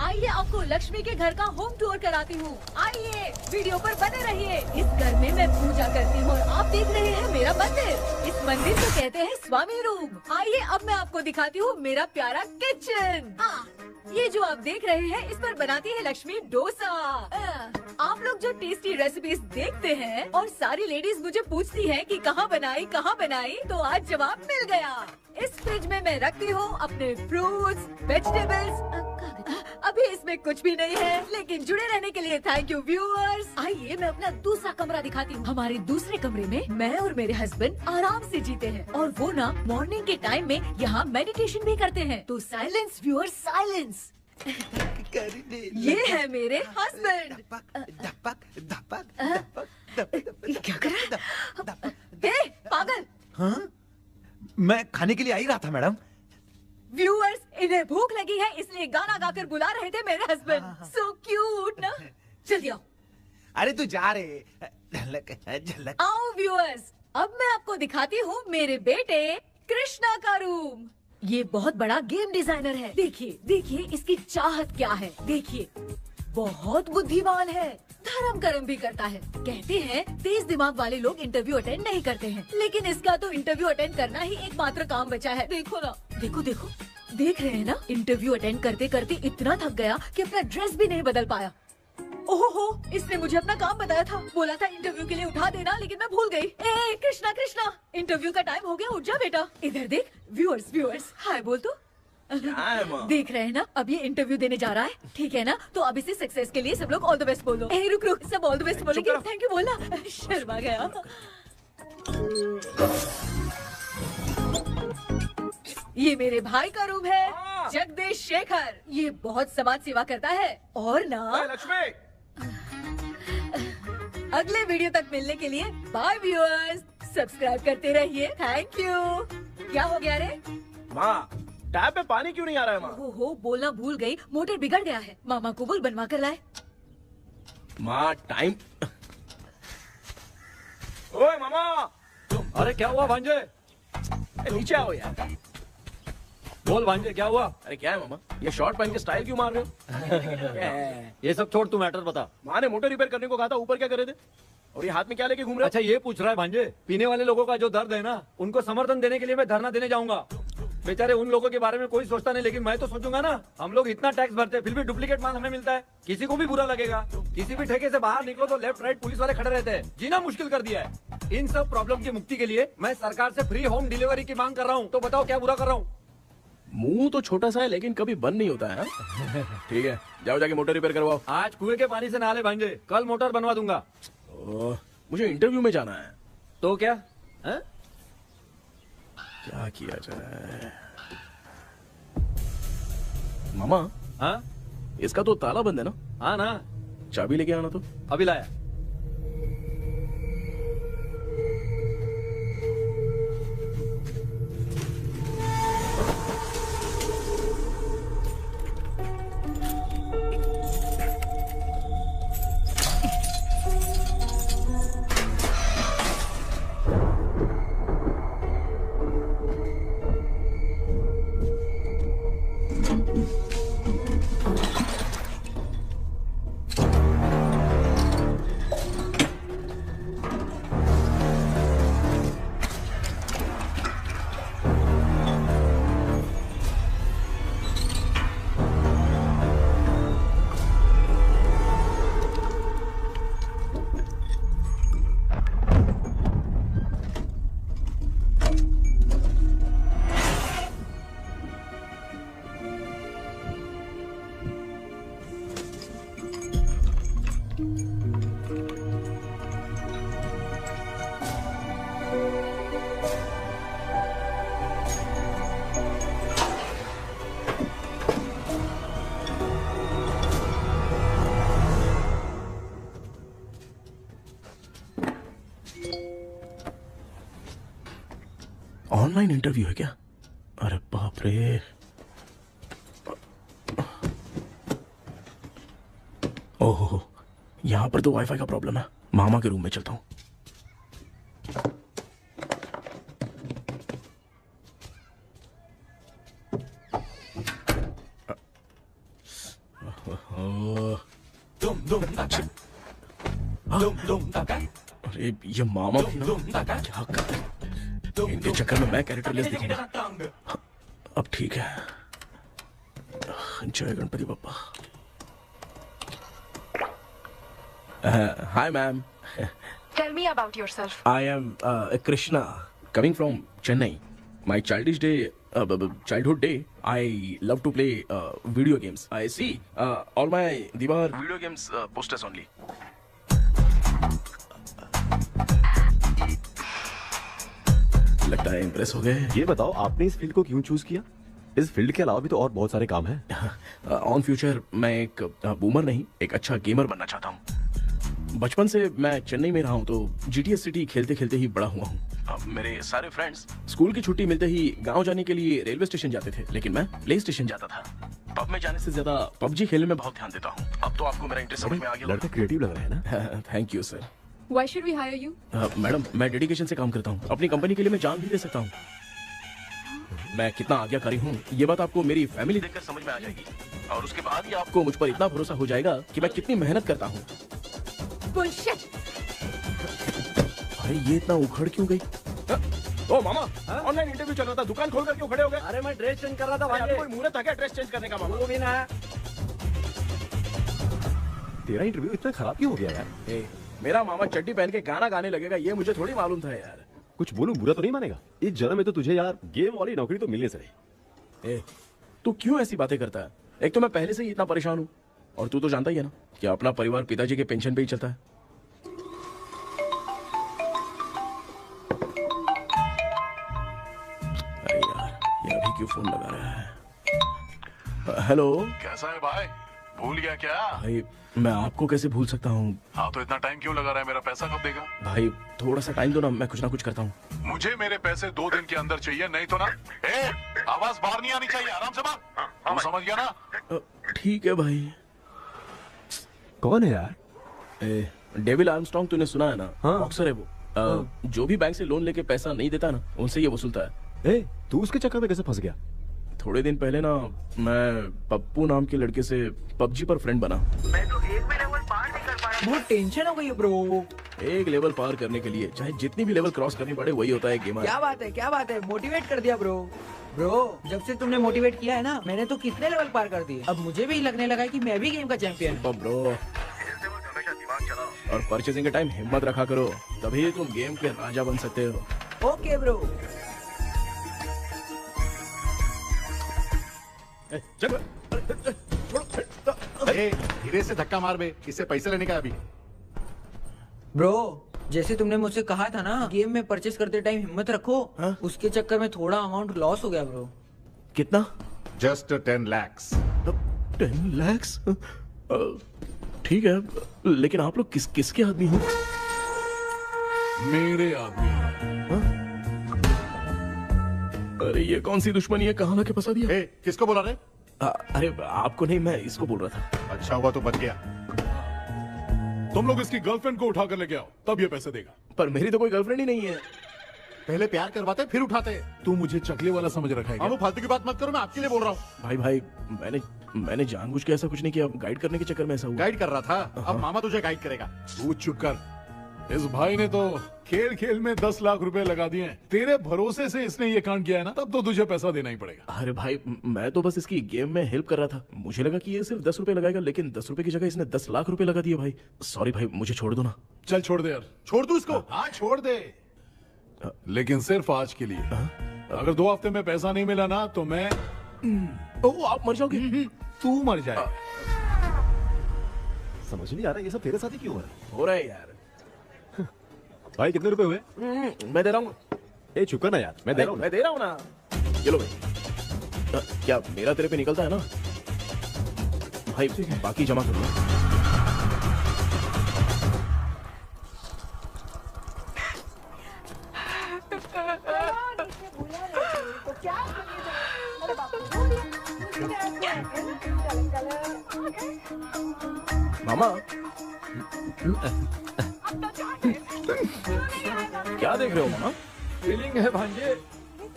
आइए आपको लक्ष्मी के घर का होम टूर कराती हूँ। आइए वीडियो पर बने रहिए। इस घर में मैं पूजा करती हूँ और आप देख रहे हैं मेरा मंदिर। इस मंदिर को कहते हैं स्वामी रूम। आइए अब मैं आपको दिखाती हूँ मेरा प्यारा किचन। ये जो आप देख रहे हैं इस पर बनाती है लक्ष्मी डोसा। आप लोग जो टेस्टी रेसिपीज देखते हैं और सारी लेडीज मुझे पूछती हैं कि कहाँ बनाई, तो आज जवाब मिल गया। इस फ्रिज में मैं रखती हूँ अपने फ्रूट्स, वेजिटेबल्स। अभी इसमें कुछ भी नहीं है, लेकिन जुड़े रहने के लिए थैंक यू व्यूअर्स। आइए मैं अपना दूसरा कमरा दिखाती हूँ। हमारे दूसरे कमरे में मैं और मेरे हस्बैंड आराम से जीते हैं और वो ना मॉर्निंग के टाइम में यहाँ मेडिटेशन भी करते हैं। तो साइलेंस व्यूअर्स, साइलेंस। ये है मेरे हस्बैंड। क्या कर रहा है? पागल। हाँ? मैं खाने के लिए आ ही रहा था मैडम। व्यूअर्स, इन्हें भूख लगी है इसलिए गाना गाकर बुला रहे थे मेरे हस्बैंड। सो क्यूट ना। जल्दी आओ। अरे तू जा रे। झलक। आओ व्यूअर्स, अब मैं आपको दिखाती हूँ मेरे बेटे कृष्णा का रूम। ये बहुत बड़ा गेम डिजाइनर है। देखिए इसकी चाहत क्या है। देखिए बहुत बुद्धिमान है, धर्म कर्म भी करता है। कहते हैं तेज दिमाग वाले लोग इंटरव्यू अटेंड नहीं करते हैं, लेकिन इसका तो इंटरव्यू अटेंड करना ही एकमात्र काम बचा है। देखो ना, देखो देख रहे हैं ना, इंटरव्यू अटेंड करते करते इतना थक गया कि अपना ड्रेस भी नहीं बदल पाया। ओहो, इसने मुझे अपना काम बताया था। बोला था इंटरव्यू के लिए उठा देना, लेकिन मैं भूल गई। ए कृष्णा, इंटरव्यू का टाइम हो गया, उठ जा बेटा। इधर देख। व्यूअर्स हाय बोल तो। देख रहे हैं ना, अब ये इंटरव्यू देने जा रहा है, ठीक है ना? तो अब इसे सक्सेस के लिए सब लोग ऑल द बेस्ट बोलो। ए रुक, सब ऑल द बेस्ट बोलेंगे। थैंक यू बोलना। शर्मा गया। ये मेरे भाई का रूम है, जगदीश शेखर। ये बहुत समाज सेवा करता है और ना लक्ष्मी। अगले वीडियो तक मिलने के लिए बाय व्यूअर्स। सब्सक्राइब करते रहिए। Thank you. क्या हो गया रे? माँ, टैप में पानी क्यों नहीं आ रहा है माँ? हो बोलना भूल गई, मोटर बिगड़ गया है। मामा को बोल बनवा कर लाए। माँ टाइम। ओए मामा। अरे क्या हुआ भांजे? नीचे आओ यार। बोल भांजे क्या हुआ? अरे क्या है मामा, ये शॉर्ट पहन के स्टाइल क्यों मार रहे हो? ये सब छोड़, तू मैटर बता। माँ ने मोटर रिपेयर करने को कहा था, ऊपर क्या करे थे? और ये हाथ में क्या लेके घूम रहे हो? अच्छा ये पूछ रहा है भांजे, पीने वाले लोगों का जो दर्द है ना, उनको समर्थन देने के लिए मैं धरना देने जाऊंगा। बेचारे उन लोगों के बारे में कोई सोचता नहीं, लेकिन मैं तो सोचूंगा ना। हम लोग इतना टैक्स भरते हैं, फिर भी डुप्लीकेट माल हमें मिलता है। किसी को भी बुरा लगेगा। किसी भी ठेके से बाहर निकलो तो लेफ्ट राइट पुलिस वाले खड़े रहते हैं। जीना मुश्किल कर दिया है। इन सब प्रॉब्लम की मुक्ति के लिए मैं सरकार से फ्री होम डिलीवरी की मांग कर रहा हूँ। तो बताओ क्या बुरा कर रहा हूँ? मुंह तो छोटा सा है लेकिन कभी बंद नहीं होता है। ठीक है, जाओ जाके मोटर रिपेयर करवाओ। आज कुएं के पानी से नहा ले भांजे, कल मोटर बनवा दूंगा। मुझे इंटरव्यू में जाना है। तो क्या है? क्या किया जाए? मामा। हाँ इसका तो ताला बंद है ना? हाँ ना। चाबी लेके आना तो। अभी लाया। ऑनलाइन इंटरव्यू है क्या? अरे बाप रे। ओहो, यहाँ पर तो वाईफाई का प्रॉब्लम है। मामा के रूम में चलता हूँ। अरे ये मामा भी ना क्या करते हैं? इनके चक्कर में मैं कैरेक्टरलेस दिखूंगा। अब ठीक है। जय Ganpati Bappa. Hi ma'am. Tell me about yourself. I am Krishna, coming from Chennai. My childhood day, I love to play video games. I see all my Diwar video games posters only. लगता है impress हो गए। ये बताओ आपने इस field को क्यों चूज किया? इस फील्ड के अलावा भी तो और बहुत सारे काम हैं। ऑन फ्यूचर मैं एक बूमर नहीं, एक अच्छा गेमर बनना चाहता हूँ। बचपन से मैं चेन्नई में रहा हूँ तो GTA सिटी खेलते खेलते ही बड़ा हुआ हूँ। मेरे सारे फ्रेंड्स स्कूल की छुट्टी मिलते ही गांव जाने के लिए रेलवे स्टेशन जाते थे, लेकिन मैं प्ले स्टेशन जाता था। पब में जाने से ज्यादा PUBG खेलने में बहुत ध्यान देता हूँ। अब तो आपको मेरा इंटरेस्ट समझ में आ गया। लड़का क्रिएटिव लग रहा है ना? Thank you sir. Why should we hire you? Madam मैं डेडिकेशन से काम करता हूँ, अपनी कंपनी के लिए मैं जान भी दे सकता हूँ। मैं कितना आज्ञाकारी हूँ ये बात आपको मेरी फैमिली देखकर समझ में आ जाएगी, और उसके बाद ही आपको मुझ पर इतना भरोसा हो जाएगा कि मैं कितनी मेहनत करता हूँ। Bullshit! अरे ये इतना उखड़ क्यों गई? ओ मामा, ऑनलाइन इंटरव्यू चल रहा था, दुकान खोल कर क्यों खड़े हो गए? अरे मैं ड्रेस चेंज कर रहा था अरे भाई। कोई मुहूर्त था क्या ड्रेस चेंज करने का मामा? वो भी ना। तेरा इंटरव्यू इतना खराब क्यों हो गया यार? ए, मेरा मामा चड्डी पहन के गाना गाने लगेगा ये मुझे थोड़ी मालूम था यार। कुछ बोलूं बुरा तो नहीं मानेगा? इस जन्म में तो तुझे यार गेम वाली नौकरी तो मिलने से रही। ए, तू क्यों ऐसी बातें करता है? एक तो मैं पहले से ही इतना परेशान हूँ, और तू तो जानता ही है ना कि अपना परिवार पिताजी के पेंशन पे ही चलता है। अरे यार ये अभी क्यों फोन लगा रहा है? हेलो कैसा है भाई? भूल गया क्या? भाई, मैं आपको कैसे भूल सकता हूँ? हाँ तो इतना टाइम क्यों लगा रहा है? मेरा पैसा कब देगा? भाई थोड़ा सा टाइम दो ना, मैं कुछ ना कुछ करता हूँ। मुझे मेरे पैसे 2 दिन के अंदर चाहिए, नहीं तो ना आवाज बाहर नहीं आनी चाहिए। आराम से बात। तू समझ गया ना? ठीक है भाई। कौन है यार? डेविल आर्मस्ट्रांग तूने सुना है ना? हाँ। बॉक्सर है वो। जो भी बैंक से लोन लेके पैसा नहीं देता ना, उनसे ये वसूलता है। तू उसके चक्कर में कैसे फंस गया? थोड़े दिन पहले ना मैं पप्पू नाम के लड़के से PUBG पर फ्रेंड बना। मैं तो एक भी लेवल पार नहीं कर पा रहा। बहुत टेंशन हो गई है ब्रो। एक लेवल पार करने के लिए चाहे जितनी भी लेवल क्रॉस करनी पड़े वही होता है गेमर। क्या बात है, मोटिवेट कर दिया ब्रो। ब्रो जब से तुमने मोटिवेट किया है ना, मैंने तो कितने लेवल पार कर दिए। अब मुझे भी लगने लगा है कि मैं भी गेम का चैंपियन हूँ। ब्रो, और परचेसिंग के टाइम हिम्मत रखा करो, तभी तुम गेम के राजा बन सकते हो। Okay bro. धीरे से धक्का मार बे, इससे पैसे लेने का अभी। ब्रो जैसे तुमने मुझसे कहा था ना गेम में परचेस करते टाइम हिम्मत रखो, उसके चक्कर में थोड़ा अमाउंट लॉस हो गया ब्रो। कितना? Just 10 lakhs। 10 lakhs? ठीक है, लेकिन आप लोग किसके आदमी हो? मेरे आदमी। अरे ये कौन सी दुश्मनी है, कहाँ लाके फंसा दिया? किसको बोला रे? अरे आपको नहीं, मैं इसको बोल रहा था। अच्छा हुआ तो बच गया। तुम लोग इसकी गर्लफ्रेंड को उठा कर लेके आओ, तब ये पैसे देगा। पर मेरी तो कोई गर्लफ्रेंड ही नहीं है। पहले प्यार करवाते फिर उठाते। तू मुझे चकले वाला समझ रखा है क्या? वो फालतू की बात मत करो, मैं आपके लिए बोल रहा हूँ। भाई मैंने जानबूझ के ऐसा कुछ नहीं किया, गाइड करने के चक्कर में ऐसा हुआ। गाइड कर रहा था, अब मामा तुझे गाइड करेगा। तू चुप कर। इस भाई ने तो खेल खेल में 10 लाख रुपए लगा दिए हैं। तेरे भरोसे से इसने ये कांड किया है ना, तब तो तुझे पैसा देना ही पड़ेगा। अरे भाई मैं तो बस इसकी गेम में हेल्प कर रहा था, मुझे लगा कि ये सिर्फ 10 रुपए लगाएगा, लेकिन 10 रुपए की जगह इसने 10 लाख रुपए लगा दिए। भाई सॉरी भाई, मुझे छोड़ दो ना। चल छोड़ दे यार। छोड़ दूं इसको? हाँ छोड़ दे, लेकिन सिर्फ आज के लिए। अगर 2 हफ्ते में पैसा नहीं मिला ना तो मैं आप मर जाओगे। तू मर जाए। समझ नहीं आ रहा ये सब तेरे साथ ही क्यों हो रहा है यार। भाई कितने रुपए हुए? मैं दे रहा हूँ। चुप कर ना यार, मैं दे रहा हूँ। मैं दे रहा हूँ ना। ये लो भाई। क्या मेरा तेरे पे निकलता है ना भाई? बाकी जमा कर लो। मामा क्या देख रहे हो मामा? फीलिंग है भांजे,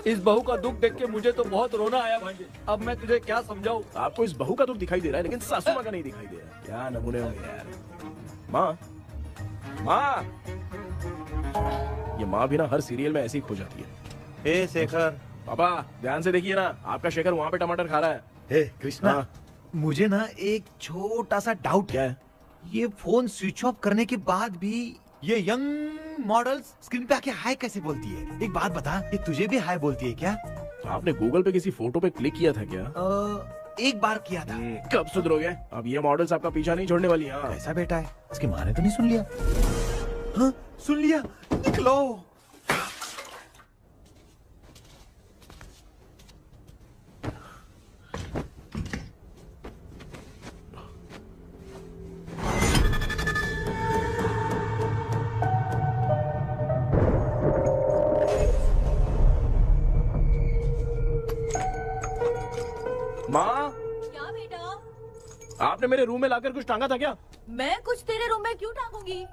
इस बहू का दुख देख के मुझे तो बहुत रोना आया भाई। अब मैं तुझे क्या समझाऊं। आपको इस बहू का दुख दिखाई दे रहा है लेकिन सासू माँ का नहीं दिखाई दे रहा है। क्या नमूने होंगे यार। माँ, माँ, ये माँ भी ना हर सीरियल में ऐसी ही खो जाती है। ए शेखर। पापा ध्यान से देखिए ना, आपका शेखर वहाँ पे टमाटर खा रहा है। हे कृष्णा, हाँ। मुझे ना एक छोटा सा डाउट क्या है? ये फोन स्विच ऑफ करने के बाद भी ये यंग मॉडल्स स्क्रीन पे आके हाय कैसे बोलती है? एक बात बता, ये तुझे भी हाय बोलती है क्या? आपने गूगल पे किसी फोटो पे क्लिक किया था क्या? एक बार किया था। कब सुधरोगे? अब ये मॉडल्स आपका पीछा नहीं छोड़ने वाली। हाँ। ऐसा बेटा है, इसकी माँ ने तो नहीं सुन लिया? हाँ, सुन लिया। निकलो। माँ, क्या बेटा? आपने मेरे रूम में लाकर कुछ टांगा था क्या? मैं कुछ तेरे रूम में क्यों टांगूंगी?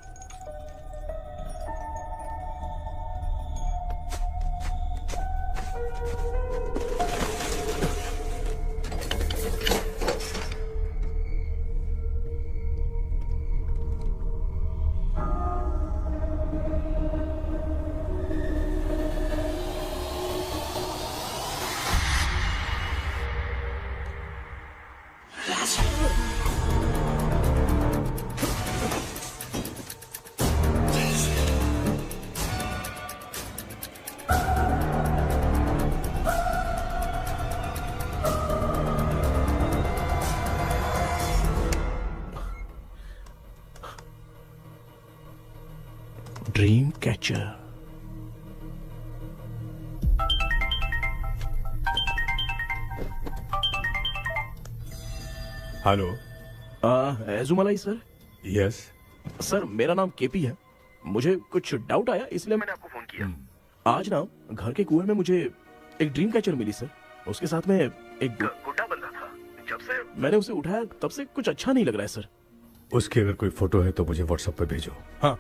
Dream catcher. Hello. Ezhumalai sir. Yes. Sir मेरा नाम केपी है। मुझे कुछ डाउट आया इसलिए मैंने आपको फोन किया। आज ना घर के कुएं में मुझे एक ड्रीम कैचर मिली सर। उसके साथ में एक गुड्डा बंदा था। जब से मैंने उसे उठाया तब से कुछ अच्छा नहीं लग रहा है सर। उसकी अगर कोई फोटो है तो मुझे व्हाट्सएप पे भेजो। हाँ।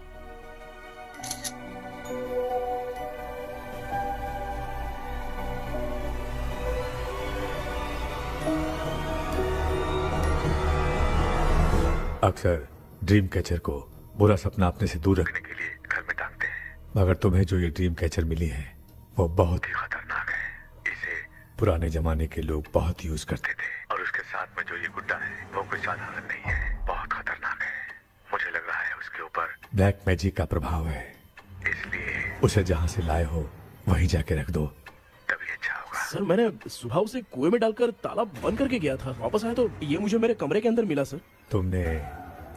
अक्सर ड्रीम कैचर को बुरा सपना अपने से दूर रखने के लिए घर में टांगते हैं, मगर तुम्हें जो ये ड्रीम कैचर मिली है वो बहुत ही खतरनाक है। इसे पुराने जमाने के लोग बहुत यूज करते थे और उसके साथ में जो ये गुड्डा है वो कोई साधारण नहीं है, बहुत खतरनाक है। मुझे लग रहा है उसके ऊपर ब्लैक मैजिक का प्रभाव है, इसलिए उसे जहाँ से लाए हो वहीं जाके रख दो, तभी अच्छा होगा। सर मैंने सुबह उसे कुएं में डालकर ताला बंद करके गया था। वापस आया तो ये मुझे मेरे कमरे के अंदर मिला सर। तुमने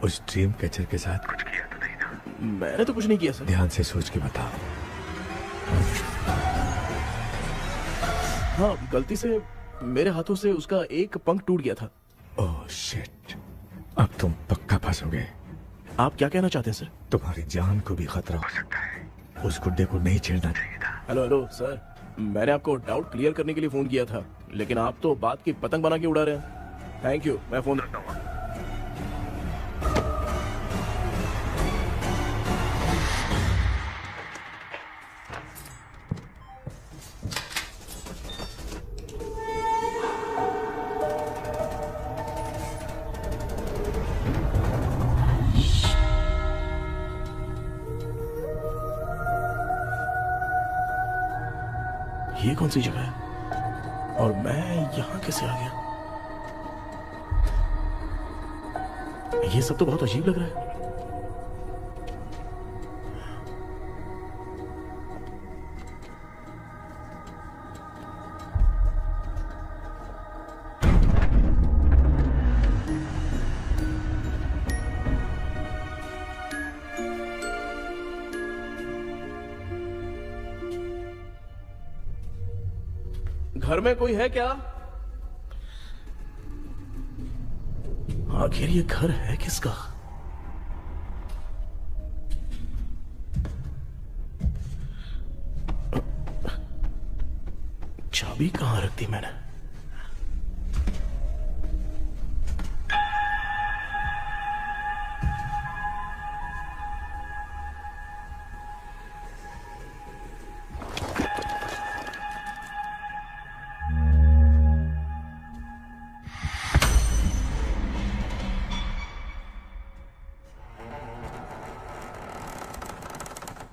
उस ड्रीम कैचर के साथ कुछ किया तो नहीं ना? मैंने तो कुछ नहीं किया सर। ध्यान से सोच के बताओ। हाँ, गलती से मेरे हाथों से उसका एक पंख टूट गया था। ओह शिट, अब तुम पक्का फंसोगे। आप क्या कहना चाहते हैं सर? तुम्हारी जान को भी खतरा हो सकता है। उस गुड्डे को नहीं छेड़ना चाहिए था। हेलो हेलो सर, मैंने आपको डाउट क्लियर करने के लिए फोन किया था, लेकिन आप तो बात की पतंग बना के उड़ा रहे हैं। थैंक यू, मैं फोन रखता हूँ। ये कौन सी जगह है और मैं यहाँ कैसे आ गया? ये सब तो बहुत अजीब लग रहा है। घर में कोई है क्या? आखिर ये घर है किसका? चाबी कहां रख दी मैंने?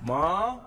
माँ।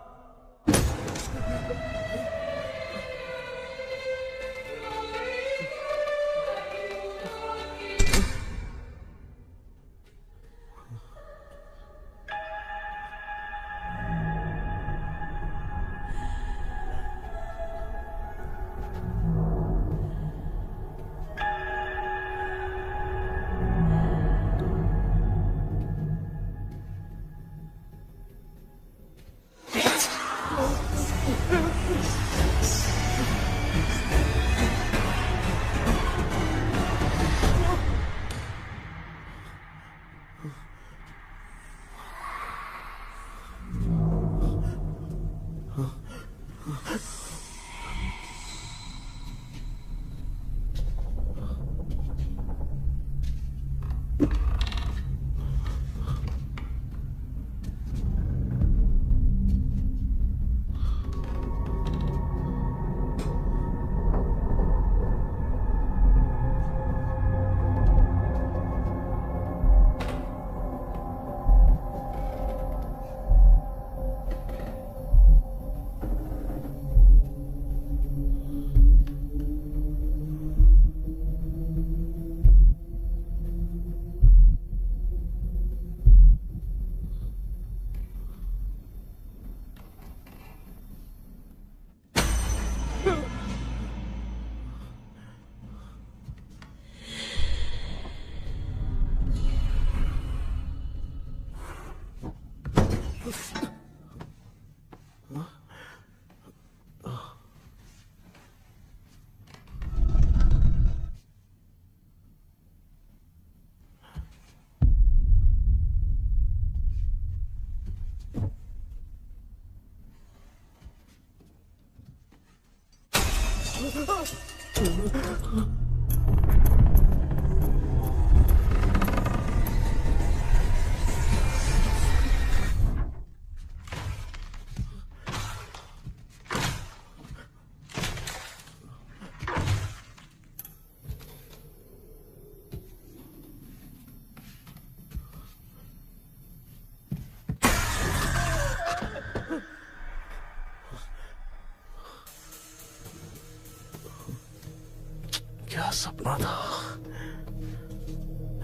क्या सपना था?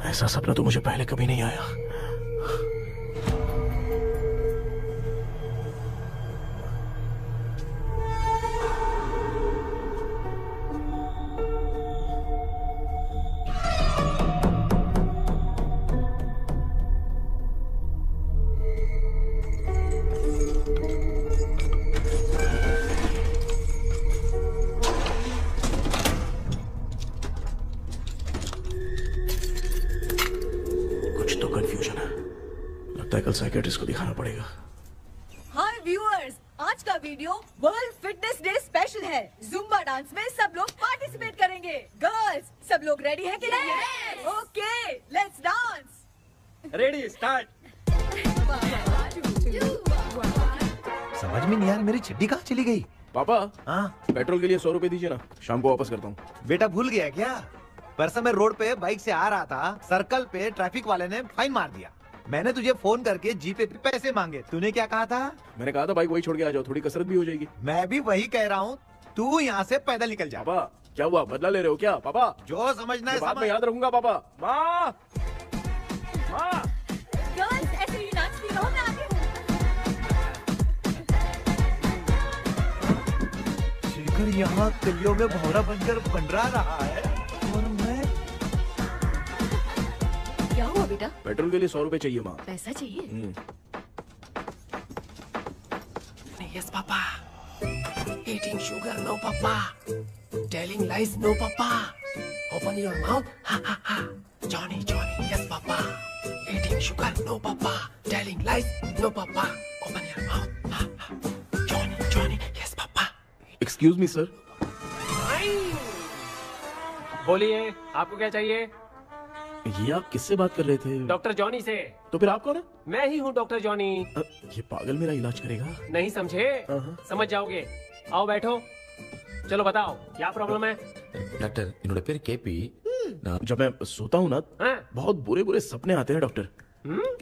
ऐसा सपना तो मुझे पहले कभी नहीं आया। कल साइकियाट्रिस्ट को दिखाना पड़ेगा। हाय व्यूअर्स, आज का video world fitness day special है। जुम्बा डांस में सब लोग पार्टिसिपेट करेंगे। गर्ल्स, सब लोग रेडी है कि नहीं? Okay, let's dance. Ready, start. समझ में नहीं यार, मेरी चड्डी कहाँ चली गई? पापा, हाँ पेट्रोल के लिए 100 रुपए दीजिए ना, शाम को वापस करता हूँ। बेटा भूल गया क्या? परसों मैं रोड पे बाइक से आ रहा था, सर्कल पे ट्रैफिक वाले ने फाइन मार दिया। मैंने तुझे फोन करके जीपे पे पैसे मांगे, तूने क्या कहा था? मैंने कहा था बाइक वही छोड़ के आ जाओ, थोड़ी कसरत भी हो जाएगी। मैं भी वही कह रहा हूँ, तू यहाँ से पैदल निकल जा। पापा क्या हुआ, बदला ले रहे हो क्या? पापा जो समझना है बात में याद रखूंगा। पापा, माँ, माँ। गर्ल्स ऐसे ही नाचती रहो, मैं आती हूँ। शेखर यहाँ गलियों में भौरा बनकर बंडरा रहा है और मैं। क्या हुआ बेटा? पेट्रोल के लिए 100 रुपए चाहिए माँ। पैसा चाहिए? Yes, Papa. Eating sugar, no, Papa. Telling lies, no, Papa. Open your mouth, ha ha ha. Johnny, Johnny, yes, Papa. Eating sugar, no, Papa. Telling lies, no, Papa. Open your mouth, ha ha. Johnny, Johnny, yes, Papa. Excuse me, sir. बोलिए, आपको क्या चाहिए? ये आप किससे बात कर रहे थे? डॉक्टर जॉनी से। तो फिर आप कौन है? मैं ही हूँ डॉक्टर जॉनी। ये पागल मेरा इलाज करेगा? नहीं समझे? समझ जाओगे। आओ बैठो। चलो बताओ क्या प्रॉब्लम है? डॉक्टर इन्होंने पेर केपी जब मैं सोता हूँ ना, बहुत बुरे बुरे सपने आते हैं डॉक्टर।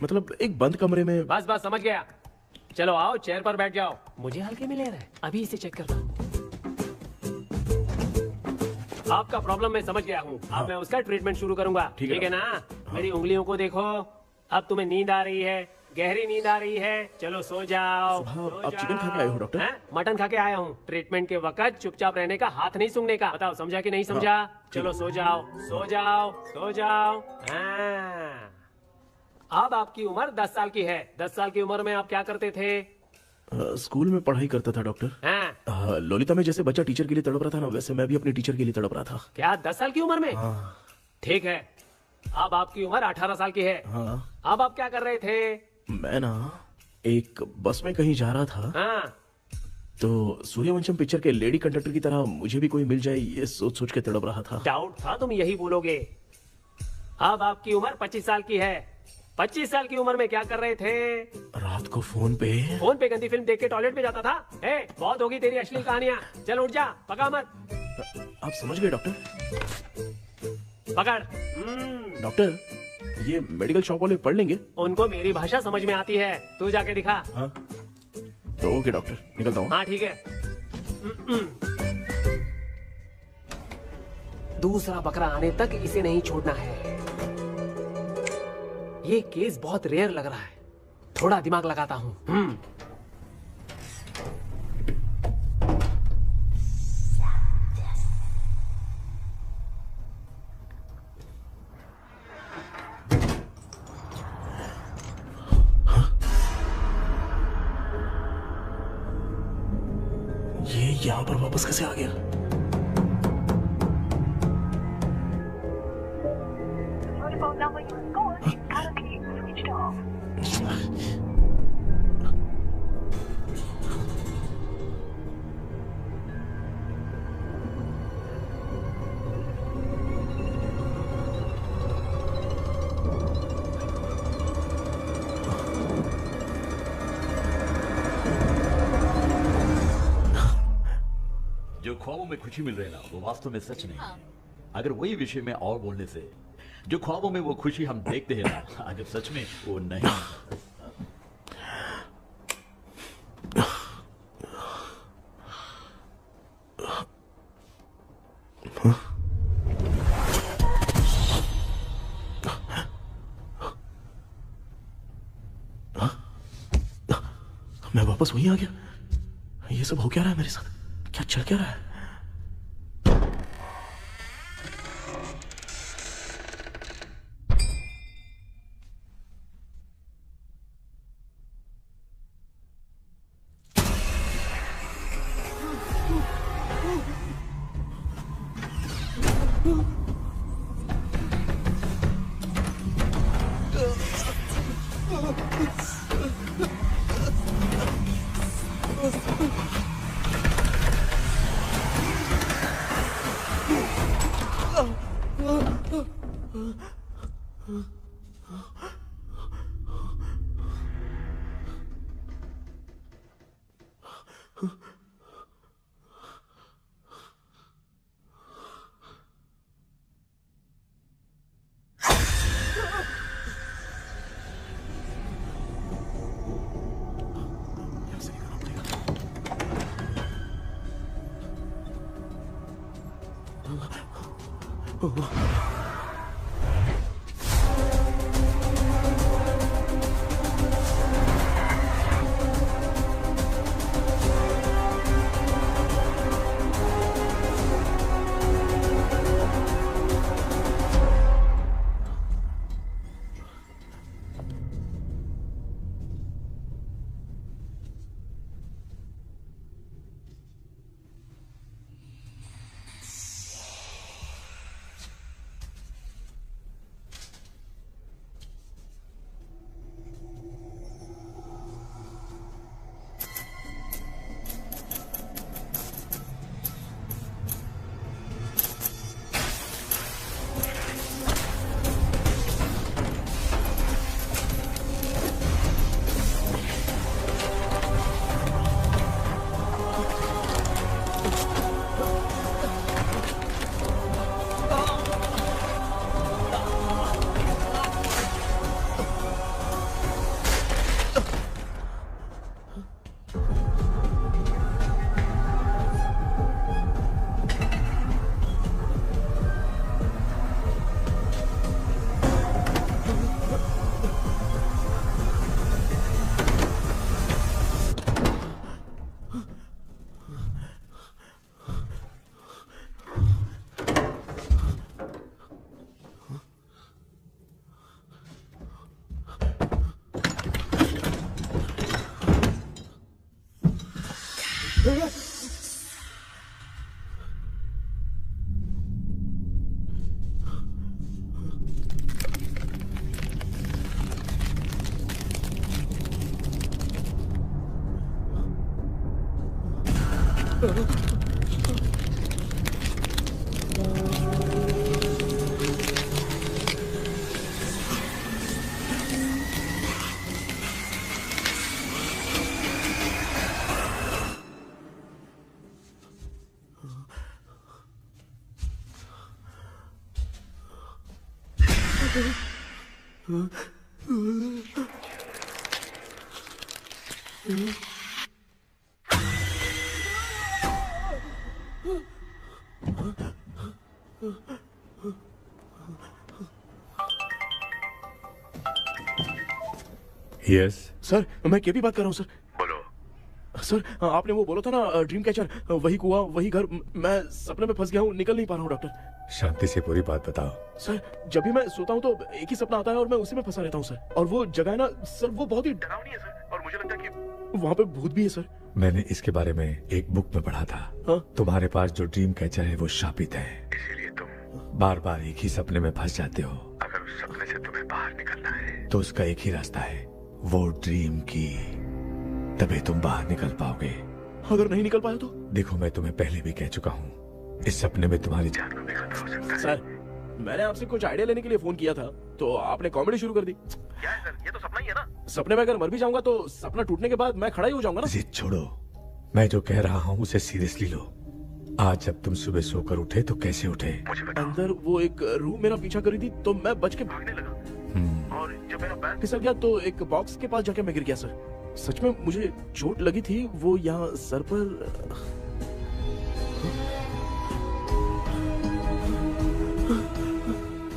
मतलब एक बंद कमरे में। बस बस समझ गया। चलो आओ, चेयर पर बैठ जाओ। मुझे हल्के में ले रहा है, अभी इसे चेक करता हूँ। आपका प्रॉब्लम मैं समझ गया हूँ। अब मैं उसका ट्रीटमेंट शुरू करूंगा, ठीक है ना? मेरी उंगलियों को देखो। अब तुम्हें नींद आ रही है, गहरी नींद आ रही है। चलो सो जाओ। आप चिकन खा के आए हो डॉक्टर? मटन खा के आया हूँ। ट्रीटमेंट के वक्त चुपचाप रहने का, हाथ नहीं सूंघने का। बताओ समझा कि नहीं समझा? चलो सो जाओ, सो जाओ, सो जाओ। अब आपकी उम्र 10 साल की है। 10 साल की उम्र में आप क्या करते थे? स्कूल में पढ़ाई करता था डॉक्टर। लोलिता में जैसे बच्चा टीचर के लिए तड़प रहा था ना, वैसे मैं भी अपने टीचर के लिए तड़प रहा था। क्या 10 साल की उम्र में? ठीक है, अब आपकी उम्र 18 साल की है। अब आप क्या कर रहे थे? मैं ना एक बस में कहीं जा रहा था, तो सूर्यवंशम पिक्चर के लेडी कंडक्टर की तरह मुझे भी कोई मिल जाए, ये सोच सोच के तड़प रहा था। डाउट था तुम यही बोलोगे। अब आपकी उम्र 25 साल की है। 25 साल की उम्र में क्या कर रहे थे? रात को फोन पे गंदी फिल्म देख के टॉयलेट में जाता था। बहुत होगी तेरी अश्लील कहानियां। चल उठ जा, पका मत। आप समझ गए डॉक्टर? पकड़। डॉक्टर, ये मेडिकल शॉप वाले पढ़ लेंगे? उनको मेरी भाषा समझ में आती है, तू जाके दिखा। तो ओके डॉक्टर, निकलता हूँ। हाँ ठीक है। दूसरा बकरा आने तक इसे नहीं छोड़ना है। ये केस बहुत रेयर लग रहा है, थोड़ा दिमाग लगाता हूँ। ये यहाँ पर वापस कैसे आ गया? जो ख्वाबों में खुशी मिल रही है ना, वो वास्तव में सच नहीं है। अगर वही विषय में और बोलने से, जो ख्वाबों में वो खुशी हम देखते हैं ना, अगर सच में वो नहीं। मैं वापस वहीं आ गया। ये सब हो क्या रहा है मेरे साथ? क्या चल क्या रहा है? यस सर मैं केपी बात कर रहा हूँ सर। बोलो सर, आपने वो बोला था ना ड्रीम कैचर, वही कुआं वही घर, मैं सपने में फंस गया हूँ, निकल नहीं पा रहा हूँ डॉक्टर। शांति से पूरी बात बताओ। सर जब भी मैं सोता हूँ तो एक ही सपना आता है और मैं उसी में फंसा रहता हूँ सर। और वो जगह है ना सर, वो बहुत ही डरावनी है सर, और मुझे लगता है कि वहाँ पे भूत भी है सर। मैंने इसके बारे में एक बुक में पढ़ा था। हाँ? तुम्हारे पास जो ड्रीम कैचर है वो शापित है, इसीलिए तुम बार बार एक ही सपने में फंस जाते हो। अगर उस सपने से तुम्हें बाहर निकलना है तो उसका एक ही रास्ता है, वो ड्रीम की, तभी तुम बाहर निकल पाओगे। अगर नहीं निकल पाया तो? देखो मैं तुम्हें पहले भी कह चुका हूँ, इस सपने में तुम्हारी जान को भी खतरा हो सकता है। सर मैंने आपसे कुछ आइडिया लेने के लिए फोन किया था तो आपने कॉमेडी शुरू कर दी। क्या है सर, ये तो सपना ही है ना। सपने में अगर मर भी जाऊंगा तो सपना टूटने के बाद मैं खड़ा ही हो जाऊंगा ना। जिद छोड़ो, मैं जो कह रहा हूँ उसे सीरियसली लो। आज जब तुम सुबह सोकर उठे तो कैसे उठे? अंदर वो एक रूह मेरा पीछा करी थी तो मैं बच के भागने लगा, और जब मेरा पैर फिसल गया तो एक बॉक्स के पास जाके मैं गिर गया सर। सच में मुझे चोट लगी थी, वो यहाँ सर पर।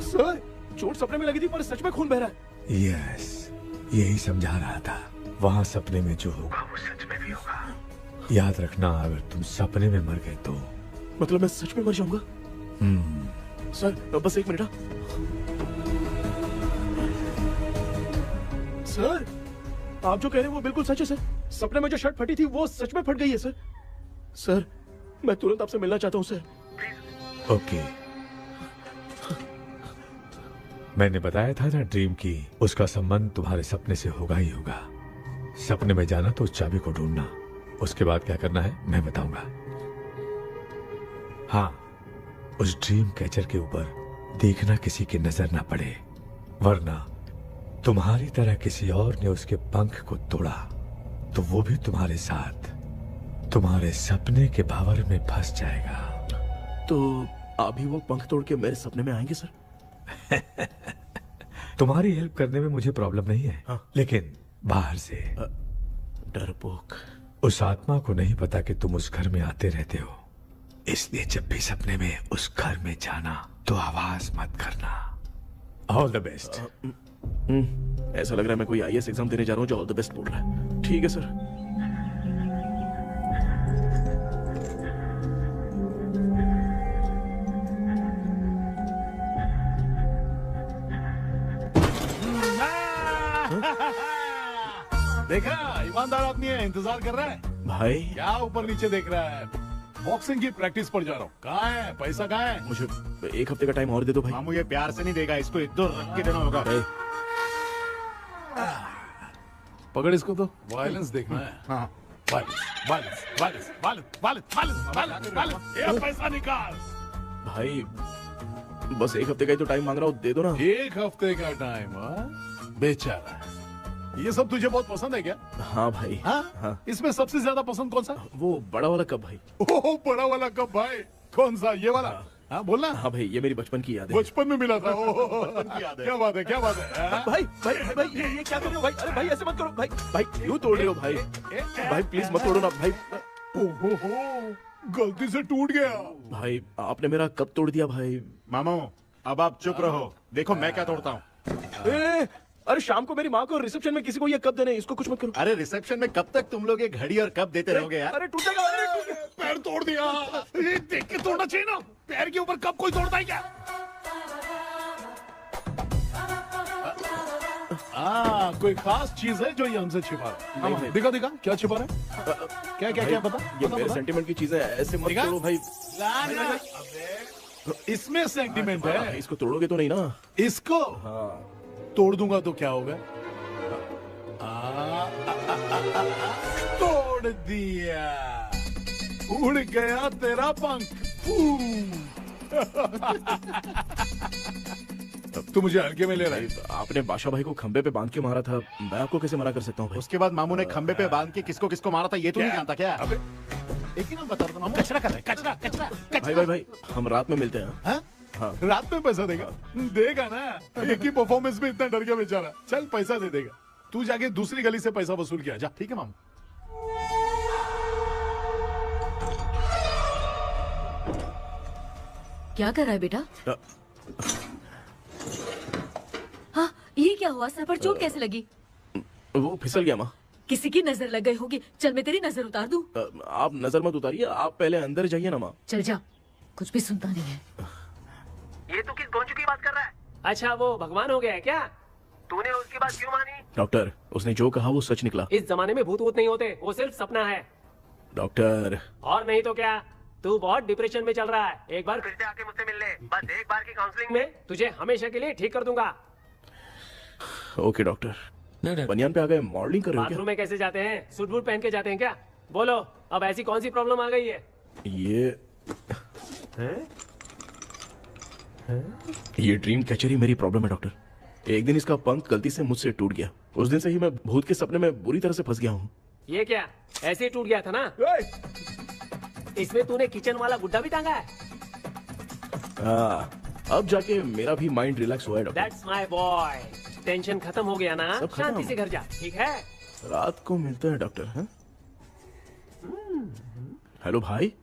सर चोट सपने में लगी थी पर सच में खून बह रहा है। यस, यही समझा रहा था, वहाँ सपने में जो होगा वो सच में भी होगा। याद रखना, अगर तुम सपने में मर गए तो मतलब मैं सच में मर जाऊंगा। सर बस एक मिनट। सर आप जो कह रहे हैं वो बिल्कुल सच है सर। सपने में जो शर्ट फटी थी वो सच में फट गई है सर। सर मैं तुरंत आपसे मिलना चाहता हूँ सर। ओके, मैंने बताया था ना ड्रीम की, उसका संबंध तुम्हारे सपने से होगा ही होगा। सपने में जाना तो उस चाबी को ढूंढना, उसके बाद क्या करना है मैं बताऊंगा। हाँ, उस ड्रीम कैचर के ऊपर देखना किसी की नजर ना पड़े, वरना तुम्हारी तरह किसी और ने उसके पंख को तोड़ा तो वो भी तुम्हारे साथ तुम्हारे सपने के भंवर में फंस जाएगा। तो अभी वो पंख तोड़ के मेरे सपने में आएंगे सर? तुम्हारी हेल्प करने में मुझे प्रॉब्लम नहीं है। हाँ। लेकिन बाहर से डरपोक, उस आत्मा को नहीं पता कि तुम उस घर में आते रहते हो, इसलिए जब भी सपने में उस घर में जाना तो आवाज मत करना। All the best. ऐसा लग रहा है मैं कोई आईएएस एग्जाम देने जा रहा हूँ जो ऑल द बेस्ट बोल रहा है। ठीक है सर। देखा, ईमानदार आदमी है, इंतजार कर रहा है। भाई क्या ऊपर नीचे देख रहा है? बॉक्सिंग की प्रैक्टिस पर जा रहा हूँ। कहाँ है पैसा, कहाँ है? मुझे एक हफ्ते का टाइम और दे दो भाई। मामू ये प्यार से नहीं देगा, इसको इधर रख के देना होगा। पकड़ इसको, तो वायलेंस देखना है। हाँ, violence violence violence violence violence violence violence, ये पैसा निकाल। भाई बस एक हफ्ते का ही तो टाइम मांग रहा हूँ, दे दो ना। एक हफ्ते का टाइम? बेचारा, ये सब तुझे बहुत पसंद है क्या? हाँ भाई। हाँ? इसमें सबसे ज्यादा पसंद कौन सा? वो बड़ा वाला कप भाई। ओह, बड़ा वाला कप भाई। कौन सा, ये वाला? हाँ बोलना। हाँ भाई, ये मेरी बचपन की याद है। बचपन में मिला था। क्या बात है, क्या बात है? भाई भाई भाई ये क्या कर रहे हो भाई? अरे भाई ऐसे मत करो भाई। भाई क्यों तोड़ रहे हो भाई? भाई प्लीज मत तोड़ो ना भाई। ओहो, गलती से टूट गया। भाई आपने मेरा कप तोड़ दिया भाई। मामू अब आप चुप रहो, देखो मैं क्या तोड़ता हूँ। अरे शाम को मेरी माँ को रिसेप्शन में किसी को ये कप देने, इसको कुछ मत करो। अरे रिसेप्शन में कब तक तुम लोग ये घड़ी और कप देते रहोगे यार? अरे टूट जाएगा। पैर तोड़ दिया। ये देख के तोड़ना चाहिए ना, पैर के ऊपर कप कोई तोड़ता है क्या? कोई खास चीज है जो ये हमसे छिपा रहा है? दिखा दिखा, क्या छिपा रहा है? क्या क्या क्या पता? ये मेरे सेंटीमेंट की चीजें ऐसे मत करो भाई। इसमें सेंटीमेंट है। इसको तोड़ोगे तो नहीं ना? इसको तोड़ दूंगा तो क्या होगा? तोड़ दिया। उड़ गया तेरा पंख। तू मुझे हल्के में ले रहा है। आपने बादशाह भाई को खंबे पे बांध के मारा था, मैं आपको कैसे मना कर सकता हूँ भाई? उसके बाद मामू ने खंबे पे बांध के किसको किसको मारा था ये तो नहीं जानता क्या? एक ही नाम बता रहा, मामू कचरा कर रहा है, कचरा कचरा कचरा। भाई हम रात में मिलते हैं। हाँ? हाँ। रात में पैसा देगा? देगा ना, एक ही परफॉर्मेंस में इतना डर गया बेचारा। चल पैसा दे देगा, तू जाके दूसरी गली से पैसा वसूल किया जा। ठीक है मामू। क्या कर रहा है बेटा? हाँ, ये क्या हुआ? सर पर चोट कैसे लगी? वो फिसल गया माँ। किसी की नजर लग गई होगी। चल मैं तेरी नजर उतार दूं। आप नजर मत उतारिए, आप पहले अंदर जाइए ना माँ। चल जा, कुछ भी सुनता नहीं है। ये तो किस गोंजू की बात कर रहा है? अच्छा वो भगवान हो गया है क्या? तूने उसकी बात क्यों मानी? डॉक्टर, उसने जो कहा वो सच निकला। इस जमाने में भूत वूत नहीं होते, वो सिर्फ सपना है। डॉक्टर। और नहीं तो क्या, तू बहुत डिप्रेशन में चल रहा है। एक बार फिर से आके मुझसे मिल ले, बस एक बार की काउंसलिंग में तुझे हमेशा के लिए ठीक कर दूंगा। Okay doctor. बनियान पे आ गए, मॉडलिंग कर रहे हो क्या? बाथरूम में कैसे जाते हैं? सूट बूट पहन के जाते हैं क्या? बोलो, अब ऐसी कौन सी प्रॉब्लम आ गई है? ये ड्रीम कैचर ही मेरी प्रॉब्लम है डॉक्टर। एक दिन इसका पंख गलती से मुझसे टूट गया। उस दिन से ही मैं भूत के सपने में बुरी तरह से फंस गया हूँ। ये क्या ऐसे ही टूट गया था ना? इसमें तूने किचन वाला गुड्डा भी टांगा है? अब जाके मेरा भी माइंड रिलैक्स हुआ है doctor. That's my boy. Tension खत्म हो गया ना? सब खत्म। शांति से घर जा, ठीक है? रात को मिलते हैं डॉक्टर। हाँ? हेलो भाई।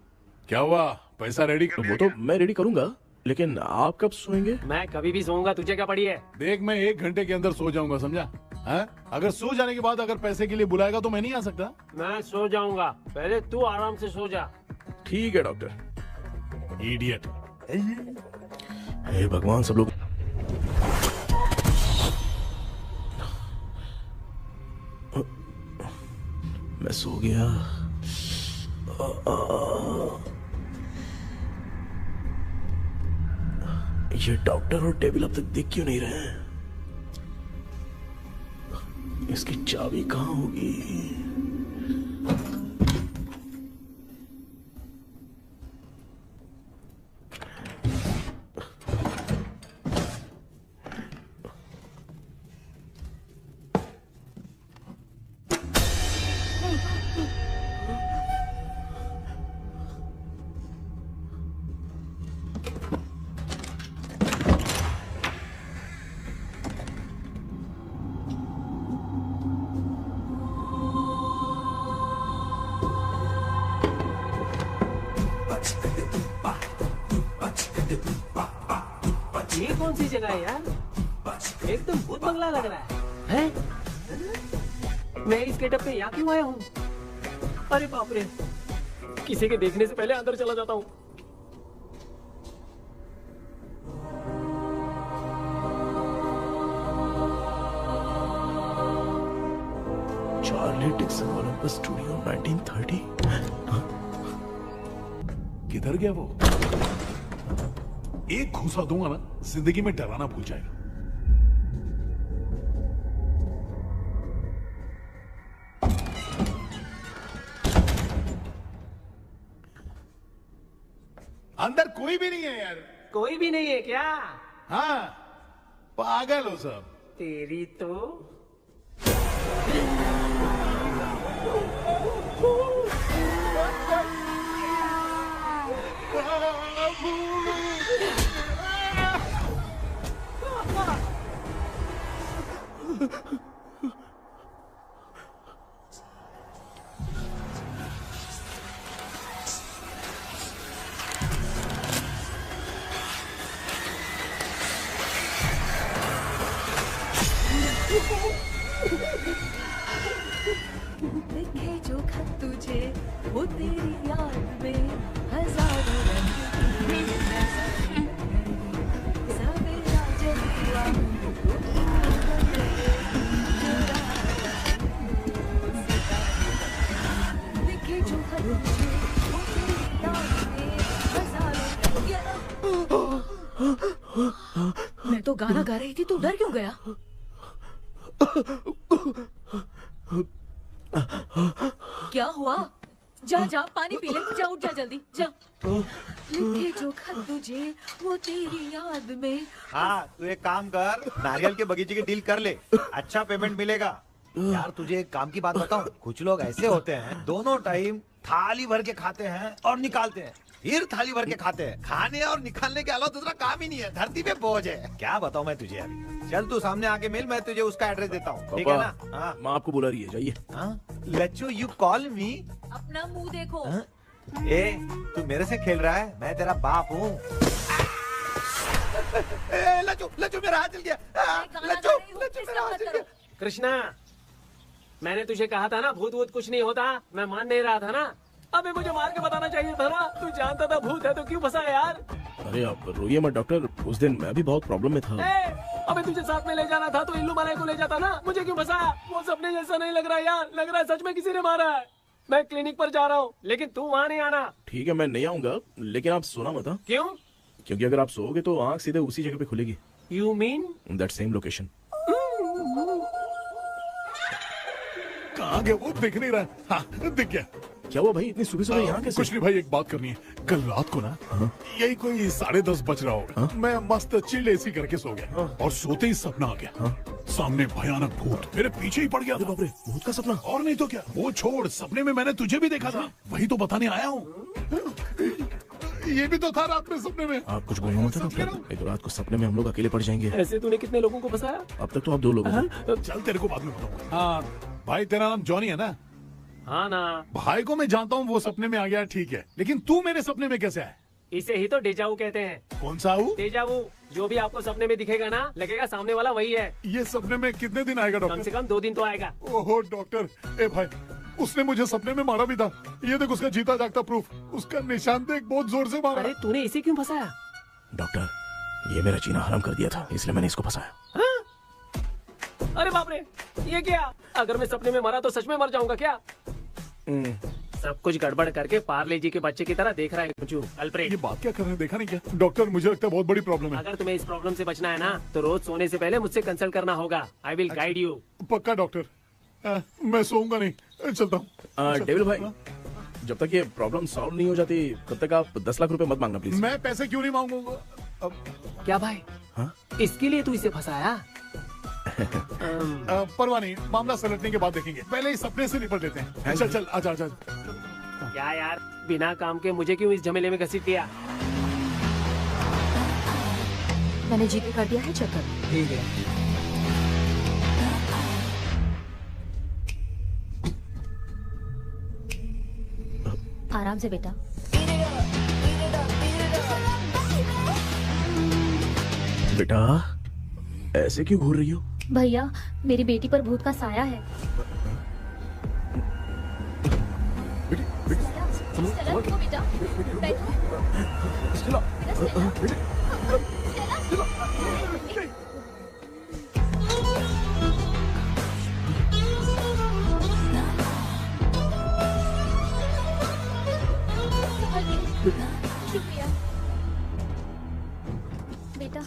क्या हुआ? पैसा रेडी कर? वो तो मैं रेडी करूंगा, लेकिन आप कब सोएंगे? मैं कभी भी सोऊंगा, तुझे क्या पड़ी है? देख मैं 1 घंटे के अंदर सो जाऊंगा, समझा? अगर सो जाने के बाद अगर पैसे के लिए बुलाएगा तो मैं नहीं आ सकता। मैं सो जाऊंगा, पहले तू आराम से सो जा। ठीक है डॉक्टर। इडियट। हे भगवान, सब लोग मैं सो गया। ये डॉक्टर और टेबल अब तक दिख क्यों नहीं रहे हैं? इसकी चाबी कहाँ होगी? ये कौन सी जगह है यार? एकदम भूत बंगला लग रहा है। मैं इस गेटअप पे यहाँ क्यों आया हूँ? अरे बाप रे, किसी के देखने से पहले अंदर चला जाता हूँ। Charlie Dixon Olympus studio 1930। किधर गया वो? एक घूसा दूंगा ना, जिंदगी में डराना भूल जाएगा। अंदर कोई भी नहीं है यार। कोई भी नहीं है क्या? हाँ, पागल हो सब। तेरी तो लिखे जो खत तुझे वो तेरी याद में हजारों रंग की सवेरा जब हुआ लिखे जो खत तुझे वो तेरी याद में हजारों रंग। मैं तो गाना गा रही थी, तू डर क्यों गया? क्या हुआ? जा जा पानी पी ले, जा उठ जा जल्दी जा। लिखे जो खत तुझे वो तेरी याद में। हाँ तू एक काम कर, नारियल के बगीचे की डील कर ले, अच्छा पेमेंट मिलेगा। यार तुझे एक काम की बात बताऊं, कुछ लोग ऐसे होते हैं दोनों टाइम थाली भर के खाते हैं और निकालते हैं, फिर थाली भर के खाते हैं। खाने और निकालने के अलावा दूसरा काम ही नहीं है, धरती पे बोझ है। क्या बताऊं मैं तुझे अभी। चल तू सामने आके मिल, मैं तुझे उसका एड्रेस देता हूँ, ठीक है ना? हाँ माँ आपको बुला रही है, जाइए। लच्चू यू कॉल मी। अपना मुंह देखो। ए तू मेरे से खेल रहा है, मैं तेरा बाप हूँ। लच्चू लच्चू मेरा हाथ जल गया। लच्चू लच्चू मेरा हाथ जल गया। कृष्णा, मैंने तुझे कहा था ना भूत वूत कुछ नहीं होता, मैं मान नहीं रहा था ना। अबे मुझे मार के बताना चाहिए था ना, तू जानता था भूत है तो क्यों फंसा यार। अरे आप रोइए मत डॉक्टर, उस दिन मैं भी बहुत प्रॉब्लम में था। अबे तुझे साथ में ले जाना था तो इल्लू मलाई को ले जाता ना, मुझे क्यों फंसाया? वो सपने जैसा नहीं लग रहा यार, लग रहा है सच में किसी ने मारा है। मैं क्लिनिक पर जा रहा हूँ, लेकिन तू वहाँ नहीं आना। ठीक है मैं नहीं आऊंगा, लेकिन आप सोना मत। क्यों? क्योंकि अगर आप सोओगे तो आंख सीधे उसी जगह पे खुलेगी। You mean that same location. कहाँ गया वो, दिख नहीं रहा। हाँ दिख गया। क्या हुआ भाई, इतनी सुबह सुबह यहाँ कैसे? कुछ नहीं भाई, एक बात करनी है। कल रात को ना यही कोई 10:30 बज रहा होगा, मैं मस्त चिल एसी करके सो गया और सोते ही सपना आ गया। सामने भयानक भूत मेरे पीछे ही पड़ गया। बाप रे, भूत का सपना? और नहीं तो क्या। वो छोड़, सपने में मैंने तुझे भी देखा था, वही तो बताने आया हूँ। ये भी तो था रात में सपने में। आप कुछ बोलना मत डॉक्टर, तो रात को सपने में हम लोग अकेले पड़ जाएंगे। ऐसे तूने कितने लोगों को फंसाया? अब तक तो आप 2 लोग हैं। चल तेरे को बाद में बताऊंगा। हाँ भाई, तेरा नाम जॉनी है ना? हाँ ना। भाई को मैं जानता हूँ, वो सपने में आ गया, ठीक है, लेकिन तू मेरे सपने में कैसे आया? इसे ही तो डेजावू कहते हैं। कौन सा हूँ? डेजावू। जो भी आपको सपने में दिखेगा ना, लगेगा सामने वाला वही है। ये सपने में कितने दिन आएगा डॉक्टर? कम से कम 2 दिन तो आएगा। ओहो डॉक्टर, ए भाई उसने मुझे सपने में मारा भी था। ये देख उसका जीता जागता प्रूफ, उसका निशान देख, बहुत जोर से मारा। अरे तूने इसे क्यों फंसाया? डॉक्टर, ये मेरा जीना हराम कर दिया था, इसलिए मैंने इसको फंसाया। अरे बाप रे, ये क्या? अगर मैं सपने में मरा तो सच में मर जाऊंगा क्या? सब कुछ गड़बड़ करके पार्ले जी के बच्चे की तरह देख रहा है अल्फ्रेड। ये बात क्या कर रहे हैं, देखा नहीं क्या? डॉक्टर मुझे लगता है बहुत बड़ी प्रॉब्लम है। अगर तुम्हें इस प्रॉब्लम से बचना है ना, तो रोज सोने से पहले मुझसे कंसल्ट करना होगा। I will guide you. पक्का डॉक्टर, मैं सोऊंगा नहीं, चलता हूँ। डेविल भाई, जब तक ये प्रॉब्लम सॉल्व नहीं हो जाती तब तक आप 10 लाख रुपए मत मांगना प्लीज। मैं पैसे क्यों नहीं मांगूंगा? क्या भाई? हाँ? इसके लिए तू इसे फंसाया? परवाह नहीं, मामला सलटने के बाद देखेंगे, पहले इस सपने से निपट लेते हैं। चल चल, आजा आजा। क्या यार, बिना काम के मुझे क्यों इस झमेले में घसीट दिया? मैंने जीपे कर दिया है, चेक कर। ठीक है। आराम से बेटा। बेटा ऐसे क्यों घूर रही हो? भैया, मेरी बेटी पर भूत का साया है। स्टेला, रुको बेटा, बैठो। शुक्रिया बेटा।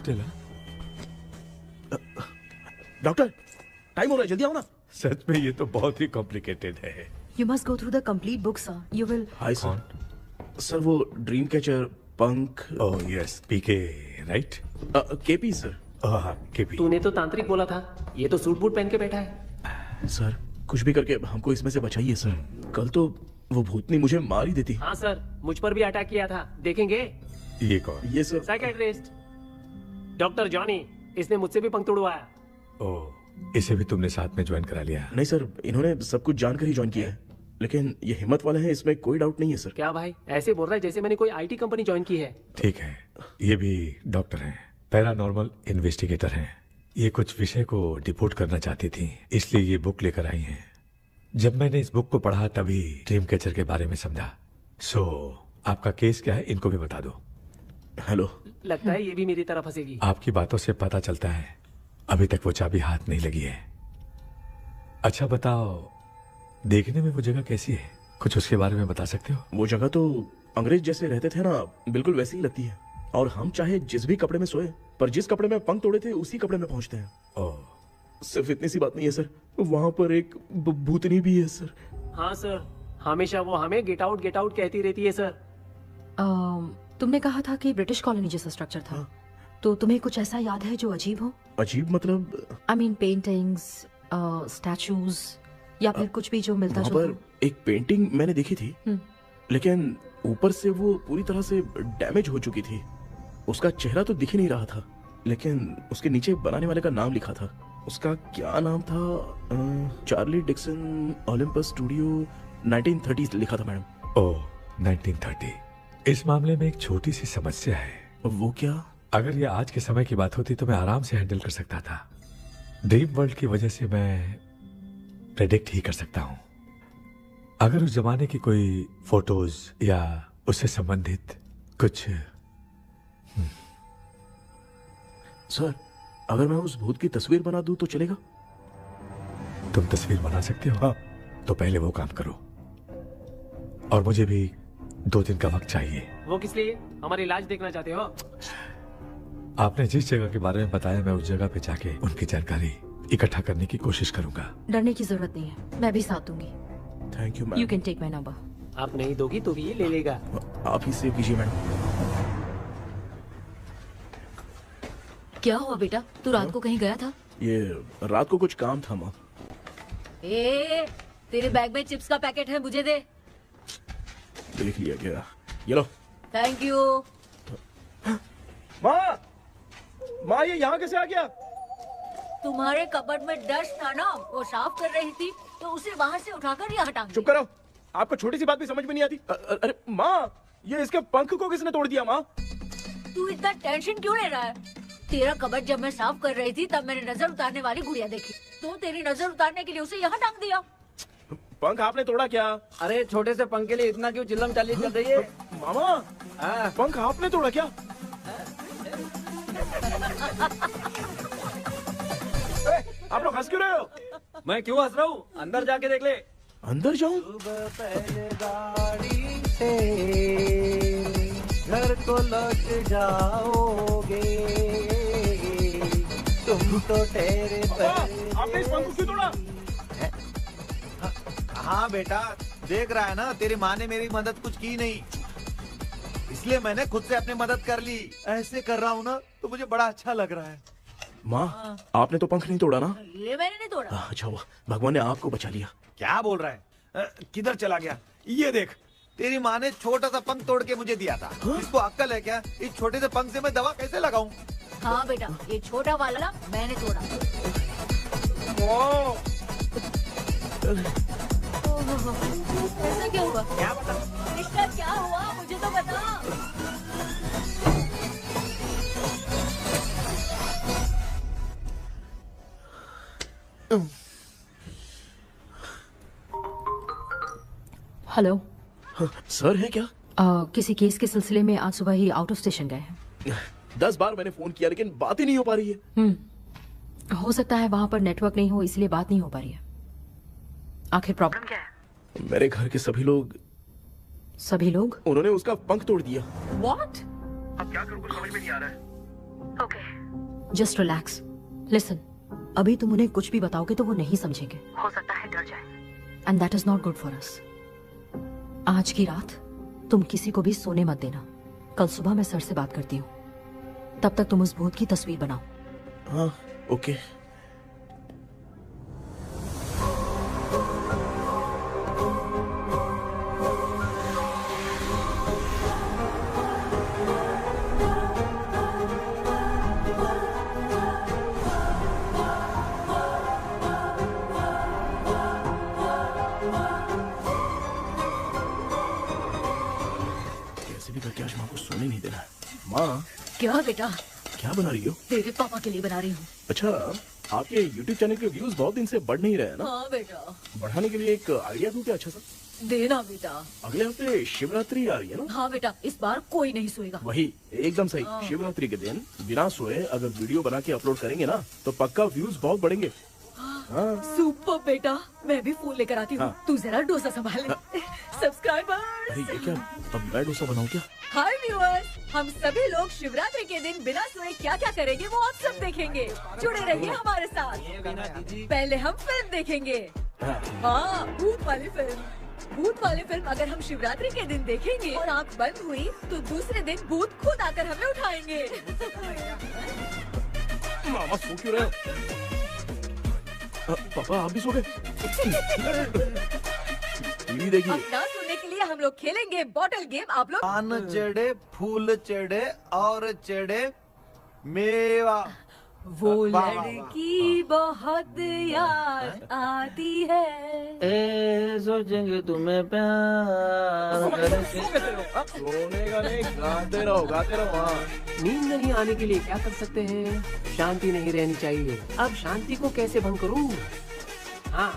डॉक्टर, टाइम हो रहा है, जल्दी आओ ना। सच में ये तो बहुत ही कॉम्प्लिकेटेड है। You must go through the complete book, sir. You will. Hi sir. Sir वो ड्रीम कैचर, पंख। ओह यस, पीके राइट? KP sir. हाँ केपी। तूने तो तांत्रिक बोला था, ये तो सूट बूट पहन के बैठा है। सर कुछ भी करके हमको इसमें से बचाइए सर, कल तो वो भूतनी मुझे मार ही देती। हाँ सर, मुझ पर भी अटैक किया था, देखेंगे? ये कौन? ये सर साइकियाट्रिस्ट डॉक्टर जॉनी, इसने मुझसे भी पंख तोड़वाया। ओह, इसे भी तुमने साथ में ज्वाइन करा लिया? नहीं सर, इन्होंने सब कुछ जानकर ही ज्वाइन किया है, लेकिन ये हिम्मत वाले हैं, इसमें कोई डाउट नहीं है सर। क्या भाई, ऐसे बोल रहा है जैसे मैंने कोई आईटी कंपनी ज्वाइन की है। ठीक है, ये भी डॉक्टर हैं, पैरानॉर्मल इन्वेस्टिगेटर हैं। ये कुछ विषय को डिपोर्ट करना चाहती थी, इसलिए ये बुक लेकर आई हैं। जब मैंने इस बुक को पढ़ा तभी ड्रीम कैचर के बारे में समझा। सो आपका केस क्या है, इनको भी बता दो। हेलो। लगता है ये भी मेरी तरह फंसेगी। आपकी बातों से पता चलता है अभी तक वो चाबी हाथ नहीं लगी है। अच्छा बताओ, देखने में वो जगह कैसी है, कुछ उसके बारे में बता सकते हो? वो जगह तो अंग्रेज जैसे रहते थे ना, बिल्कुल वैसी ही लगती है। और हम चाहे जिस भी कपड़े में सोए, पर जिस कपड़े में पंख तोड़े थे उसी कपड़े में पहुंचते हैं। ओह, सिर्फ इतनी सी बात नहीं है सर, वहाँ पर एक भूतनी भी है सर। हाँ सर, हमेशा वो हमें गेट आउट कहती रहती है सर। तुमने कहा था कि ब्रिटिश कॉलोनी जैसा स्ट्रक्चर था, तो तुम्हें कुछ ऐसा याद है जो अजीब हो? अजीब मतलब? आई मीन पेंटिंग्स, स्टैचूज या फिर कुछ भी जो मिलता वहाँ जुलता। पर एक पेंटिंग मैंने देखी थी, लेकिन ऊपर से वो पूरी तरह से डैमेज हो चुकी थी। उसका चेहरा तो दिख ही नहीं रहा था, लेकिन उसके नीचे बनाने वाले का नाम लिखा था। उसका क्या नाम था? चार्ली डिक्सन ओलंपस स्टूडियो 1930 लिखा था मैडम। ओह 1930। इस मामले में एक छोटी सी समस्या है। वो क्या? अगर ये आज के समय की बात होती तो मैं आराम से हैंडल कर सकता था। ड्रीम वर्ल्ड की वजह से मैं प्रेडिक्ट ही कर सकता हूँ। अगर उस जमाने की कोई फोटोज या उससे संबंधित कुछ। सर, अगर मैं उस भूत की तस्वीर बना दूं तो चलेगा? तुम तस्वीर बना सकते हो? हाँ। तो पहले वो काम करो, और मुझे भी 2 दिन का वक्त चाहिए। वो किस लिए? हमारी इलाज देखना चाहते हो? आपने जिस जगह के बारे में बताया, मैं उस जगह पे जाके उनकी जानकारी इकट्ठा करने की कोशिश करूंगा। डरने की जरूरत नहीं है, मैं भी साथ दूंगी। Thank you ma'am. You can take my number. आप नहीं दोगी तो भी ये ले लेगा। आप ही सेव कीजिए मैडम। क्या हुआ बेटा, तू रात को कहीं गया था? ये रात को कुछ काम था माँ। तेरे बैग में चिप्स का पैकेट है, मुझे दे। देख लिया क्या? ये लो। Thank you. माँ ये यहाँ कैसे आ गया? तुम्हारे कबर्ड में डस्ट था ना, वो साफ कर रही थी तो उसे वहाँ से उठाकर यहाँ टांग। चुप करो, आपको छोटी सी बात भी समझ में नहीं आती। अरे माँ, ये इसके पंख को किसने तोड़ दिया? माँ तू इतना टेंशन क्यों ले रहा है? तेरा कबर्ड जब मैं साफ कर रही थी तब मैंने नजर उतारने वाली गुड़िया देखी, तो तेरी नजर उतारने के लिए उसे यहाँ टांग दिया। पंख आपने तोड़ा क्या? अरे छोटे से पंख के लिए इतना क्यों चिल्लम चाली चल रही है? मामा, पंख आपने तोड़ा क्या? आप लोग हंस क्यों रहे हो? मैं क्यों हंस रहा हूँ? अंदर जाके देख ले। अंदर जाऊं? घर को लौट जाओगे तुम तो ठहरे। आपने इस पंख को क्यों तोड़ा? हाँ बेटा, देख रहा है ना, तेरी माँ ने मेरी मदद कुछ की नहीं, इसलिए मैंने खुद से अपनी मदद कर ली। ऐसे कर रहा हूँ ना तो मुझे बड़ा अच्छा लग रहा है। माँ, आपने तो पंख नहीं तोड़ा ना? ये मैंने नहीं तोड़ा। अच्छा हुआ, भगवान ने आपको बचा लिया। क्या बोल रहा है? किधर चला गया? ये देख, तेरी माँ ने छोटा सा पंख तोड़ के मुझे दिया था। इसको अक्ल है क्या? इस छोटे से पंख से मैं दवा कैसे लगाऊं? हाँ बेटा, ये छोटा वाला मैंने तोड़ा। ऐसा क्या हुआ? क्या बता? इसका क्या हुआ, मुझे तो बता। हेलो सर है क्या? किसी केस के सिलसिले में आज सुबह ही आउट ऑफ स्टेशन गए हैं। 10 बार मैंने फोन किया लेकिन बात ही नहीं हो पा रही है। हो सकता है वहाँ पर नेटवर्क नहीं हो, इसलिए बात नहीं हो पा रही है। आखिर प्रॉब्लम क्या है? मेरे घर के सभी लोग उन्होंने उसका पंख तोड़ दिया। What? अब क्या करूं, कुछ समझ में नहीं आ रहा है। Okay. Just relax. Listen. अभी तुम उन्हें कुछ भी बताओगे तो वो नहीं समझेंगे। हो सकता है डर जाए। And that is not good for us. आज की रात तुम किसी को भी सोने मत देना। कल सुबह मैं सर से बात करती हूँ। तब तक तुम उस भूत की तस्वीर बनाओ। हाँ, ओके। सोने नहीं देना। माँ, क्या बेटा? क्या बना रही हो? तेरे पापा के लिए बना रही हूँ। अच्छा, आपके YouTube चैनल के व्यूज बहुत दिन से बढ़ नहीं रहे हैं ना? हाँ बेटा। बढ़ाने के लिए एक आइडिया दूं क्या अच्छा सा? देना बेटा। अगले हफ्ते शिवरात्रि आ रही है ना? हाँ बेटा, इस बार कोई नहीं सोएगा। वही, एकदम सही। हाँ। शिवरात्रि के दिन बिना सोए अगर वीडियो बना के अपलोड करेंगे ना तो पक्का व्यूज बहुत बढ़ेंगे। हाँ। सुपर बेटा, मैं भी फोन लेकर आती हूँ। हाँ। तू जरा डोसा संभाल ले। सब्सक्राइबर। अरे ये क्या, अब मैं डोसा बनाऊं क्या? हाय व्यूअर्स, हम सभी लोग शिवरात्रि के दिन बिना सोए क्या क्या करेंगे वो आप सब देखेंगे। जुड़े रहिए हमारे साथ। पहले हम फिल्म देखेंगे। हाँ, भूत वाली फिल्म। भूत वाली फिल्म अगर हम शिवरात्रि के दिन देखेंगे और आँख बंद हुई तो दूसरे दिन भूत खुद आकर हमें उठाएंगे। मामा सो क्यों रहे हो? पापा आप भी सो गए? टीवी देखिए। अब ना सोने के लिए हम लोग खेलेंगे बॉटल गेम। आप लोग पान चढ़े, फूल चढ़े और चढ़े मेवा। वो लड़की बहुत याद आती है। सोचेंगे तुम्हें प्यार। सोने का नहीं, गाते रहो गाते रहो। नींद नहीं आने के लिए क्या कर सकते हैं? शांति नहीं रहनी चाहिए। अब शांति को कैसे भंग करूं? हाँ,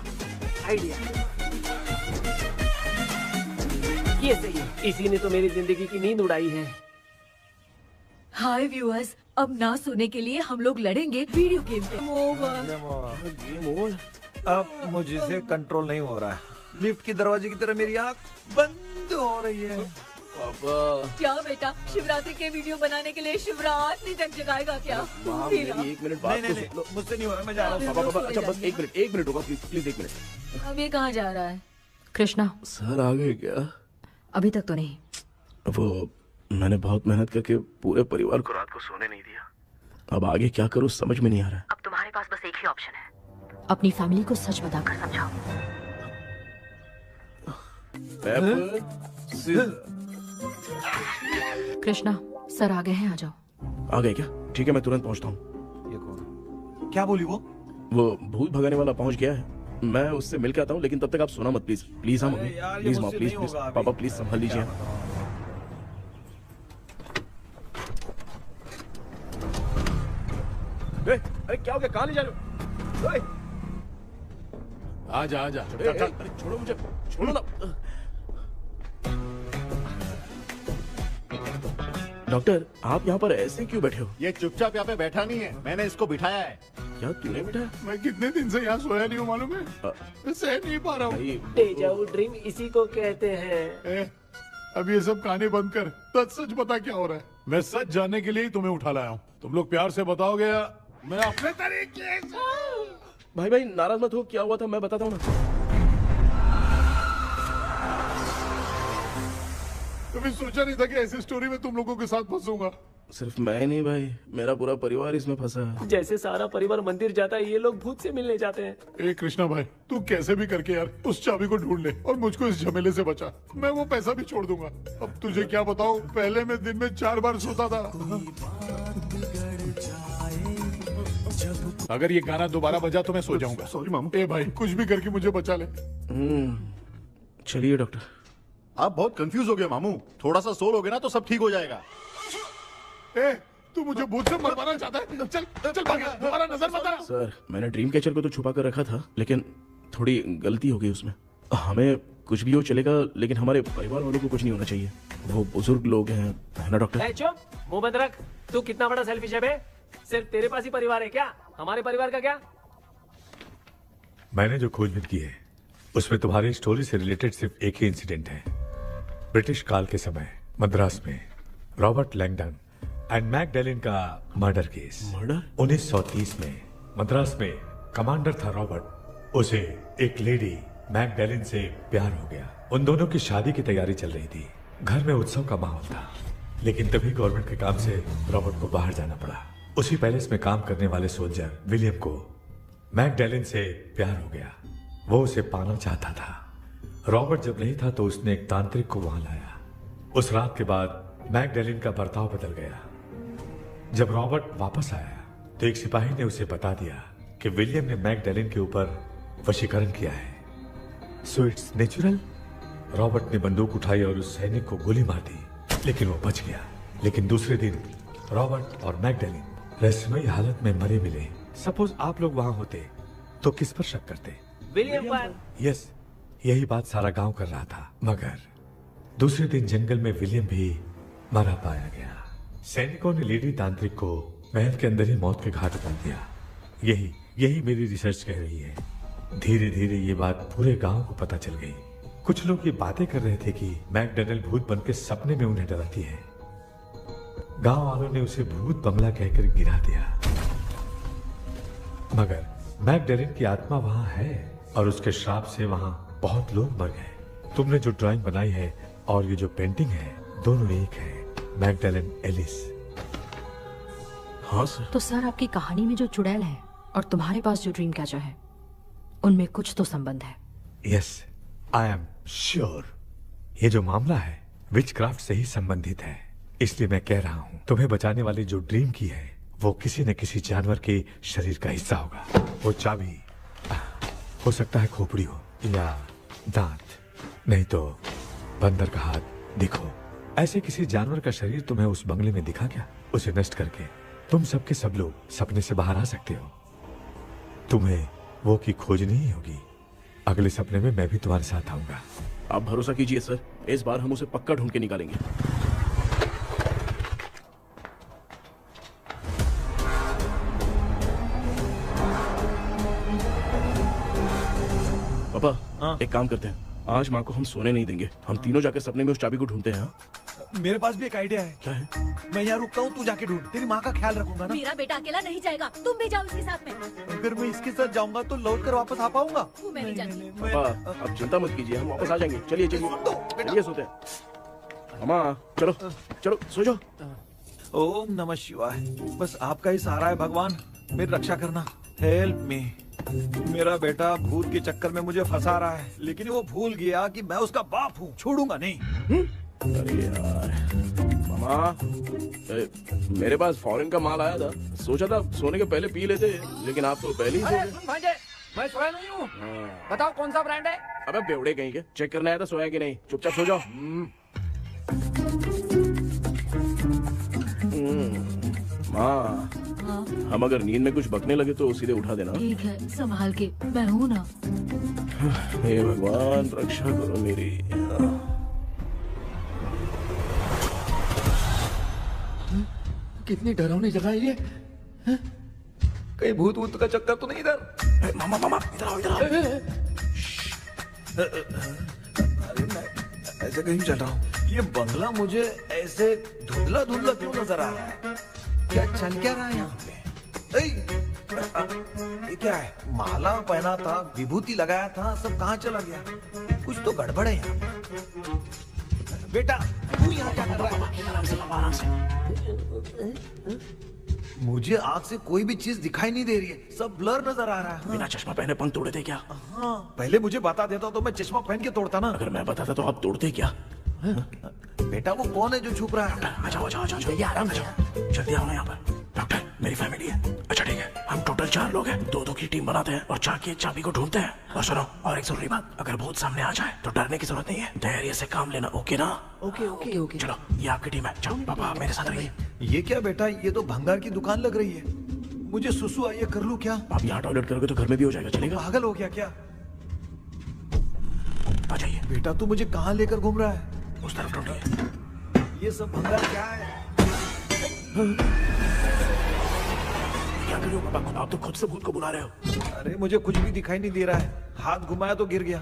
आइडिया। ये सही है। इसी ने तो मेरी जिंदगी की नींद उड़ाई है। हाय व्यूअर्स, अब ना सोने के लिए हम लोग लड़ेंगे वीडियो गेम पे। Game over. अब मुझसे कंट्रोल नहीं हो रहा है। लिफ्ट की दरवाजे की तरह मेरी आँख बंद हो रही है। पापा क्या बेटा, शिवरात्रि के वीडियो बनाने के लिए शिवरात्रि तक जगाएगा क्या? मेरी 1 मिनट बात नहीं, मुझसे नहीं हो रहा, मैं जा रहा हूँ। पापा अच्छा बस 1 मिनट होगा प्लीज 1 मिनट। अब ये कहाँ जा रहा है? कृष्णा, सर आ गए क्या? अभी तक तो नहीं। वो मैंने बहुत मेहनत करके पूरे परिवार को रात को सोने नहीं दिया। अब आगे क्या करूं समझ में नहीं आ रहा। अब तुम्हारे पास बस एक ही ऑप्शन है। अपनी फैमिली को सच बताकर समझाओ। कृष्णा, सर आ गए हैं, आ जाओ। आ गए क्या? ठीक है मैं तुरंत पहुंचता हूँ। ये कौन? क्या बोली वो? भूत भगाने वाला पहुंच गया है। मैं उससे मिल के आता हूँ, लेकिन तब तक आप सोना मत प्लीज। प्लीज हाँ मम्मी, प्लीज माँ, प्लीज प्लीज पापा प्लीज संभाल लीजिए। अरे क्या हो गया? कहाँ ले जा रहे हो? आजा आजा। अरे छोड़ो मुझे, छोड़ो ना। डॉक्टर आप यहाँ पर ऐसे क्यों बैठे हो? ये चुपचाप यहाँ पे बैठा नहीं है, मैंने इसको बिठाया है। क्या तूने बैठा? मैं कितने दिन से यहाँ सोया नहीं हूँ मालूम है? मैं सह नहीं पा रहा हूँ। डेजा वू ड्रीम इसी को कहते हैं। अब ये सब कहानी बंद कर, सच बता क्या हो रहा है। मैं सच जानने के लिए ही तुम्हें उठा लाया हूँ। तुम लोग प्यार से बताओगे या मैं अपने तरीके से? भाई नाराज मत हो, क्या हुआ था मैं बताता हूँ ना। कभी सोचा नहीं था कि ऐसी स्टोरी में तुम लोगों के साथ फंसूंगा। सिर्फ मैं नहीं भाई, मेरा पूरा परिवार इसमें फंसा है। जैसे सारा परिवार मंदिर जाता है, ये लोग भूत से मिलने जाते हैं। ए कृष्णा भाई, तू कैसे भी करके यार उस चाबी को ढूंढ ले और मुझको इस झमेले से बचा। मैं वो पैसा भी छोड़ दूंगा। अब तुझे क्या बताऊं, पहले मैं दिन में 4 बार सोता था। अगर ये गाना दोबारा बजा तो मैं सो जाऊंगा। सॉरी मामू। ए भाई कुछ भी करके मुझे बचा ले। चलिए डॉक्टर। आप बहुत कंफ्यूज हो गए मामू, थोड़ा सा सो लोगे ना तो सब ठीक हो जाएगा। ए तू मुझे भूत से मरवाना चाहता है? चल चल भाग, दोबारा नजर मत आना। सर मैंने ड्रीम कैचर को तो छुपा कर रखा था, लेकिन थोड़ी गलती हो गई उसमें। हमें कुछ भी हो चलेगा, लेकिन हमारे परिवार वालों को कुछ नहीं होना चाहिए। वो बुजुर्ग लोग हैं, है ना डॉक्टर? चुप, मुंह बंद रख। तू कितना बड़ा सेल्फिश है बे? सिर्फ तेरे पास ही परिवार है क्या? हमारे परिवार का क्या? मैंने जो खोजबीन की है उसमें तुम्हारी स्टोरी से रिलेटेड सिर्फ एक ही इंसिडेंट है। ब्रिटिश काल के समय मद्रास में रॉबर्ट लैंगडन एंड मैकडैलिन का मर्डर केस। मर्डर? 1930 में मद्रास में कमांडर था रॉबर्ट। उसे एक लेडी मैकडैलिन से प्यार हो गया। उन दोनों की शादी की तैयारी चल रही थी। घर में उत्सव का माहौल था, लेकिन तभी गवर्नमेंट के काम से रॉबर्ट को बाहर जाना पड़ा। उसी पैलेस में काम करने वाले सोल्जर विलियम को मैकडैलिन से प्यार हो गया। वो उसे पाना चाहता था। रॉबर्ट जब नहीं था तो उसने एक तांत्रिक को वहां लाया। उस रात के बाद मैकडैलिन का बर्ताव बदल गया। जब रॉबर्ट वापस आया तो एक सिपाही ने उसे बता दिया कि विलियम ने मैकडैलिन के ऊपर वशीकरण किया है। So it's natural. रॉबर्ट ने बंदूक उठाई और उस सैनिक को गोली मार दी, लेकिन वो बच गया। लेकिन दूसरे दिन रॉबर्ट और मैकडैलिन रहस्यमयी हालत में मरे मिले। सपोज आप लोग वहां होते तो किस पर शक करते? विलियम पर। यस, यही बात सारा गांव कर रहा था। मगर दूसरे दिन जंगल में विलियम भी मरा पाया गया। सैनिकों ने लेडी तांत्रिक को महल के अंदर ही मौत के घाट उतार दिया। यही मेरी रिसर्च कह रही है। धीरे धीरे ये बात पूरे गांव को पता चल गई। कुछ लोग ये बातें कर रहे थे कि मैकडैलिन भूत बन के सपने में उन्हें डराती है। गांव वालों ने उसे भूत बंगला कहकर गिरा दिया। मगर मैकडैलिन की आत्मा वहां है और उसके श्राप से वहां बहुत लोग मर गए। तुमने जो ड्राइंग बनाई है और ये जो पेंटिंग है दोनों एक है, मैगडेलेन एलिस। हाँ सर। तो सर आपकी कहानी में जो चुड़ैल है और तुम्हारे पास जो ड्रीम कैचर है उनमें कुछ तो संबंध है। Yes, I am sure. ये जो मामला है विचक्राफ्ट से ही संबंधित है, इसलिए मैं कह रहा हूँ तुम्हें बचाने वाली जो ड्रीम की है वो किसी न किसी जानवर के शरीर का हिस्सा होगा। वो चाबी हो सकता है खोपड़ी हो या दांत, नहीं तो बंदर का हाथ। देखो, ऐसे किसी जानवर का शरीर तुम्हें उस बंगले में दिखा क्या? उसे नष्ट करके तुम सबके सब लोग सपने से बाहर आ सकते हो। तुम्हें वो की खोजनी ही होगी। अगले सपने में मैं भी तुम्हारे साथ आऊंगा। आप भरोसा कीजिए सर, इस बार हम उसे पक्का ढूंढ के निकालेंगे। पापा, एक काम करते हैं, आज माँ को हम सोने नहीं देंगे। हम तीनों जाकर सपने में उस चाबी को ढूंढते हैं। मेरे पास भी एक आइडिया है। क्या है? मैं यहाँ रुकता हूँ, तू जाके ढूंढ। तेरी माँ का ख्याल रखूंगा ना। मेरा बेटा अकेला नहीं जाएगा, तुम भी जाओ इसके साथ में। अगर मैं इसके साथ जाऊंगा तो लौट कर वापस आ पाऊंगा? मैं नहीं जाती। पापा, आप चिंता मत कीजिए, हम वापस आ जाएंगे। चलिए चलिए सोते हैं। मामा चलो चलो सो जाओ। ओम नमः शिवाय। बस आपका ही सहारा है भगवान, मेरी रक्षा करना। Help me. मेरा बेटा भूत के चक्कर में मुझे फंसा रहा है, लेकिन वो भूल गया कि मैं उसका बाप हूँ। छोड़ूंगा नहीं। अरे यार मामा, मेरे पास फॉरेन का माल आया था, सोचा था सोने के पहले पी लेते, लेकिन आप तो पहले ही सो गए। भांजे, मैं सोया नहीं हूँ। बताओ कौन सा ब्रांड है? अबे बेवड़े कहीं के, चेक करना आया था सोया कि नहीं। चुपचाप सो जाओ। माँ, हम अगर नींद में कुछ बकने लगे तो सीधे उठा देना। ठीक है, संभाल के, मैं हूँ ना। हे भगवान रक्षा करो मेरी। कितनी डरावनी जगह है ये। कहीं भूत वूत का चक्कर तो नहीं इधर? मामा मामा इधर आओ, इधर आओ। अरे मैं ऐसे कहीं चल रहा हूँ। ये बंगला मुझे ऐसे धुंधला धुंधला क्यों नजर आ रहा है? क्या चल क्या रहा है यहाँ पे? ये क्या है? माला पहना था, विभूति लगाया था, सब कहाँ चला गया? कुछ तो गड़बड़ है यहाँ पे। बेटा तू यहाँ क्या कर रहा है? मुझे आँख से कोई भी चीज दिखाई नहीं दे रही है, सब ब्लर नजर आ रहा है। बिना चश्मा पहने पंख तोड़े थे क्या? हाँ, पहले मुझे बता देता तो मैं चश्मा पहन के तोड़ता ना। अगर मैं बताता तो आप तोड़ते क्या? बेटा वो कौन है जो छुप रहा है? आ जाओ, आराम से जाओ, जल्दी आओ ना यहाँ पर। डॉक्टर, मेरी फैमिली है। अच्छा ठीक है, हम टोटल 4 लोग हैं, 2-2 की टीम बनाते हैं और जाके चाबी को ढूंढते हैं। और सुनो, और एक जरूरी बात, अगर भूत सामने आ जाए तो डरने की जरूरत नहीं है, धैर्य से काम लेना। ओके ना? ओके। चलो, ये आपकी टीम है। चलो पापा मेरे साथ रहिए। ये क्या बेटा, ये तो भंगार की दुकान लग रही है। मुझे सुसु आई है, कर लूं क्या? आप यहाँ टॉयलेट करोगे तो घर में भी हो जाएगा, चलेगा? पागल हो गया क्या? आ जाइए। बेटा तू मुझे कहाँ लेकर घूम रहा है? उस तरफ ढूंढिए। ये सब भंगार क्या है? क्या कर रहे हो पापा? आप तो खुद से भूत को बुला रहे हो। अरे मुझे कुछ भी दिखाई नहीं दे रहा है, हाथ घुमाया तो गिर गया।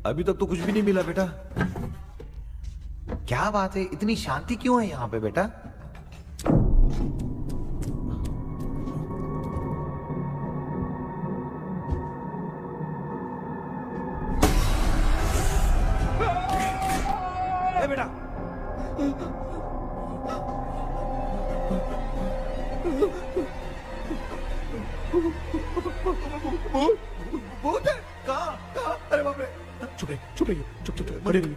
अभी तक तो कुछ भी नहीं मिला बेटा। क्या बात है, इतनी शांति क्यों है यहाँ पे बेटा? बेटा भूत है? कहाँ? अरे बाप रे! चुप रहिए, चुप बड़े रहिए।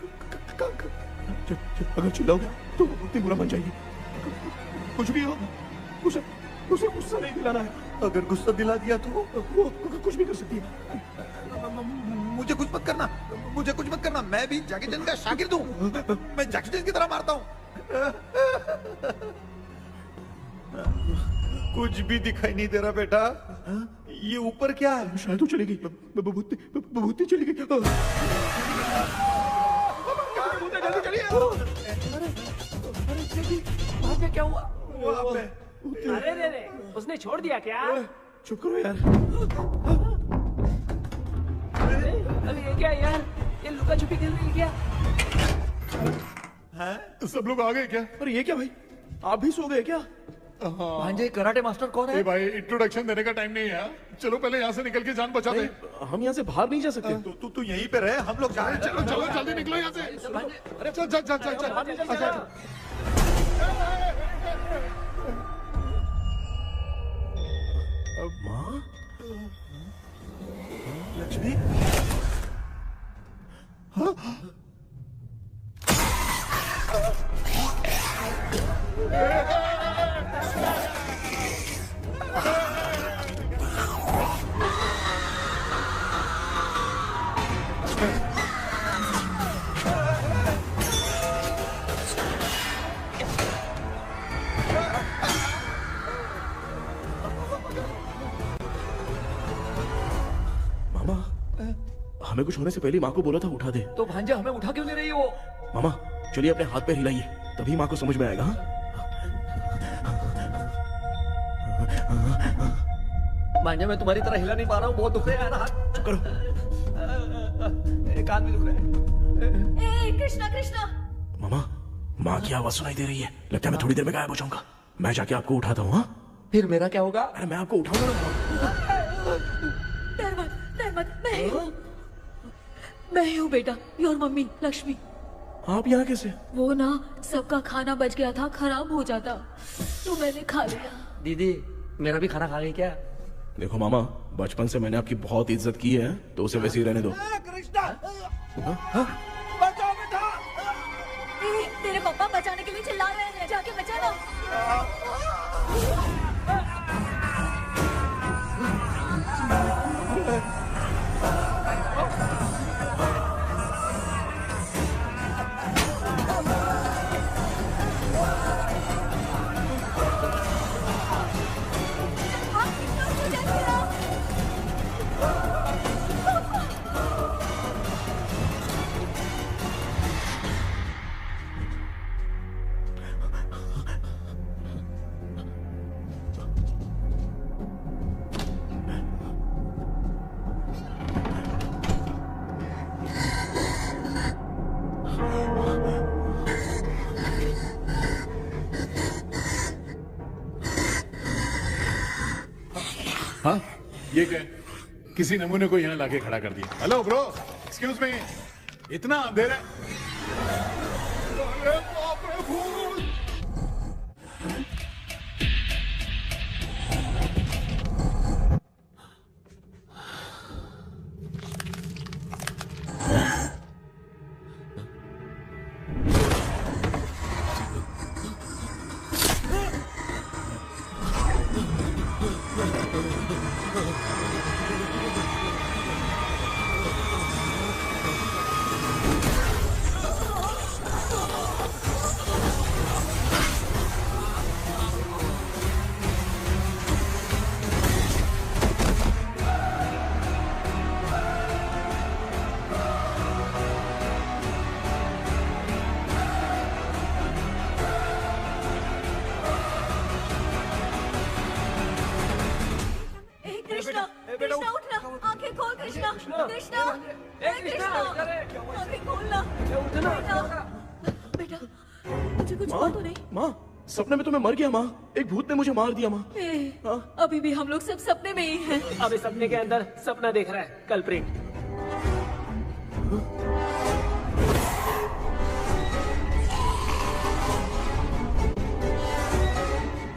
अगर चिल्लाओगे तो बहुत ही बुरा बन जाएगी। कुछ भी हो, उसे गुस्सा नहीं दिलाना है। अगर गुस्सा दिला दिया तो वो कुछ भी कर सकती है। मुझे कुछ मत करना, मैं भी जैकी चैन का शागिर्द हूँ। मैं जैकी चैन की तरह मारता हूँ। कुछ भी दिखाई नहीं दे रहा बेटा। ये ऊपर क्या है? शायद तो चली गई, भूती चली गई। जल्दी चलिए। वहाँ पे क्या हुआ? अरे रे, उसने छोड़ दिया क्या? चुप करो यार। अरे ये क्या यार, ये लुका छुपी खेल रही है क्या? हैं? सब लोग आ गए क्या? अरे ये क्या भाई, आप भी सो गए क्या? भांजे कराटे मास्टर कौन है? ए भाई इंट्रोडक्शन देने का टाइम नहीं है। चलो पहले यहाँ से निकल के जान बचा दे। हम यहाँ से बाहर नहीं जा सकते। तू यहीं पे रहे, हम लोग जा रहे हैं। चलो चलो जल्दी निकलो यहाँ से। अरे चल चल चल चल चल। माँ, लक्ष्मी, मामा, हमें कुछ होने से पहले माँ को बोला था उठा दे। तो भांजा हमें उठा क्यों ले रही है वो? मामा चलिए अपने हाथ पे हिलाइए, तभी माँ को समझ में आएगा। भांजा मैं तुम्हारी तरह हिला नहीं पा रहा हूँ, बहुत दुख रहा है यार हाथ। चुप करो। कान भी दुख रहा है। कृष्णा कृष्णा। मामा, माँ की आवाज सुनाई दे रही है, लगता है मैं थोड़ी देर में गायब हो जाऊंगा। मैं जाके आपको उठाता हूँ। हाँ फिर मेरा क्या होगा? अरे मैं आपको उठाऊंगा ना। डर मत, मैं हूँ बेटा, योर मम्मी लक्ष्मी। आप यहाँ कैसे? वो ना सबका खाना बच गया था, खराब हो जाता तो मैंने खा लिया। दीदी मेरा भी खाना खा गई क्या? देखो मामा, बचपन से मैंने आपकी बहुत इज्जत की है, तो उसे वैसे ही रहने दो। कृष्णा, बचाओ बेटा। तेरे पापा बचाने के लिए चिल्ला रहे हैं, जाके बचाना। हाँ ये क्या? किसी नमूने को यहाँ लाके खड़ा कर दिया। हेलो ब्रो, एक्सक्यूज मी, इतना अंधेरा है। अरे बाप रे, भूत! कृष्णा उठना, आंखें खोल कृष्णा, कृष्णा, कृष्णा, आंखें खोलना। बेटा, मुझे कुछ हुआ तो नहीं? माँ, सपने में तो मैं मर गया माँ, एक भूत ने मुझे मार दिया माँ। अभी भी हम लोग सब सपने में ही हैं। अभी सपने के अंदर सपना देख रहा है कल्प्रिट।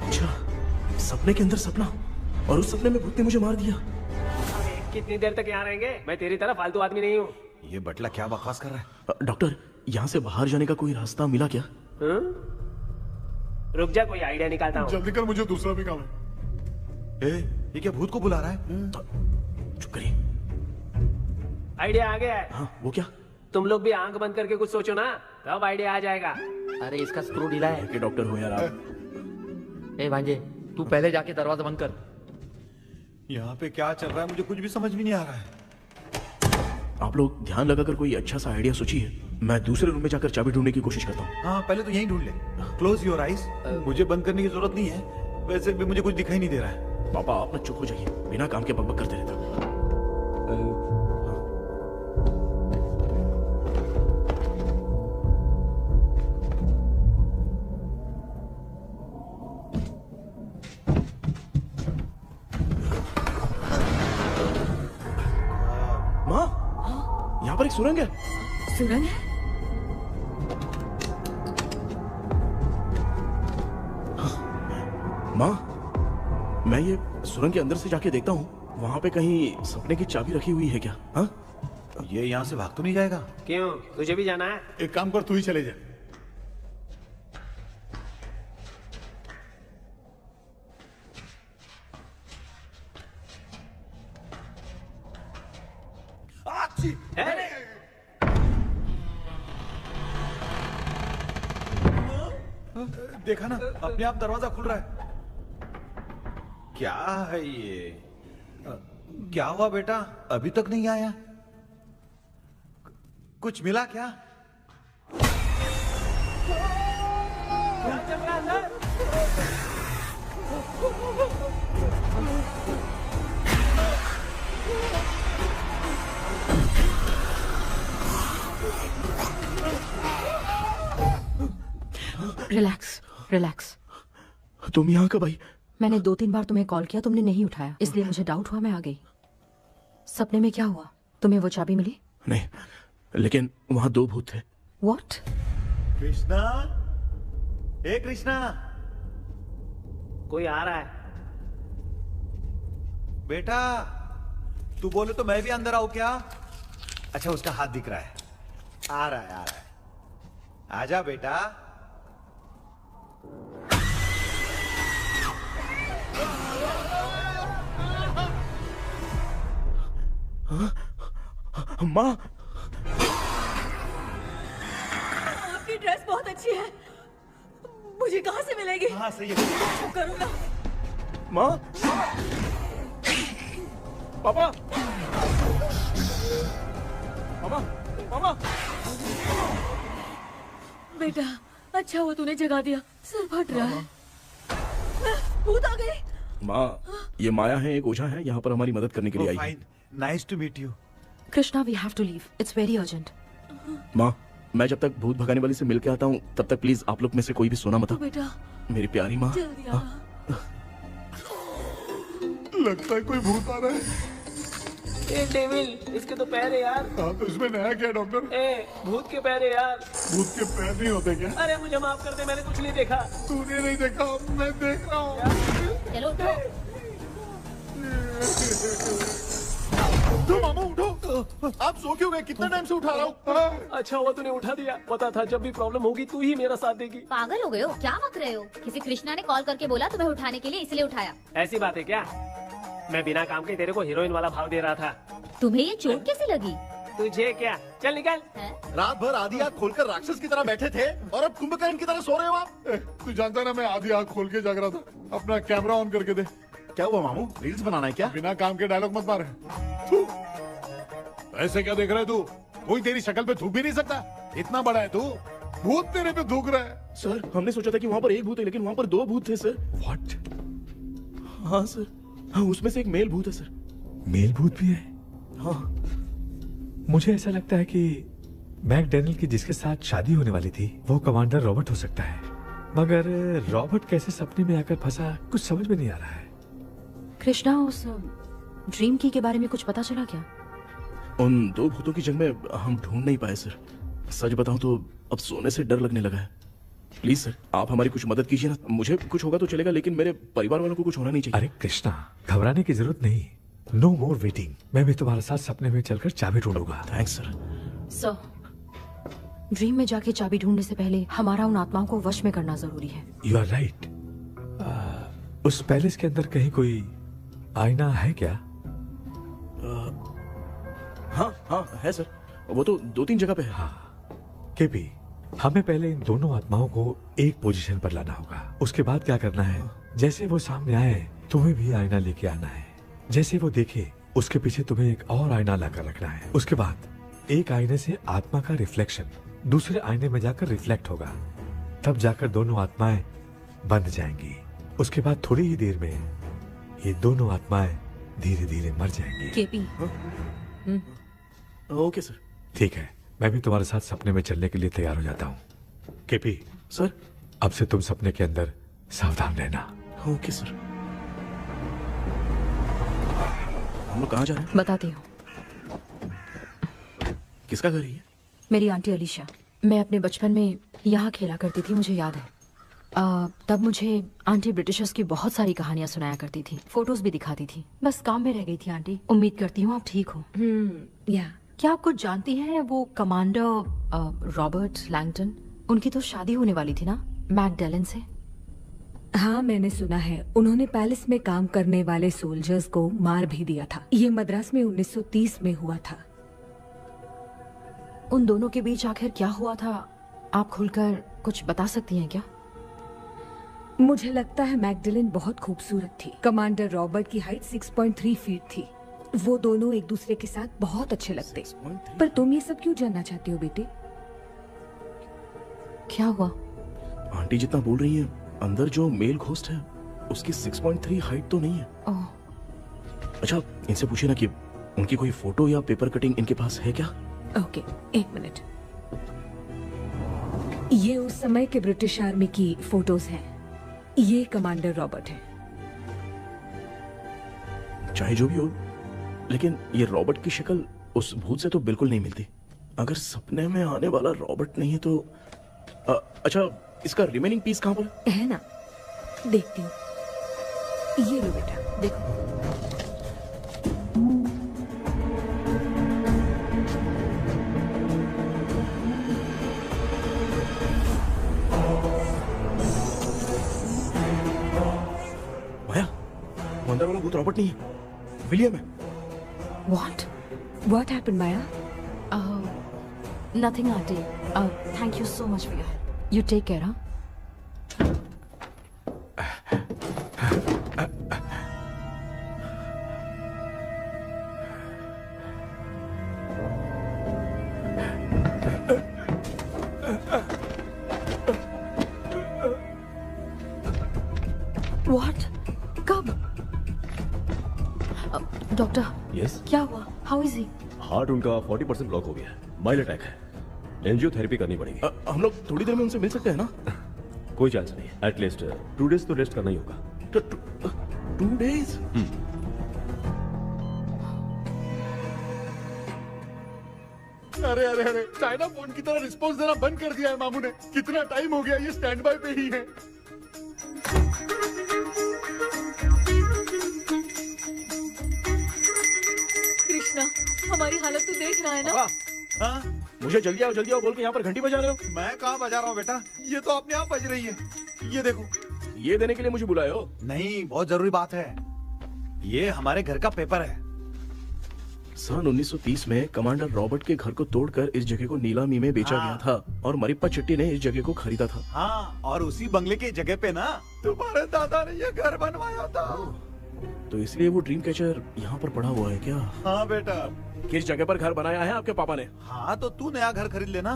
अच्छा, सपने के अंदर सपना, और उस सपने में भूत ने मुझे मार दिया। कितनी देर तक यहाँ रहेंगे? मैं तेरी तरह फालतू आदमी नहीं हूँ। ये बटला क्या बकवास कर रहा है? डॉक्टर, यहाँ से बाहर जाने का कोई रास्ता मिला क्या? रुक जा, कोई आइडिया निकालता हूँ। जल्दी कर, मुझे दूसरा भी काम है। ये क्या भूत को बुला रहा है? चुप करिए। आइडिया आ गया है। हाँ, वो क्या? तुम लोग भी आंख बंद करके कुछ सोचो ना, तब आइडिया आ जाएगा। अरे इसका स्क्रू ढीला है। के डॉक्टर हो यार आप। ए भांजे, तू पहले जाके दरवाजा बंद कर। यहाँ पे क्या चल रहा है मुझे कुछ भी समझ में नहीं आ रहा है। आप लोग ध्यान लगाकर कोई अच्छा सा आइडिया सोचिए, मैं दूसरे रूम में जाकर चाबी ढूंढने की कोशिश करता हूँ। हाँ, पहले तो यहीं ढूंढ ले। Close your eyes. मुझे बंद करने की जरूरत नहीं है, वैसे भी मुझे कुछ दिखाई नहीं दे रहा है। पापा, आप ना चुप हो जाइए, बिना काम के बकबक करते रहते हो। यहाँ पर एक सुरंग है। सुरंग है? माँ, मैं ये सुरंग के अंदर से जाके देखता हूँ, वहाँ पे कहीं सपने की चाबी रखी हुई है क्या? हाँ? ये यहाँ से भाग तो नहीं जाएगा? क्यों, तुझे भी जाना है? एक काम कर, तू ही चले जा। देखा ना, अपने आप दरवाजा खुल रहा है। क्या है ये? क्या हुआ बेटा, अभी तक नहीं आया? कुछ मिला क्या? Relax relax. तुम यहाँ कब आई? मैंने 2-3 बार तुम्हें कॉल किया, तुमने नहीं उठाया, इसलिए मुझे डाउट हुआ, मैं आ गई। सपने में क्या हुआ? तुम्हें वो चाबी मिली? नहीं, लेकिन वहाँ 2 भूत थे। What? कृष्णा, हे कृष्णा, कोई आ रहा है। बेटा तू बोले तो मैं भी अंदर आऊं क्या? अच्छा, उसका हाथ दिख रहा है, आ रहा है, आ रहा है। आजा बेटा। माँ, आपकी ड्रेस बहुत अच्छी है, मुझे कहाँ से मिलेगी? हाँ सही है। करूँगा। माँ, पापा, मामा, मामा। बेटा अच्छा हुआ तूने जगा दिया, सिर फट रहा है। भूत आ गए। माँ, ये माया है, एक ओझा है, यहाँ पर हमारी मदद करने के लिए आई है। Nice to meet you. Krishna, we have to leave, it's very urgent. माँ, मैं जब तक भूत भगाने वाली से मिल के आता हूँ तब तक प्लीज आप लोग में से कोई भी सोना मत। बेटा मेरी प्यारी माँ। जल्दी आ। लगता है कोई भूत आ रहा है। ए डेविल, इसके तो पैर है यार। हाँ, तो इसमें नया क्या डॉक्टर? ए, भूत के पैर है यार। भूत के पैर नहीं होते क्या? अरे मुझे माफ कर दे, मैंने कुछ नहीं देखा। तूने नहीं देखा, मैं देख रहा हूँ। चलो उठो। उठो मामा, उठो। आप सो क्यों गए? कितना टाइम से उठा रहा हूँ। अच्छा हुआ तूने उठा दिया, पता था जब भी प्रॉब्लम होगी तू ही मेरा साथ देगी। पागल हो गए हो क्या? बक रहे हो? किसी कृष्णा ने कॉल करके बोला तुम्हें उठाने के लिए, इसलिए उठाया। ऐसी बात है क्या? मैं बिना काम के तेरे को हीरोइन वाला भाव दे रहा था। तुम्हें ये चोट कैसे लगी? तुझे क्या? चल निकल। रात भर आधी आँख खोलकर राक्षस की तरह बैठे थे और अब कुंभकर्ण की तरह सो रहे हो आप। तू जानता ना, मैं आधी आँख खोल के जाग रहा था। अपना कैमरा ऑन करके दे। क्या हुआ मामू, रील्स बनाना है क्या? बिना काम के डायलॉग मत मार। ऐसे क्या देख रहा है तू? कोई तेरी शक्ल पे थूक भी नहीं सकता, इतना बड़ा है तू। भूत तेरे पे थूक रहा है। सर, हमने सोचा था कि वहाँ पर एक भूत है, लेकिन वहाँ पर 2 भूत थे सर। व्हाट? हाँ सर, हाँ, उसमें से एक मेल भूत है सर। मेल भूत भी है? हाँ। मुझे ऐसा लगता है कि मैकडैनियल की जिसके साथ शादी होने वाली थी वो कमांडर रॉबर्ट हो सकता है, मगर रॉबर्ट कैसे सपने में आकर फंसा कुछ समझ में नहीं आ रहा है। कृष्णा, उस ड्रीम की के बारे में कुछ पता चला क्या? उन 2 भूतों की जंग में हम ढूंढ नहीं पाए सर। सच बताऊं तो अब सोने से डर लगने लगा है। प्लीज सर, आप हमारी कुछ मदद कीजिए ना। मुझे कुछ होगा तो चलेगा, लेकिन मेरे परिवार वालों को कुछ होना नहीं चाहिए। अरे कृष्णा, घबराने की जरूरत नहीं, नो मोर वेटिंग। मैं भी तुम्हारे साथ सपने में चलकर चाबी ढूंढूंगा। Thanks sir. सर, ड्रीम में जाके चाबी ढूंढने से पहले हमारा उन आत्माओं को वश में करना जरूरी है। You are right. उस पैलेस के अंदर कहीं कोई आईना है क्या? हाँ हाँ है सर, वो तो 2-3 जगह पे है। हाँ केपी, हमें पहले इन दोनों आत्माओं को एक पोजीशन पर लाना होगा। उसके बाद क्या करना है, जैसे वो सामने आए तुम्हें भी आईना लेके आना है। जैसे वो देखे उसके पीछे तुम्हें एक और आईना लाकर रखना है। उसके बाद एक आईने से आत्मा का रिफ्लेक्शन दूसरे आईने में जाकर रिफ्लेक्ट होगा, तब जाकर दोनों आत्माएं बंध जाएंगी। उसके बाद थोड़ी ही देर में ये दोनों आत्माएं धीरे धीरे मर जाएंगी। केपी। Okay sir. ठीक है, मैं भी तुम्हारे साथ सपने में चलने के लिए तैयार हो जाता हूँ। केपी सर, अब से तुम सपने के अंदर सावधान रहना। Okay sir. हम लोग कहाँ जा रहे हैं? बताती हूँ। किसका घर है ये? मेरी आंटी अलीशा। मैं अपने बचपन में यहाँ खेला करती थी, मुझे याद है। तब मुझे आंटी ब्रिटिशर्स की बहुत सारी कहानियां सुनाया करती थी, फोटोज भी दिखाती थी। बस काम में रह गई थी आंटी। उम्मीद करती हूँ आप ठीक हो। या क्या आप कुछ जानती हैं वो कमांडर रॉबर्ट लैंगटन? उनकी तो शादी होने वाली थी ना मैकडेलन से। हाँ, मैंने सुना है उन्होंने पैलेस में काम करने वाले सोल्जर्स को मार भी दिया था। ये मद्रास में 1930 में हुआ था। उन दोनों के बीच आखिर क्या हुआ था, आप खुलकर कुछ बता सकती हैं क्या? मुझे लगता है मैकडेलन बहुत खूबसूरत थी। कमांडर रॉबर्ट की हाइट 6.3 फीट थी। वो दोनों एक दूसरे के साथ बहुत अच्छे लगते। पर तुम ये सब क्यों जानना चाहते हो बेटे? क्या हुआ? आंटी जितना बोल रही है, अंदर जो मेल घोस्ट है उसकी 6.3 हाइट तो नहीं है। अच्छा, इनसे पूछिए ना कि उनकी कोई फोटो या पेपर कटिंग इनके पास है क्या? ओके, एक मिनट। ये उस समय के ब्रिटिश आर्मी की फोटोज हैं। ये कमांडर रॉबर्ट है। चाहे जो भी हो, लेकिन ये रॉबर्ट की शक्ल उस भूत से तो बिल्कुल नहीं मिलती। अगर सपने में आने वाला रॉबर्ट नहीं है तो अच्छा, इसका रिमेनिंग पीस कहाँ पर है? ना, देखती हूँ। ये लो बेटा, देखो। अंदर वाला भूत रॉबर्ट नहीं है, विलियम है। What happened, Maya? Nothing, auntie. Thank you so much for your help. You take care, huh? What? कब? डॉक्टर। यस। क्या हुआ? How is he? हार्ट उनका 40% ब्लॉक हो गया है। माइल्ड अटैक है। एंजियोथेरेपी करनी पड़ेगी। हम लोग थोड़ी देर में उनसे मिल सकते हैं ना? कोई चांस नहीं। एटलीस्ट 2 डेज तो रेस्ट करना ही होगा। 2 डेज? अरे अरे अरे, चाइना फोन की तरह रिस्पॉन्स देना बंद कर दिया है मामू ने। कितना टाइम हो गया, ये स्टैंड बाय पे ही है। कृष्णा, हमारी हालत तो देख रहा है ना? हाँ? मुझे जल्दी आओ बोल के यहाँ पर घंटी बजा रहे हो। मैं कहाँ बजा रहा हूँ बेटा, ये तो अपने आप बज रही है। ये देखो। ये देने के लिए मुझे बुलाए हो? नहीं, बहुत जरूरी बात है। ये हमारे घर का पेपर है। सन 1930 में कमांडर रॉबर्ट के घर को तोड़कर इस जगह को नीलामी में बेचा गया था और मरिप्पा चिट्टी ने इस जगह को खरीदा था। हाँ, और उसी बंगले की जगह पे ना तुम्हारे दादा ने ये घर बनवाया था। तो इसलिए वो ड्रीम कैचर यहाँ पर पड़ा हुआ है क्या? हाँ बेटा। किस जगह पर घर बनाया है आपके पापा ने? हाँ, तो तू नया घर खरीद लेना।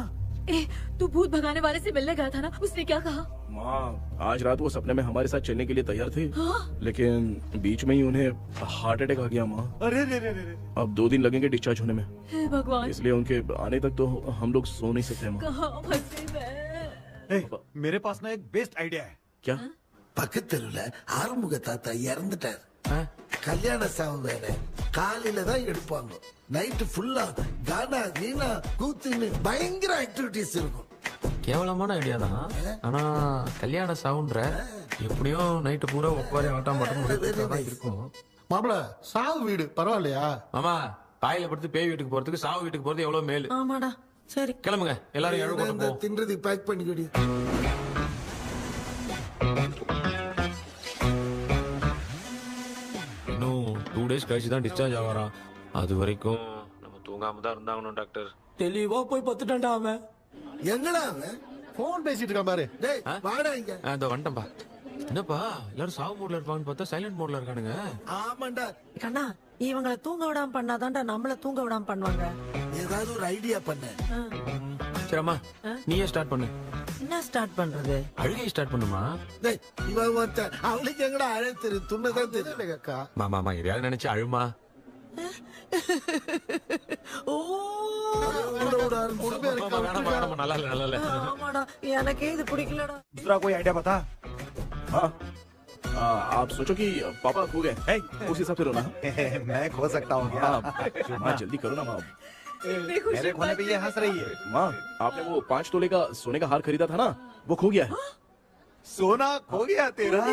तू भूत भगाने वाले से मिलने गया था ना, उसने क्या कहा? माँ, आज रात वो सपने में हमारे साथ चलने के लिए तैयार थे। हाँ? लेकिन बीच में ही उन्हें हार्ट अटैक आ गया माँ। अरे रे रे रे। अब 2 दिन लगेंगे डिस्चार्ज होने में। हे भगवान। इसलिए उनके आने तक तो हम लोग सो नहीं सकते माँ। कहाँ फंसे मैं? मेरे पास ना एक बेस्ट आइडिया है। क्या? பக்கத்தெருவுல ஆறுமுக தாத்தா இறந்துட்டார். கல்யாண சாவு வேற. காலையில தான் எடுப்பாங்க. நைட் ஃபுல்லா கானா கீனா கூத்துன்னு பயங்கர ஆக்டிவிட்டிஸ் இருக்கும். கேவலமான ஐடியா தான். ஆனா கல்யாண சாவுன்ற எப்படியோ நைட் பூரா உட்காரி ஆட்டம் மட்டும் இருக்கும். மாப்ள, சாவு வீடு பரவாயில்லையா? மாமா, பாயில படுத்து பேய் வீட்டுக்கு போறதுக்கு சாவு வீட்டுக்கு போறது எவ்வளவு மேல். ஆமாடா. சரி, கிளம்புங்க எல்லாரும் எழு கொண்டு போ. தின்றதை பேக் பண்ணிக்கடி. இன்னும் 2 டேஸ் கழிச்சு தான் டிஸ்சார்ஜ் ஆவாராம். அது வரைக்கும் நம்ம தூங்காம தான் இருந்தாகணும் டாக்டர். தெளிவா போய் பத்துட்டான்டா அவன். எங்கடா அவன்? போன் பேசிட்டு இருக்கான் பாரு. டேய், வாடா இங்க. இந்த வந்துட்டேன்பா. என்னப்பா எல்லாரும் சாவு மோட்ல இருப்பாங்கன்னு பார்த்தா சைலண்ட் மோட்ல இருக்கானுங்க. ஆமாண்டா. கண்ணா, இவங்கள தூங்க விடாம பண்ணாதான்டா நம்மள தூங்க விடாம பண்ணுவாங்க. ஏதாவது ஒரு ஐடியா பண்ணு. சரிம்மா, நீயே ஸ்டார்ட் பண்ணு. என்ன ஸ்டார்ட் பண்றது? அழுகை ஸ்டார்ட் பண்ணுமா? டேய், இவன் ஒருத்த அவளுக்கு எங்கடா அழ தெரியும்? துண்ணதான் தெரியும் அக்கா. மாமா எதையாவது நினைச்சு அழுமா. ஓ, நல்லா இல்ல. ஆமாடா, எனக்கே இது பிடிக்கலடா. दूसरा कोई आइडिया बता। हाँ, आप सोचो कि पापा खो गए, उस हिसाब से रोना। मैं खो सकता हूँ क्या? माँ जल्दी करो ना माँ। मेरे खोने पे ये हंस रही है। माँ, आपने वो 5 तोले का सोने का हार खरीदा था ना, वो खो गया है। सोना खो गया तेरा?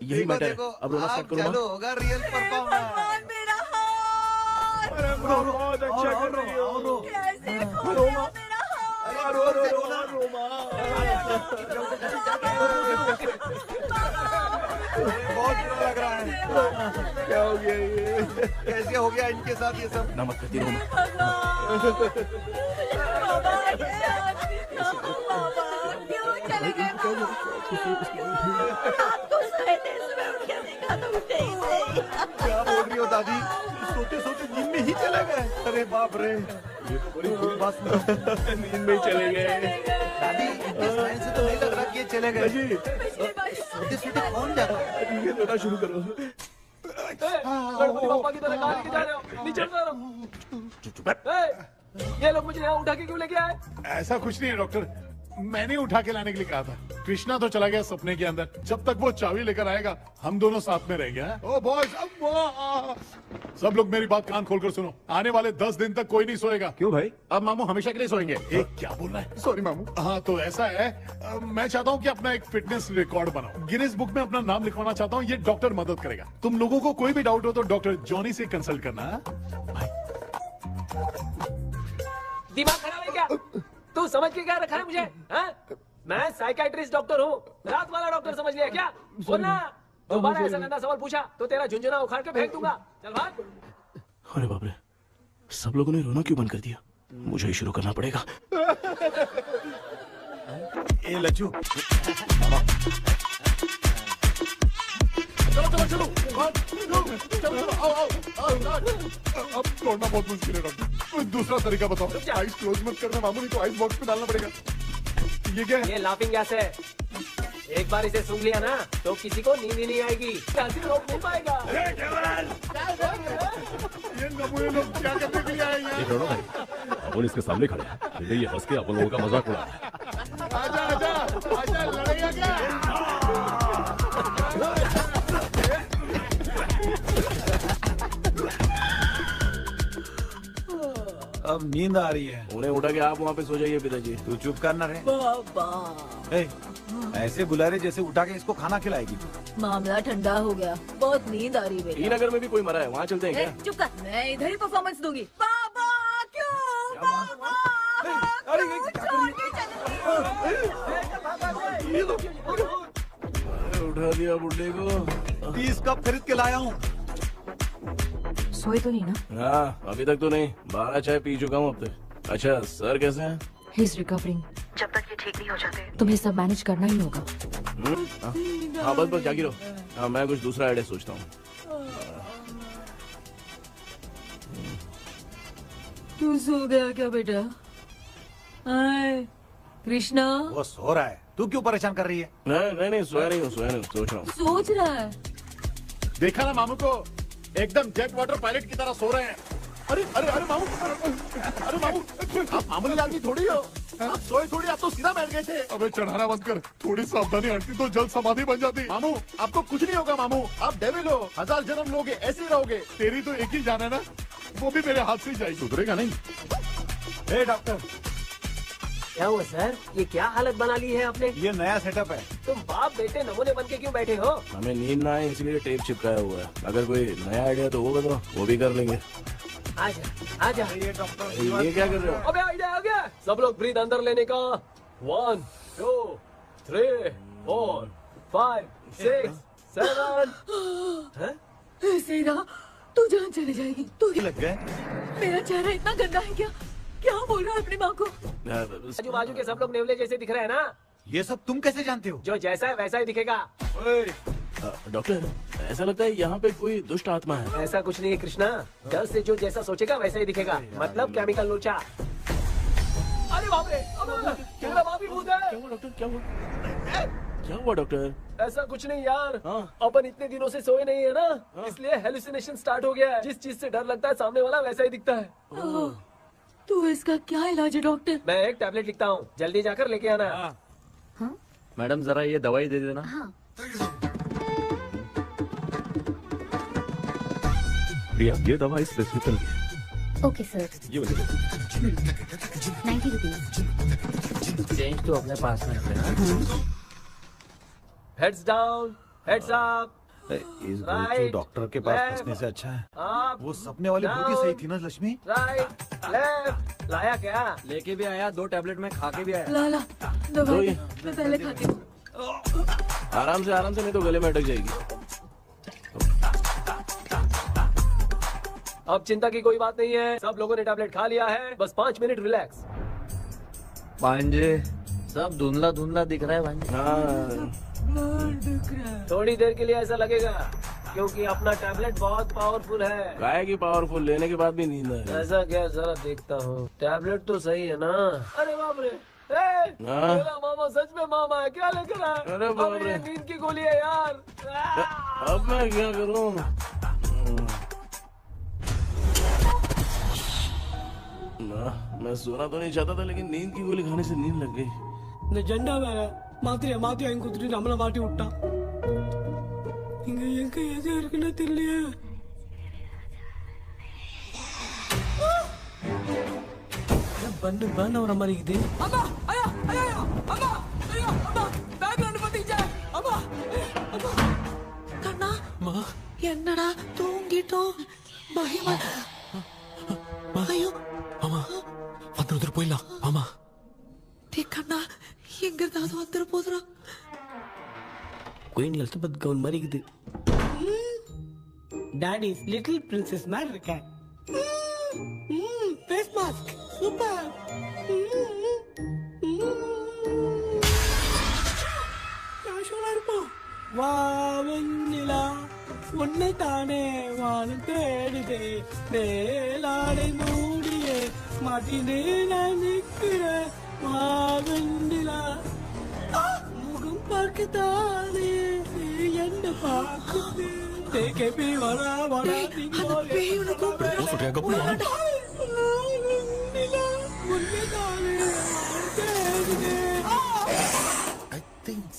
यही मैटर है। अब रोना स्टार्ट करो चलो होगा रियल परफॉर्मेंस। बहुत अच्छा कर रही हो। बहुत बुरा लग रहा है। क्या हो गया ये? कैसे हो गया इनके साथ ये सब? ना मत करती रहो। क्या बोल रही हो दादी? सोते सोते नींद में ही चले गए? अरे बाप रे, ये तो बड़ी बुरी बात सुना। नींद में ही चले गए। दादी, इस लाइन से तो नहीं लग रहा कि ये चले गए। सोते सोते कौन जाता है? ये रोना शुरू करो। गणपति बापा की तरह कहाँ लेके जा रहे हो? नीचे उतारो। ये लोग मुझे यहाँ उठा के क्यों लेके आए? ऐसा कुछ नहीं है डॉक्टर, मैंने उठा के लाने के लिए कहा था। कृष्णा तो चला गया सपने के अंदर, जब तक वो चाबी लेकर आएगा हम दोनों साथ में रहेंगे। ओ बॉयज, सब लोग मेरी बात कान खोलकर सुनो। आने वाले 10 दिन तक कोई नहीं सोएगा। क्यों भाई? अब मामू हमेशा के लिए सोएंगे? क्या बोल रहा है? सॉरी मामू। हाँ तो ऐसा है, मैं चाहता हूँ कि अपना एक फिटनेस रिकॉर्ड बनाओ, गिनीज बुक में अपना नाम लिखवाना चाहता हूँ। ये डॉक्टर मदद करेगा। तुम लोगों को कोई भी डाउट हो तो डॉक्टर जॉनी से कंसल्ट करना। दिमाग खराब है क्या? तू समझ के क्या रखा है मुझे? हाँ? मैं साइकाइट्रिस्ट डॉक्टर हूँ, रात वाला डॉक्टर समझ लिया क्या? बोलना, दोबारा ऐसा गंदा सवाल पूछा तो तेरा झुंझुना उखाड़ के फेंक दूंगा। चल भाग। अरे बाप रे, सब लोगों ने रोना क्यों बंद कर दिया? मुझे ही शुरू करना पड़ेगा। ए लज्जू, चलो चलो चलो, आओ। अब तोड़ना बहुत मुश्किल है डॉक्टर, दूसरा तरीका बताओ। आइस क्लोज मत करना मामू, नहीं तो आइस बॉक्स में डालना पड़ेगा। ये क्या है? ये लाफिंग गैस है। एक बार इसे सूंघ लिया ना तो किसी को नींद ही नहीं आएगी, रोक नहीं पाएगा। ये नमूने लोग क्या करने के लिए आए हैं? ये दोनों भाई अपन इसके सामने खड़े हैं, ये हंस के अपन लोगों का मजाक उड़ा रहा है। आजा लड़ेगा क्या? अब नींद आ रही है। उन्हें उठा के आप वहाँ पे सो जाइए पिताजी। तू चुप करना रे ए, ऐसे बुला रहे जैसे उठा के इसको खाना खिलाएगी। मामला ठंडा हो गया, बहुत नींद आ रही है। टी नगर में भी कोई मरा है, वहाँ चलते हैं क्या? चुप कर, मैं इधर ही परफॉर्मेंस दूंगी। बाबा क्यों? उठा दिया बुड्ढे को। 30 कप खरीद के लाया हूँ। सोए तो नहीं ना? हाँ, अभी तक तो नहीं, 12 चाय पी चुका हूँ अब तक। अच्छा, सर कैसे हैं? He is recovering. जब तक ये ठीक नहीं हो जाते तुम्हें सब मैनेज करना ही होगा। हाँ बस जागी रहो। हाँ, मैं कुछ दूसरा आइडिया सोचता हूँ। तू सो गया क्या बेटा? कृष्णा, वो सो रहा है, तू क्यों परेशान कर रही है? नहीं, सोया नहीं हूँ, सोच रहा हूँ। सोच रहा है? देखा ना मामू को, एकदम जेट वाटर पायलट की तरह सो रहे हैं। अरे मामू, आप मामूली आदमी थोड़ी हो, आप सोए थोड़ी, आप तो सीधा बैठ गए थे। अबे चढ़ाना बंद कर, थोड़ी सावधानी हटती तो जल्द समाधि बन जाती। मामू आपको कुछ नहीं होगा मामू, आप डेविल हो, 1000 जन्म लोगे, ऐसे ही रहोगे। तेरी तो एक ही जान है ना, वो भी मेरे हाथ से ही जाएगी। सुधरेगा नहीं। ए डॉक्टर, क्या हुआ सर? ये क्या हालत बना ली है आपने? ये नया सेटअप है। तुम बाप बेटे नमूने बन के क्यों बैठे हो? हमें नींद ना आए इसलिए टेप चिपकाया हुआ है। अगर कोई नया आइडिया तो वो बताओ, वो भी कर लेंगे। आजा। ये क्या कर रहे हो? अबे आइडिया आ गया। सब लोग ब्रीथ अंदर लेने का। 1 2 3 4 5 6 7। सीधा तू जान चली जाएगी। तू लग गए? मेरा चेहरा इतना गंदा है क्या? क्या बोल रहा है अपनी माँ को? आजू बाजू के सब लोग नेवले जैसे दिख रहे हैं ना? ये सब तुम कैसे जानते हो? जो जैसा है वैसा ही दिखेगा। डॉक्टर, ऐसा लगता है यहाँ पे कोई दुष्ट आत्मा है। ऐसा कुछ नहीं है कृष्णा, डर से जो जैसा सोचेगा वैसा ही दिखेगा, मतलब केमिकल लोचा। अरे बाप रे, मेरा बाप ही भूत है। क्या हुआ डॉक्टर, क्या हुआ डॉक्टर? ऐसा कुछ नहीं यार, अपन इतने दिनों से सोए नहीं है ना, इसलिए हेलुसिनेशन स्टार्ट हो गया है। जिस चीज से डर लगता है सामने वाला वैसा ही दिखता है। तो इसका क्या इलाज है डॉक्टर? मैं एक टैबलेट लिखता हूँ, जल्दी जाकर लेके आना। मैडम जरा ये दवाई दे देना। प्रिया, ये दवा इस प्रिस्क्रिप्शन की है। Okay sir. ये वाली 90 रुपीज। चेंज तो अपने पास में रखना। Heads down, heads up. इस गोचू डॉक्टर के पास फंसने से अच्छा है वो सपने वाली बुद्धि सही थी ना लक्ष्मी। Right left. लाया क्या? लेके भी आया, 2 टैबलेट में खा के भी आया। ला दवा दे, मैं पहले खाती हूँ। आराम से नहीं तो गले में अटक जाएगी। अब चिंता की कोई बात नहीं है, सब लोगों ने टैबलेट खा लिया है, बस 5 मिनट रिलैक्स। भांजे सब धुंधला धुंधला दिख रहा है भांजे। थोड़ी देर के लिए ऐसा लगेगा क्योंकि अपना टैबलेट बहुत पावरफुल है। गाय की पावरफुल, लेने के बाद भी नींद है। ऐसा क्या? जरा देखता हूँ, टैबलेट तो सही है ना? अरे बाप रे, मेरा मामा सच में मामा है, क्या लेकर आया? अरे बाप रे, नींद की गोली है यार। अब मैं क्या करूँ? मैं सोना तो नहीं चाहता था, लेकिन नींद की गोली खाने से नींद लग गई। நிஜண்டா வேற மாத்திரையா மாத்தி வாங்கி கொடுத்துட்டு நம்மள மாட்டி விட்டான். இங்க எங்க எது இருக்குன்னு தெரியலையே. பண்ணு வர மாதிரி இருக்குது. அம்மா ஐயா ஐயா அம்மா ஐயா அம்மா பேக்ரவுண்ட் பத்திச்சே அம்மா அம்மா கண்ணா மா என்னடா தூங்கிட்டோம் பயமா ஐயோ மாமா வந்துட்டு போயிடலாம். மாமா கண்ணா எங்க இருந்தாவது வந்துட போதுரா. குயின் எலிசபெத் கவுன் மாதிரி இருக்குது. டாடி லிட்டில் பிரின்சஸ் மாதிரி இருக்கேன். Face mask super. கேஷுவலா இருப்போம். வா வெண்ணிலா உன்னை தானே வானம் தேடுதே மேலாடை மூடியே மாட்டினே நான் நிற்கிறேன். வா வெண்ணிலா முகம் பார்க்கத்தானே என்ன பார்க்குது. தேக்கே வரா வரா பேயுன கூப்பிடுறேன்.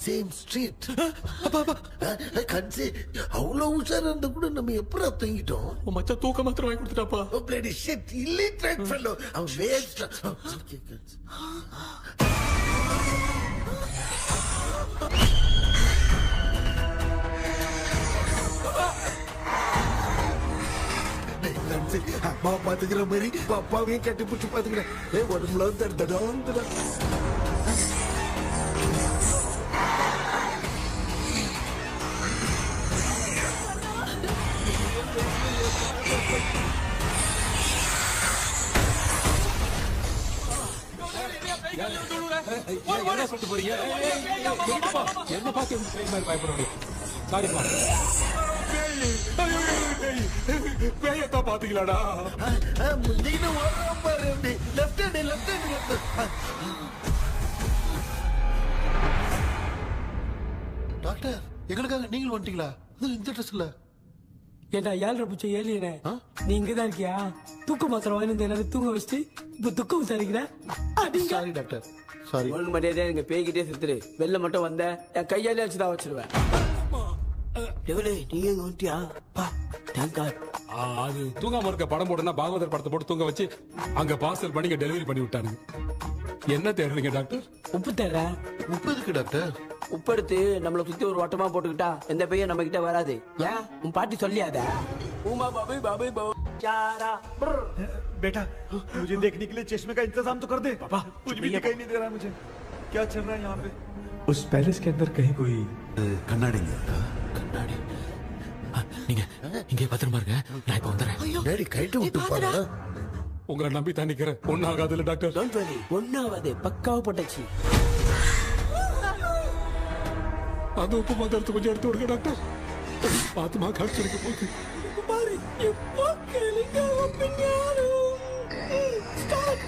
சேம் ஸ்ட்ரீட் கன்சி அவ்வளவு உஷாரா இருந்தா கூட நம்ம எப்படா தூங்கிட்டோம். மச்சா தூக்க மாத்திரம் வாங்கி கொடுத்துட்டாப்பா. பிளடி ஷிட் இல்லிட்ரேட் ஃபெல்லோ அவன் வேஸ்ட். அம்மா பாத்துக்கிற மாதிரி அப்பாவையும் கட்டி பிடிச்சி பாத்துக்கிறேன். உடம்புல தடா என்ன சொல்லிட்டு போறீங்க? என்ன பார்த்து பயப்படுறீங்க? சாரிப்பா. பேயத்தான் பாத்தீங்களாடா? டாக்டர் எங்களுக்காக நீங்களும் வந்துட்டீங்களா? இந்த ட்ரெஸ்ல ஏண்டா 7 பூச்சி ஏலியனே நீ இங்கதான் இருக்கியா? தூக்க மாத்திரம் வாங்கி என்ன தூங்க வச்சுட்டு இப்ப துக்கம் விசாரிக்கிற. Sorry doctor sorry. ஒன்று மரியாதையா நீங்க பேய்கிட்டே செத்துரு. வெளில மட்டும் வந்த என் கையாலே வச்சுதான் வச்சிருவேன். நீங்க எங்க வந்துட்டியா? அது தூங்காம இருக்க படம் போடுனா பாகவதர் படத்தை போட்டு தூங்க வச்சு அங்க பார்சல் பண்ணி டெலிவரி பண்ணி விட்டானுங்க. என்ன தேடுறீங்க டாக்டர்? உப்பு தேடுற. உப்பு எதுக்கு டாக்டர்? உப்பு எடுத்து நம்மளை சுத்தி ஒரு வட்டமா போட்டுக்கிட்டா எந்த பையன் நம்ம கிட்ட வராது. ஏன் உன் பாட்டி சொல்லியாத? உமா பாபி பாபி बेटा मुझे देखने के लिए चश्मे का इंतजाम तो कर दे. पापा कुछ भी दिखाई नहीं दे रहा मुझे. क्या चल रहा है यहाँ पे? उस पैलेस के अंदर कहीं कोई கண்ணாடி கண்ணாடி நீங்க இங்கே பத்திரமா இருங்க. நான் இப்ப வந்துடுறேன். டேடி கைட்டு விட்டு பாரு. உங்களை நம்பி தான் நிக்கிறேன். ஒன்னும் ஆகாதுல்ல டாக்டர்? டோன்ட் வரி, ஒன்னும் ஆகாது. பக்காவா போட்டாச்சு. அது உப்பு மாத்திரத்தை கொஞ்சம் எடுத்து விடுங்க டாக்டர். பாத்துமா காய்ச்சலுக்கு போகுது. பாரு எப்போ கேளுங்க ஒப்பினியானோ. ஸ்டார்ட்.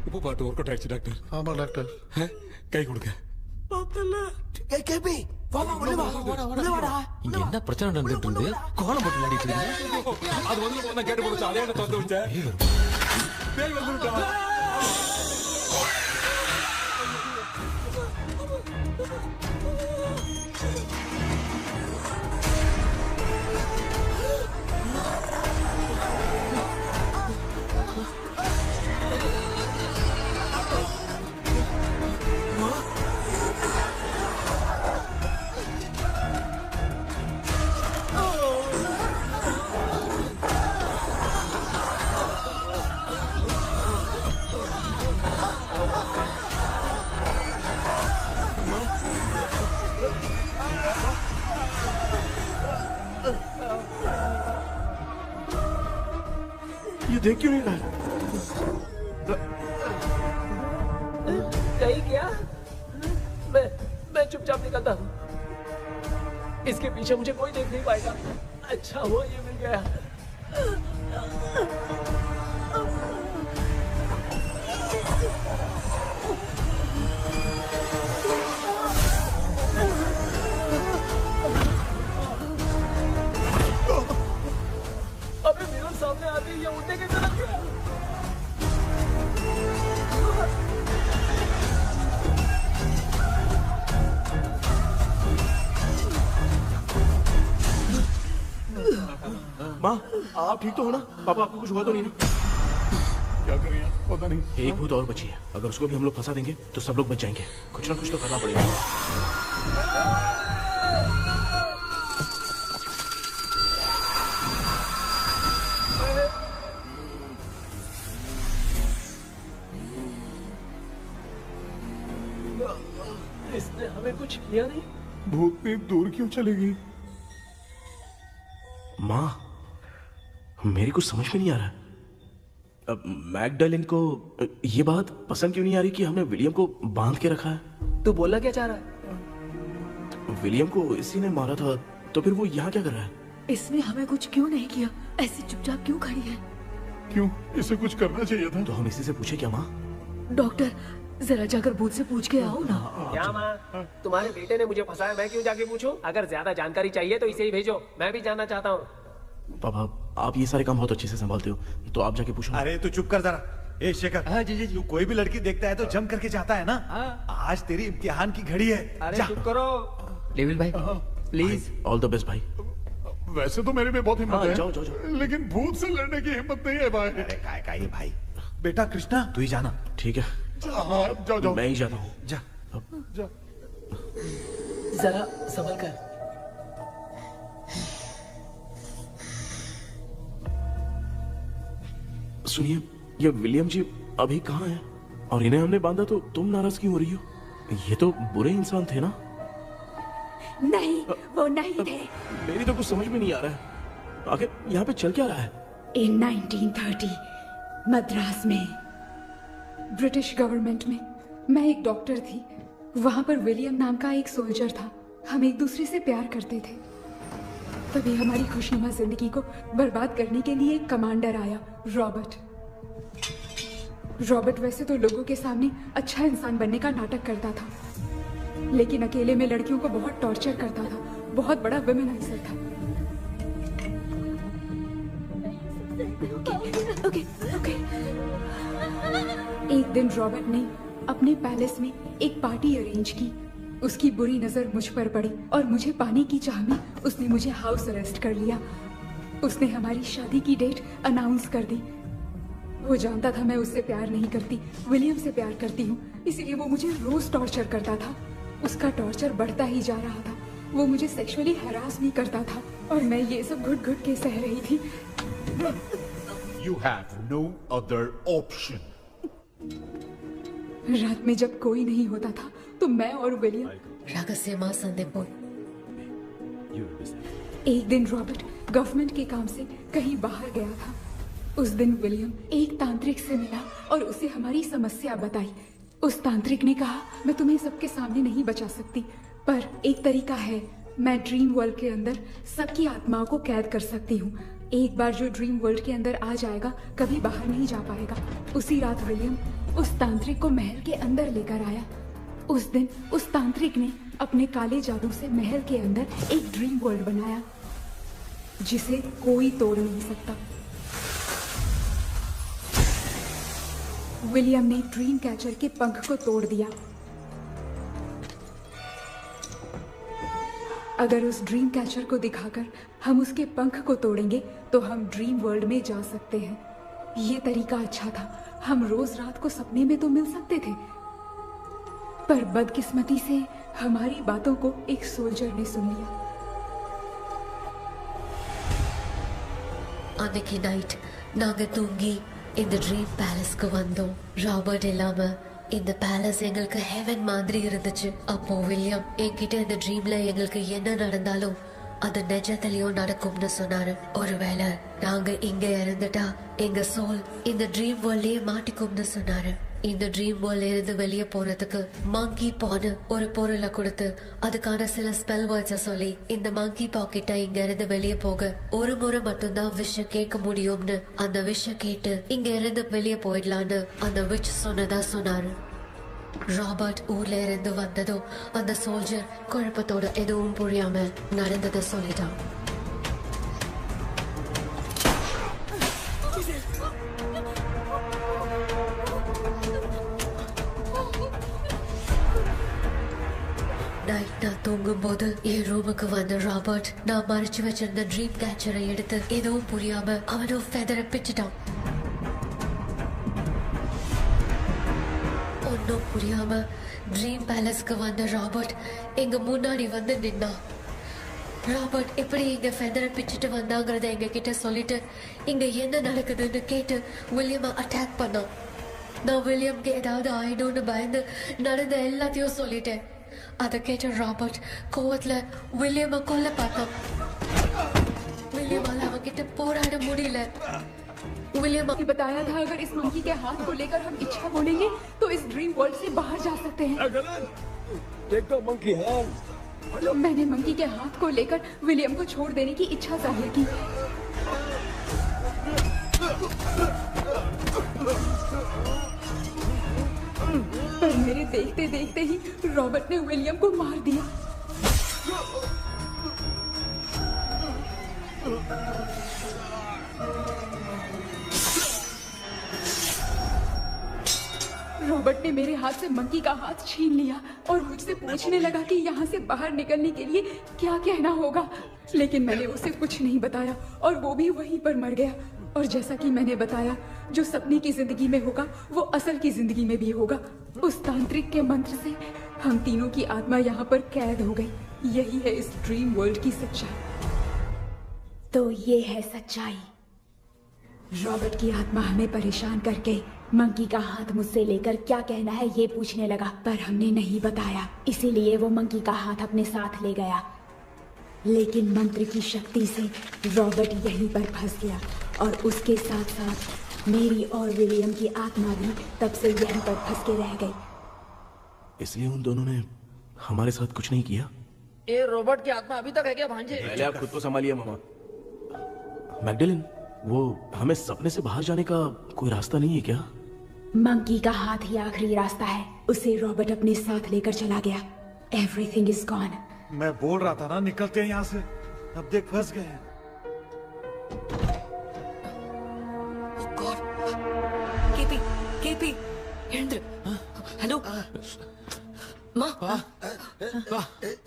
உப்பு பாட்டு ஒர்க் அவுட் ஆயிடுச்சு டாக்டர். ஆமா டாக்டர். கை கொடுங்க. பார்த்தல கேபி வாமா உள்ள வாடா. இங்க என்ன பிரச்சனை நடந்துட்டு இருந்து கோலம் போட்டு விளையாடிட்டு இருக்கீங்க? அது வந்து நான் கேட்டு போச்சு. அதே என்ன தந்து வச்சேன். பேய் வந்துட்டா. देख क्यों नहीं रहा है? कहीं क्या? मैं चुपचाप निकलता हूँ। इसके पीछे मुझे कोई देख नहीं पाएगा। अच्छा हुआ ये मिल गया। अबे मिरर सामने आते ही ये उड़ने की तरफ गया। माँ, आप ठीक तो हो ना? पापा आपको कुछ हुआ तो नहीं ना? क्या करें पता नहीं। एक भूत और बची है, अगर उसको भी हम लोग फंसा देंगे तो सब लोग बच जाएंगे। कुछ ना कुछ तो करना पड़ेगा। इसने हमें कुछ किया नहीं। भूतनी दूर क्यों चली गई? माँ, मेरी कुछ समझ में नहीं आ रहा। अब मैगडालिन को ये बात पसंद क्यों नहीं आ रही कि हमने विलियम को बांध के रखा है? तू बोलना क्या चाह रहा है? विलियम को इसी ने मारा था, तो फिर वो यहाँ क्या कर रहा है? इसने हमें कुछ क्यों नहीं किया? ऐसी चुपचाप क्यों खड़ी है? क्यों? इसे कुछ करना चाहिए था। तो हम इसी से पूछे क्या माँ? डॉक्टर, जरा जाकर भूत से पूछ के आओ ना। क्या माँ? तुम्हारे बेटे ने मुझे फंसाया, मैं क्यों जाके पूछूं? अगर ज्यादा जानकारी चाहिए तो इसे ही भेजो, मैं भी जानना चाहता हूँ। पापा, आप ये सारे काम बहुत अच्छे से संभालते हो, तो आप जाके पूछो। अरे तू चुप कर जरा। ए शेखर, हाँ जी जी जी। तू कोई भी लड़की देखता है तो जम करके जाता है ना? आज तेरी इम्तिहान की घड़ी है। अरे जा। चुप करो। लेविल भाई प्लीज। ऑल द बेस्ट भाई। वैसे तो मेरे में बहुत हिम्मत हाँ, है, जाओ, जाओ, जाओ। लेकिन भूत से लड़ने की हिम्मत नहीं है भाई। अरे काय काय ये भाई। बेटा कृष्णा, तू ही जाना। ठीक है, हाँ, जाओ जाओ। मैं ही जाता हूँ। जा। जा। जरा संभल कर। सुनिए, ये विलियम जी अभी कहाँ हैं? और इन्हें हमने बांधा तो तुम नाराज क्यों हो रही हो? ये तो बुरे इंसान थे ना? नहीं, वो नहीं थे। मेरी तो कुछ समझ में नहीं आ रहा है। आखिर यहाँ पे चल क्या रहा है? In 1930 मद्रास में ब्रिटिश गवर्नमेंट में मैं एक डॉक्टर थी। वहां पर विलियम नाम का एक सोल्जर था। हम एक दूसरे से प्यार करते थे। तभी हमारी खुशनुमा जिंदगी को बर्बाद करने के लिए एक कमांडर आया, रॉबर्ट। रॉबर्ट वैसे तो लोगों के सामने अच्छा इंसान बनने का नाटक करता था, लेकिन अकेले में लड़कियों को बहुत टॉर्चर करता था। बहुत बड़ा वुमेनाइजर था। ओके। एक दिन रॉबर्ट ने अपने पैलेस में एक पार्टी अरेंज की। उसकी बुरी नजर मुझ पर पड़ी और मुझे पाने की चाह में उसने मुझे हाउस अरेस्ट कर लिया। उसने हमारी शादी की डेट अनाउंस कर दी। वो जानता था मैं उससे प्यार नहीं करती, विलियम से प्यार करती हूँ, इसलिए वो मुझे रोज टॉर्चर करता था। उसका टॉर्चर बढ़ता ही जा रहा था। वो मुझे सेक्सुअली हरास भी करता था और मैं ये सब घुट घुट के सह रही थी। You have no other option. रात में जब कोई नहीं होता था तो मैं और विलियम रहस्यमा संदेपुर। एक दिन रॉबर्ट गवर्नमेंट के काम से कहीं बाहर गया था। उस दिन विलियम एक तांत्रिक से मिला और उसे हमारी समस्या बताई। उस तांत्रिक ने कहा, मैं तुम्हें सबके सामने नहीं बचा सकती, पर एक तरीका है। मैं ड्रीम वर्ल्ड के अंदर सबकी आत्माओं को कैद कर सकती हूँ। एक बार जो ड्रीम वर्ल्ड के अंदर आ जाएगा कभी बाहर नहीं जा पाएगा। उसी रात विलियम उस तांत्रिक को महल के अंदर लेकर आया। उस दिन उस तांत्रिक ने अपने काले जादू से महल के अंदर एक ड्रीम वर्ल्ड बनाया जिसे कोई तोड़ नहीं सकता। विलियम ने ड्रीम कैचर के पंख को तोड़ दिया। अगर उस ड्रीम कैचर को दिखाकर हम उसके पंख को तोड़ेंगे तो हम ड्रीम वर्ल्ड में जा सकते हैं। ये तरीका अच्छा था। हम रोज रात को सपने में तो मिल सकते थे, पर बदकिस्मती से हमारी बातों को एक सोल्जर ने सुन लिया। அன்னைக்கு நைட் நாங்க தூங்கி இந்த ட்ரீம் பேலஸ்க்கு வந்தோம். ராபர்ட் இல்லாம இந்த பேலஸ் எங்களுக்கு ஹெவன் மாதிரி இருந்துச்சு. அப்போ வில்லியம் என்கிட்ட இந்த ட்ரீம்ல எங்களுக்கு என்ன நடந்தாலும் அது நிஜத்திலயோ நடக்கும்னு சொன்னாரு. ஒருவேளை நாங்க இங்க இறந்துட்டா எங்க சோல் இந்த ட்ரீம் வேர்ல்ட்லயே மாட்டிக்கும்னு சொன்னாரு. இந்த ட்ரீம் வேர்ல்ட்ல இருந்து வெளியே போறதுக்கு மங்கி பான்னு ஒரு பொருளை கொடுத்து அதுக்கான சில ஸ்பெல் வேர்ட்ஸை சொல்லி இந்த மங்கி பாக்கிட்ட இங்க இருந்து வெளியே போக ஒரு முறை மட்டும்தான் விஷயம் கேட்க முடியும்னு அந்த விஷயம் கேட்டு இங்க இருந்து வெளியே போயிடலான்னு அந்த விச் சொன்னதா சொன்னாரு. ராபர்ட் ஊர்ல இருந்து வந்ததும் அந்த சோல்ஜர் குழப்பத்தோட எதுவும் புரியாம நடந்ததை சொல்லிட்டான். நைட் நான் தூங்கும் போது என் ரூமுக்கு வந்த ராபர்ட் நான் மறைச்சு வச்சிருந்த ட்ரீம் கேச்சரை எடுத்து எதுவும் புரியாம அவனும் ஃபெதரை பிச்சுட்டான். ஒன்னும் புரியாம ட்ரீம் பேலஸ்க்கு வந்த ராபர்ட் எங்க முன்னாடி வந்து நின்னான். ராபர்ட் எப்படி இங்க ஃபெதரை பிச்சுட்டு வந்தாங்கிறத எங்க கிட்ட சொல்லிட்டு இங்க என்ன நடக்குதுன்னு கேட்டு வில்லியமை அட்டாக் பண்ணான். நான் வில்லியம்க்கு ஏதாவது ஆயிடும்னு பயந்து நடந்த எல்லாத்தையும் சொல்லிட்டேன். அதை கேட்ட ராபர்ட் கோவத்துல வில்லியமை கொல்ல பார்த்தான். विलियम किटे पोराड़ मुड़ीले विलियम ने बताया था अगर इस मंकी के हाथ को लेकर हम इच्छा बोलेंगे तो इस ड्रीम वर्ल्ड से बाहर जा सकते हैं। Take the monkey hand. मैंने मंकी के हाथ को लेकर विलियम को छोड़ देने की इच्छा जाहिर की। पर मेरे देखते देखते ही रॉबर्ट ने विलियम को मार दिया। रॉबर्ट ने मेरे हाथ से मंकी का हाथ छीन लिया और मुझसे पूछने लगा कि यहाँ से बाहर निकलने के लिए क्या कहना होगा, लेकिन मैंने उसे कुछ नहीं बताया और वो भी वहीं पर मर गया। और जैसा कि मैंने बताया, जो सपने की जिंदगी में होगा वो असल की जिंदगी में भी होगा। उस तांत्रिक के मंत्र से हम तीनों की आत्मा यहाँ पर कैद हो गई। यही है इस ड्रीम वर्ल्ड की सच्चाई। तो ये है सच्चाई। रॉबर्ट की आत्मा हमें परेशान करके मंकी का हाथ मुझसे लेकर क्या कहना है ये पूछने लगा, पर हमने नहीं बताया, इसीलिए वो मंकी का हाथ अपने साथ ले गया। लेकिन मंत्र की शक्ति से रॉबर्ट यहीं पर फंस गया और उसके साथ साथ मेरी और विलियम की आत्मा भी तब से यहीं पर फंस के रह गई। इसलिए उन दोनों ने हमारे साथ कुछ नहीं किया। ये रॉबर्ट की आत्मा अभी तक है क्या भांजे? पहले आप खुद को संभालिए मामा। मैगडेलिन, वो हमें सपने से बाहर जाने का कोई रास्ता नहीं है क्या? मंकी का हाथ ही आखिरी रास्ता है। उसे रॉबर्ट अपने साथ लेकर चला गया। Everything is gone. मैं बोल रहा था ना निकलते हैं यहाँ से, अब देख फंस गए हैं। केपी केपी எழுந்துரு. ஹலோ மா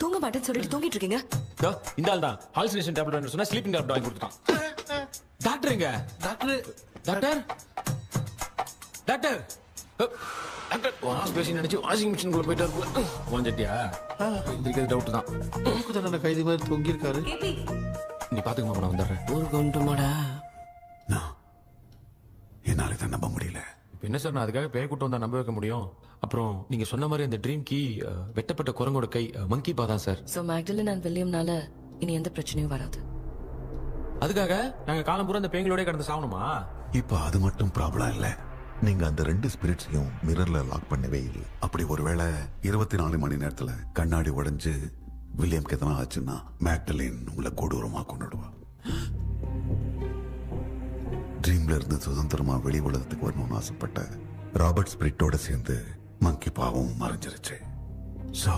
தூங்க மாட்டேன்னு சொல்லிட்டு தூங்கிட்டு இருக்கீங்க? இந்த ஆள் தான் ஹாலுசினேஷன் டேப்லெட் வாங்கி சொன்னா ஸ்லீப்பிங் டேப்லெட் வாங்கி கொடுத்தான். டாக்டர் எங்க? Doctor doctor doctor doctor wash basin நினைச்சு வாஷிங் மிஷின் குள்ள போயிட்டாரு. வாஞ்சிட்டியா? இதுக்கு டவுட் தான். தன்னோட கைதி மாதிரி தொங்கி இருக்காரு. நீ பாத்துக்கமா, நான் வந்துடுறேன். ஒரு கொண்டுமாடா. என்னால தான் நம்ப முடியல. என்ன சார், நான் அதுக்காக பேய் கூட்டம் வந்தா நம்ப வைக்க முடியும்? அப்புறம் நீங்க சொன்ன மாதிரி அந்த ட்ரீம் கீ வெட்டப்பட்ட குரங்கோட கை மங்கி பா தான் சார். சோ மேக்டலின் அண்ட் வில்லியம்னால இனி எந்த பிரச்சனையும் வராது. அதுக்காக நாங்க காலம் பூரா அந்த பேய்களோட கடந்து சாவணுமா? இப்ப அது மட்டும் ப்ராப்ளம் இல்ல, நீங்க அந்த ரெண்டு ஸ்பிரிட்ஸையும் மிரர்ல லாக் பண்ணவே இல்லை. அப்படி ஒருவேளை 24 மணி நேரத்துல கண்ணாடி உடைஞ்சு வில்லியம்க்கு எதனா ஆச்சுன்னா மேக்டலின் உங்களை கொடூரமா கொண்டுடுவா. ட்ரீம்ல இருந்து சுதந்திரமா வெளி உலகத்துக்கு வரணும்னு ஆசைப்பட்ட ராபர்ட் ஸ்பிரிட்டோட சேர்ந்து மங்கி பாவம் மறைஞ்சிருச்சு. So,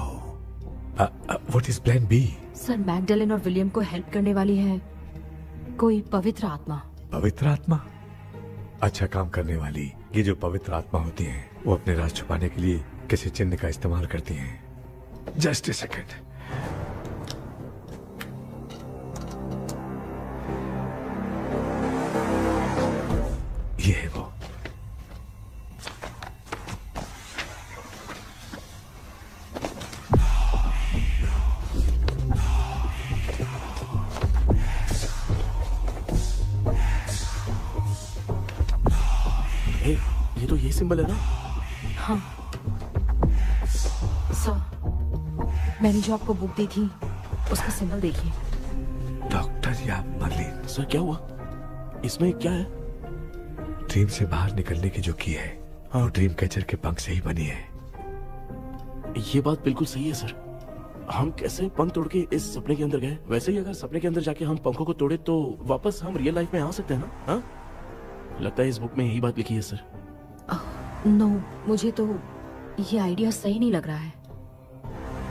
what is plan B? Sir, Magdalene और विलियम को हेल्प करने वाली है कोई पवित्र आत्मा। पवित्र आत्मा? अच्छा काम करने वाली ये जो पवित्र आत्मा होती हैं, वो अपने राज छुपाने के लिए किसी चिन्ह का इस्तेमाल करती हैं। Just a second. ये है वो। ये तो ये सिंबल है ना? हाँ सर, मैंने जो आपको बुक दी थी उसका सिंबल देखिए। या मर्लिन। सर क्या हुआ? इसमें क्या है? ड्रीम से बाहर निकलने की जो की है वो ड्रीम कैचर के पंख से ही बनी है। ये बात बिल्कुल सही है सर। हम कैसे पंख तोड़ के इस सपने के अंदर गए? वैसे ही अगर सपने के अंदर जाके हम पंखों को तोड़े तो वापस हम रियल लाइफ में आ सकते हैं ना? हाँ? लगता है इस बुक में यही बात लिखी है सर। नो, मुझे तो ये आइडिया सही नहीं लग रहा है।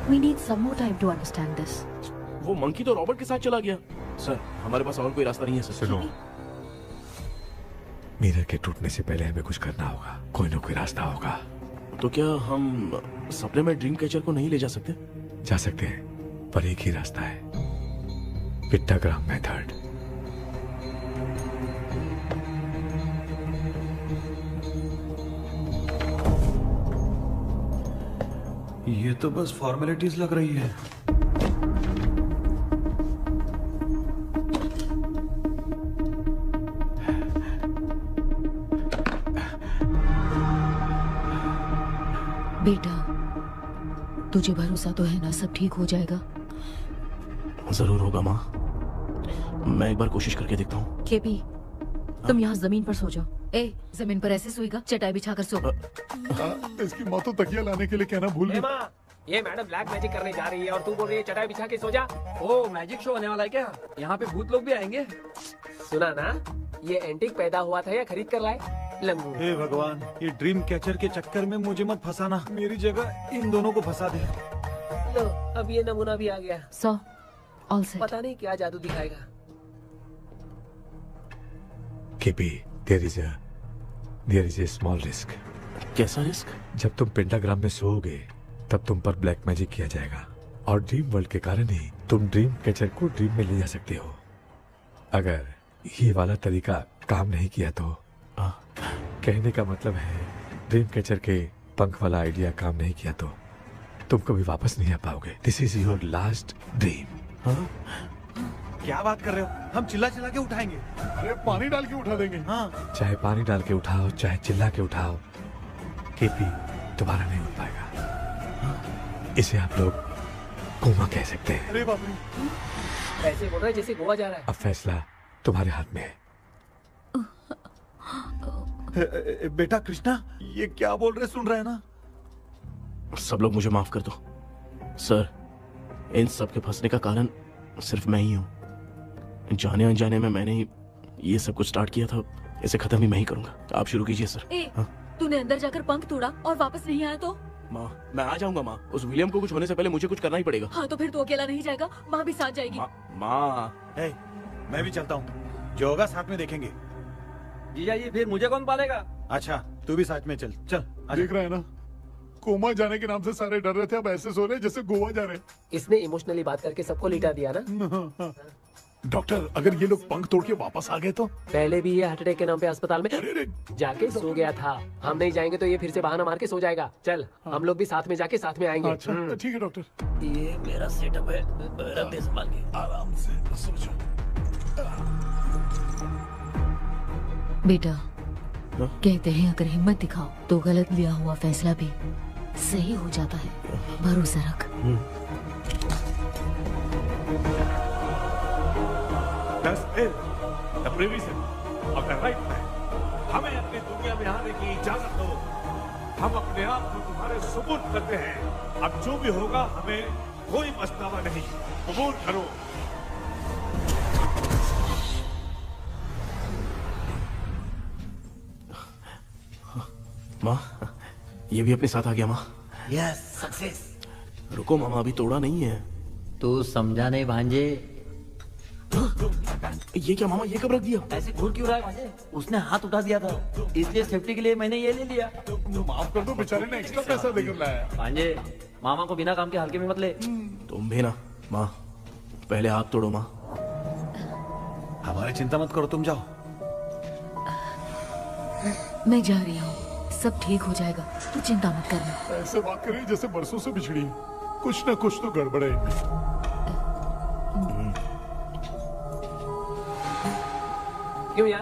We need some more time to understand this. वो मंकी तो रॉबर्ट के साथ चला गया। सर हमारे पास और कोई रास्ता नहीं है सर। सुनो, मिरर के टूटने से पहले हमें कुछ करना होगा। कोई ना कोई रास्ता होगा। तो क्या हम सपने में ड्रीम कैचर को नहीं ले जा सकते? जा सकते हैं, पर एक ही रास्ता है, पिट्टाग्राम मेथड। ये तो बस फॉर्मेलिटीज लग रही है। बेटा, तुझे भरोसा तो है ना सब ठीक हो जाएगा? जरूर होगा माँ। मैं एक बार कोशिश करके देखता हूँ। केपी, तुम यहाँ जमीन पर सो जाओ। ए, जमीन पर ऐसे सोएगा? चटाई बिछाकर सो। इसकी माँ तो तकिया लाने के लिए कहना भूल गई। माँ, ये मैडम ब्लैक मैजिक करने जा रही है और तू बोल रही है चटाई बिछा के सो जा। ओ, मैजिक शो होने वाला है क्या? यहाँ पे भूत लोग भी आएंगे। सुना ना, ये एंटीक पैदा हुआ था या खरीद कर लाए? लंगू। हे भगवान, ये ड्रीम कैचर के चक्कर में मुझे मत फंसाना। मेरी जगह इन दोनों को फंसा दे। लो, अब ये नमूना भी आ गया। सो, ऑल सेट। पता नहीं क्या जादू दिखाएगा। KP, there is a small risk। कैसा रिस्क? जब तुम पेंटाग्राम में सोओगे तब तुम पर ब्लैक मैजिक किया जाएगा और ड्रीम वर्ल्ड के कारण ही तुम ड्रीम कैचर को ड्रीम में ले जा सकते हो। अगर ये वाला तरीका काम नहीं किया तो कहने का मतलब है ड्रीम कैचर के पंख वाला आइडिया काम नहीं किया तो तुम कभी वापस नहीं आ पाओगे। This is your last dream. क्या बात कर रहे हो? हम चिल्ला चिल्ला के उठाएंगे। अरे पानी डाल के उठा देंगे। हाँ। चाहे पानी डाल के उठाओ, चाहे चिल्ला के उठाओ, केपी दोबारा नहीं उठ पाएगा। इसे आप लोग कोमा कह सकते हैं। अरे बाप रे, ऐसे बोल रहा है जैसे गोवा जा रहा है। अब फैसला तुम्हारे हाथ में है। बेटा कृष्णा, ये क्या बोल रहे सुन रहे हैं ना? सब लोग मुझे माफ कर दो सर। इन सब के फंसने का कारण सिर्फ मैं ही हूँ। जाने अनजाने में मैंने ही ये सब कुछ स्टार्ट किया था। इसे खत्म ही मैं ही करूंगा। आप शुरू कीजिए सर। तूने अंदर जाकर पंख तोड़ा और वापस नहीं आया तो? माँ, मैं आ जाऊंगा माँ। उस विलियम को कुछ होने से पहले मुझे कुछ करना ही पड़ेगा। हाँ, तो फिर तू अकेला नहीं जाएगा, माँ भी साथ जाएगी। माँ, मैं भी चलता हूँ। जो होगा साथ में देखेंगे। जीजा जी, फिर मुझे कौन पालेगा? अच्छा, तू भी साथ में चल। चल देख रहा है ना, कोमा जाने के नाम से सारे डर रहे थे, अब ऐसे सो रहे जैसे गोवा जा रहे। इसने इमोशनली बात करके सबको लिटा दिया ना। डॉक्टर, अगर ये लोग पंख तोड़ के वापस आ गए तो? पहले भी ये हार्ट अटैक के नाम पे अस्पताल में जाके सो गया था। हम नहीं जाएंगे तो ये फिर से बहाना मार के सो जाएगा। चल, हम लोग भी साथ में जाके साथ में आएंगे। अच्छा, ठीक है डॉक्टर। ये मेरा सेटअप है, रख दे संभाल के। आराम से सो जाओ। बेटा, कहते हैं अगर हिम्मत दिखाओ तो गलत लिया हुआ फैसला भी सही हो जाता है। भरोसा रख। हमें अपनी दुनिया में आने की इजाजत दो। हम अपने आप को तुम्हारे सुपुर्द करते हैं। अब जो भी होगा हमें कोई पछतावा नहीं। कबूल करो। माँ, ये भी अपने साथ आ गया माँ। Yes, success. रुको मामा, अभी तोड़ा नहीं है। तू समझा नहीं भांजे। ये क्या मामा, ये कब रख दिया? ऐसे घूर क्यों रहा है भांजे? उसने हाथ उठा दिया था, इसलिए सेफ्टी के लिए मैंने ये ले लिया। माफ कर दो, बेचारे ने एक्स्ट्रा पैसा देकर लाया। भांजे, मामा को बिना काम के हल्के में मत ले। तुम भी ना माँ, पहले हाथ तोड़ो माँ। हमारी चिंता मत करो, तुम जाओ। मैं जा रही हूँ, सब ठीक हो जाएगा, तू चिंता मत करना। ऐसे बात करें जैसे बरसों से बिछड़ी। कुछ ना कुछ तो गड़बड़ है इनमें। क्यों यार,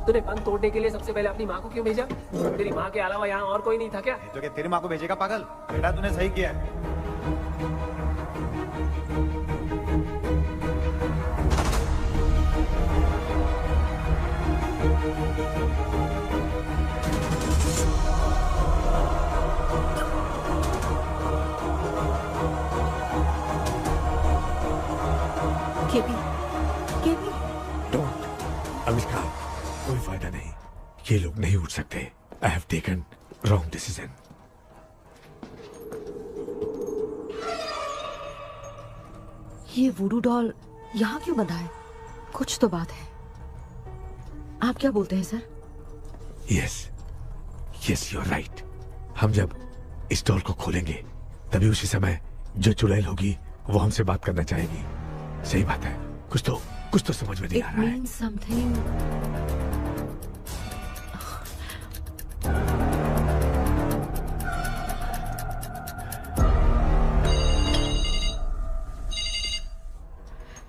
तूने पंख तोड़ने के लिए सबसे पहले अपनी माँ को क्यों भेजा? तेरी माँ के अलावा यहाँ और कोई नहीं था क्या? तो क्या तेरी माँ को भेजेगा पागल? बेटा तूने सही किया है। KP, KP. डोंट अनुष्का, कोई फायदा नहीं। ये लोग नहीं उठ सकते। I have taken wrong decision. ये वुडू डॉल यहाँ क्यों बंधा है? कुछ तो बात है। आप क्या बोलते हैं sir? Yes, yes, you are right. हम जब इस डॉल को खोलेंगे तभी उसी समय जो चुड़ैल होगी वो हमसे बात करना चाहेगी। सही बात है। कुछ तो समझ में नहीं आ रहा है। It means something.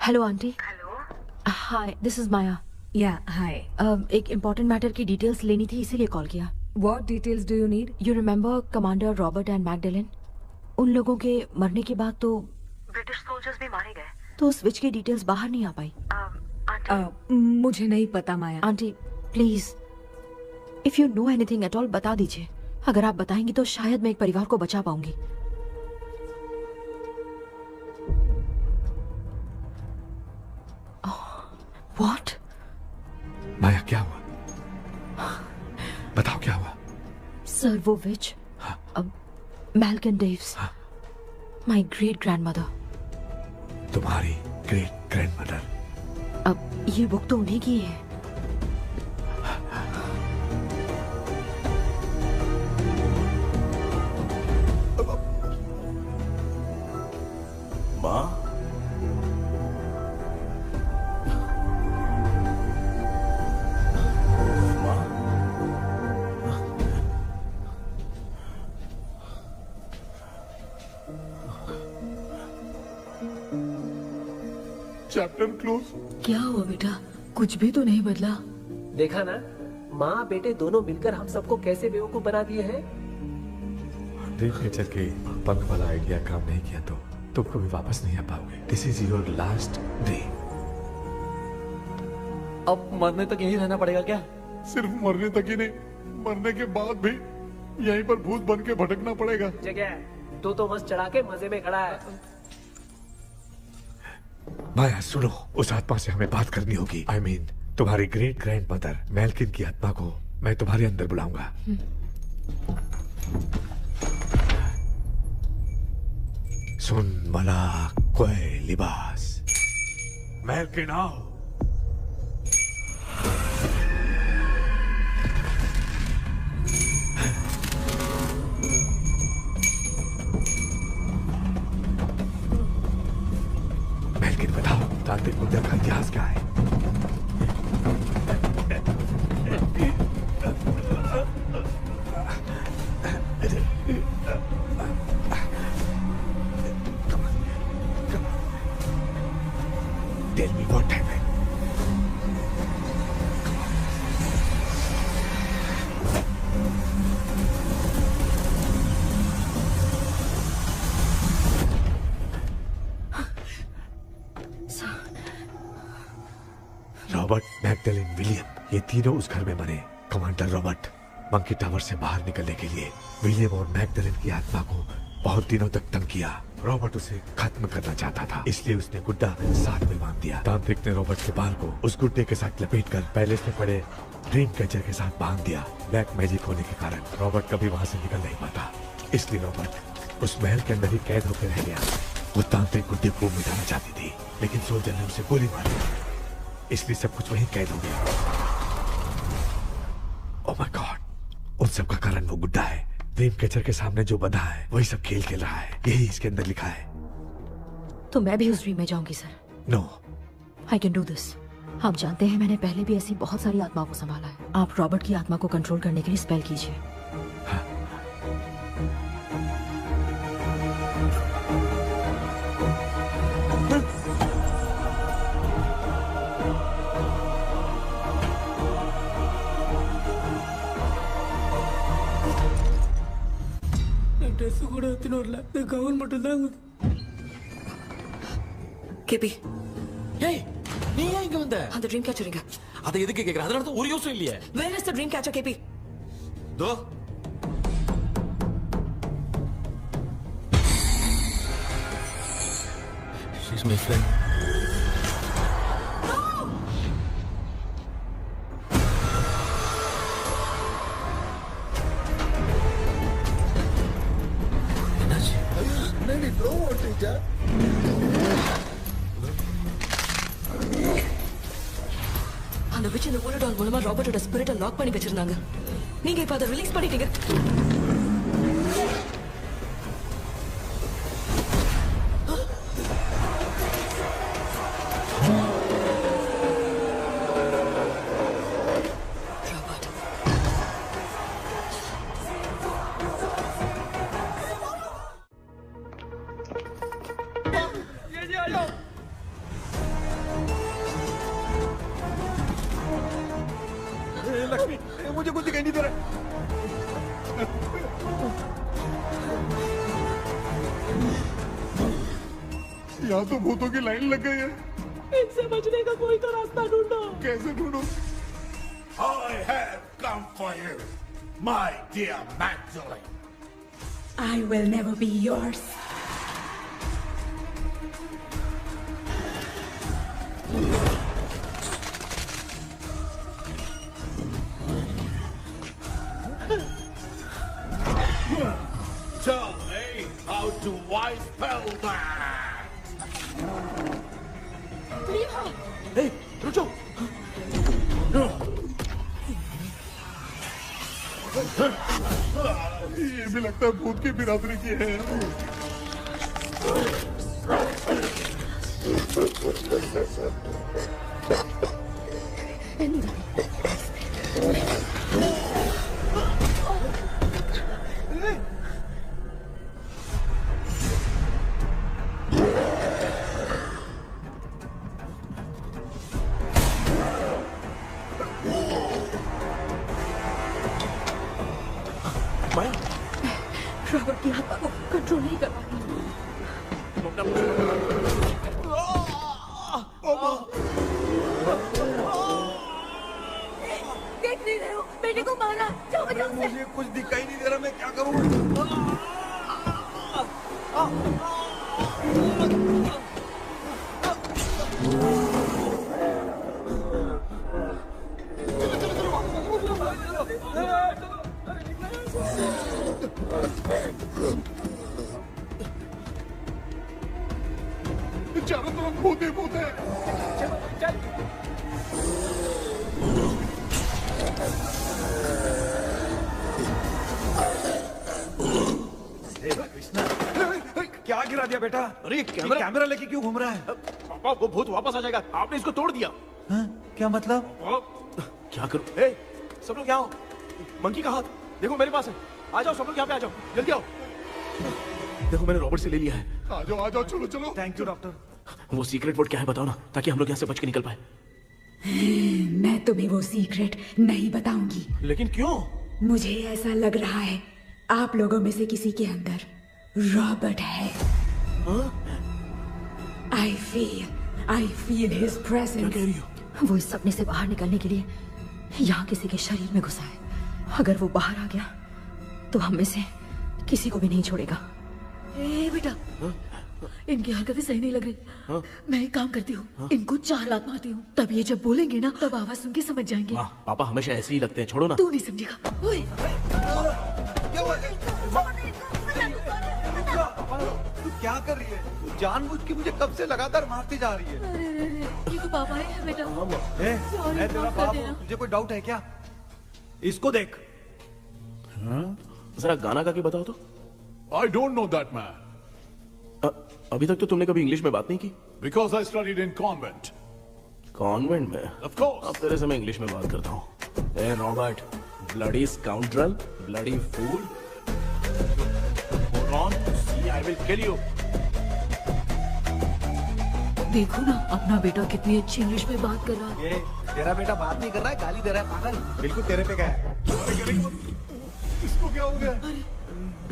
Hello aunty. Hello. Hi, this is Maya. Yeah hi. एक इम्पोर्टेंट मैटर की डिटेल्स लेनी थी, इसीलिए कॉल किया। What details do you need? You remember commander Robert and Magdalene? उन लोगों के मरने के बाद तो ब्रिटिश सोल्जर्स भी मारे गए। तो स्विच की डिटेल्स बाहर नहीं आ पाई। मुझे नहीं पता Maya. Aunty please, if you know anything at all बता दीजिए। अगर आप बताएंगी तो शायद मैं एक परिवार को बचा पाऊंगी। व्हाट? माया, क्या हुआ? बताओ क्या हुआ? सर वो विच, मैल्कन डेव्स, माय ग्रेट ग्रैंडमदर। तुम्हारी ग्रेट ग्रैंडमदर? अब ये बुक तो उन्हीं की है। माँ, चैप्टर क्लोज। क्या हुआ बेटा? कुछ भी तो नहीं बदला। देखा ना, माँ बेटे दोनों मिलकर हम सबको कैसे बेवकूफ बना दिए हैं। ड्रीम कैचर के पंख वाला आइडिया काम नहीं किया तो तुम कभी वापस नहीं आ पाओगे। This is your last day. अब मरने तक यही रहना पड़ेगा क्या? सिर्फ मरने तक ही नहीं, मरने के बाद भी यहीं पर भूत बन के भटकना पड़ेगा। जगह तो मस्त चढ़ा के मजे में खड़ा है। माया सुनो, उस आत्मा से हमें बात करनी होगी। I mean, तुम्हारी ग्रेट ग्रैंड मदर मैल्किन की आत्मा को मैं तुम्हारे अंदर बुलाऊंगा। सुन मला कोई लिबास, मैल्किन आओ। मैल्किन बताओ, तांत्रिक मुद्दा का इतिहास क्या है? Tell me what happened. Robert, Magdalene, William, ये तीनों उस घर में मरे। कमांडर रॉबर्ट मंकी टावर से बाहर निकलने के लिए विलियम और मैगडेलिन की आत्मा को बहुत दिनों तक तंग किया। रॉबर्ट उसे खत्म करना चाहता था, इसलिए उसने गुड्डा साथ में बांध दिया। तांत्रिक ने रॉबर्ट के बाल को उस गुड्डे के साथ लपेटकर पैलेस में पड़े ड्रीम कैचर के साथ बांध दिया। ब्लैक मैजिक होने के कारण रॉबर्ट कभी वहां से निकल नहीं पाता, इसलिए रॉबर्ट उस महल के अंदर ही कैद होकर रह गया। वो तांत्रिक गुड्डे को मिटाना चाहती थी, लेकिन सोल्जर ने उसे गोली मारी, इसलिए सब कुछ वहीं कैद हो गया। ओह माय गॉड, उन सब का कारण वो गुड्डा है। ड्रीम कैचर के सामने जो बंधा है वही सब खेल खेल रहा है, यही इसके अंदर लिखा है। तो मैं भी उस ड्रीम में जाऊंगी sir? No, I can do this. आप जानते हैं मैंने पहले भी ऐसी बहुत सारी आत्माओं को संभाला है। आप रॉबर्ट की आत्मा को कंट्रोल करने के लिए स्पेल कीजिए। ட்ரெஸ் கூட எடுத்துன்னு வரல, இந்த கவுன் மட்டும் தான். கேபி, ஏய், நீ ஏன் இங்க வந்த அந்த ட்ரீம் கேச்சர் எங்க? அதை எதுக்கு கேக்குற? அதனால ஒரு யோசனை இல்லையே. Where is the dream catcher, KP? தோ She's my friend. என்னடி ப்ரோ ஓட்டிச்சா? அந்த witch இந்த voodoo doll மூலமா ராபர்ட்டோட ஸ்பிரிட்டை லாக் பண்ணி வச்சிருந்தாங்க. நீங்க இப்ப அதை ரிலீஸ் பண்ணிட்டீங்க. लक्ष्मी मुझे कुछ दिखाई नहीं दे रहा। यहाँ तो भूतों की लाइन लग गई है। इनसे बचने का कोई तो रास्ता ढूंढो। कैसे ढूंढो? I have come for you, my dear Magdalene. I will never be yours. Tell me, how do I spell that? Hey, रुको। ये भी लगता है भूत की बिरादरी की है। रॉबर्ट की आत्मा को कंट्रोल नहीं कर पा रही। देख नहीं रहे हो? बेटे को मारा। जाओ बचाओ उसे। मुझे कुछ दिखाई नहीं दे रहा, मैं क्या करूं? चारों तरफ भूत ही भूत है। कृष्णा क्या गिरा दिया बेटा? अरे कैमरा लेके क्यों घूम रहा है? पापा वो भूत वापस आ जाएगा। आपने इसको तोड़ दिया। क्या मतलब? क्या करूं? ए, सब लोग यहाँ आओ। मंकी का हाथ देखो मेरे पास है। आ जाओ सब लोग यहाँ पे आ जाओ, जल्दी आओ। देखो मैंने रॉबर्ट से ले लिया है। आ जाओ चलो चलो। Thank you doctor. वो सीक्रेट वर्ड क्या है बताओ ना, ताकि हम लोग यहाँ से बच के निकल पाए। मैं तुम्हें वो सीक्रेट नहीं बताऊंगी। लेकिन क्यों? मुझे ऐसा लग रहा है आप लोगों में से किसी के अंदर रॉबर्ट है। I feel his presence। क्या कह रही हो? वो इस सपने से बाहर निकलने के लिए यहाँ किसी के शरीर में घुसा है। अगर वो बाहर आ गया तो हम में से किसी को भी नहीं छोड़ेगा। ए बेटा, इनकी हरकतें सही नहीं लग रही। मैं एक काम करती हूँ, इनको 4 लात मारती हूँ, तब ये जब बोलेंगे ना तब आवाज सुन के समझ जाएंगे। पापा हमेशा ऐसे ही लगते हैं, छोड़ो ना। तू नहीं समझेगा। ओए, तू क्या कर रही है? तू जानबूझ के मुझे कब से लगातार मारती जा रही है। ये तो पापा है बेटा। मैं तेरा बाप हूँ, तुझे कोई डाउट है क्या? इसको देख। जरा गाना गा के बताओ तो। I don't know that man. अभी तक तो तुमने कभी इंग्लिश में बात नहीं की। Because I studied in convent. Convent में? Of course. अब तेरे से मैं इंग्लिश में बात करता हूँ। ए Robert, bloody scoundrel, bloody fool. Hold on, see, I will kill you. देखो ना अपना बेटा कितनी अच्छी इंग्लिश में बात कर रहा है। ये तेरा बेटा बात नहीं कर रहा है, गाली दे रहा है पागल। बिल्कुल तेरे पे क्या है? इसको क्या हो गया?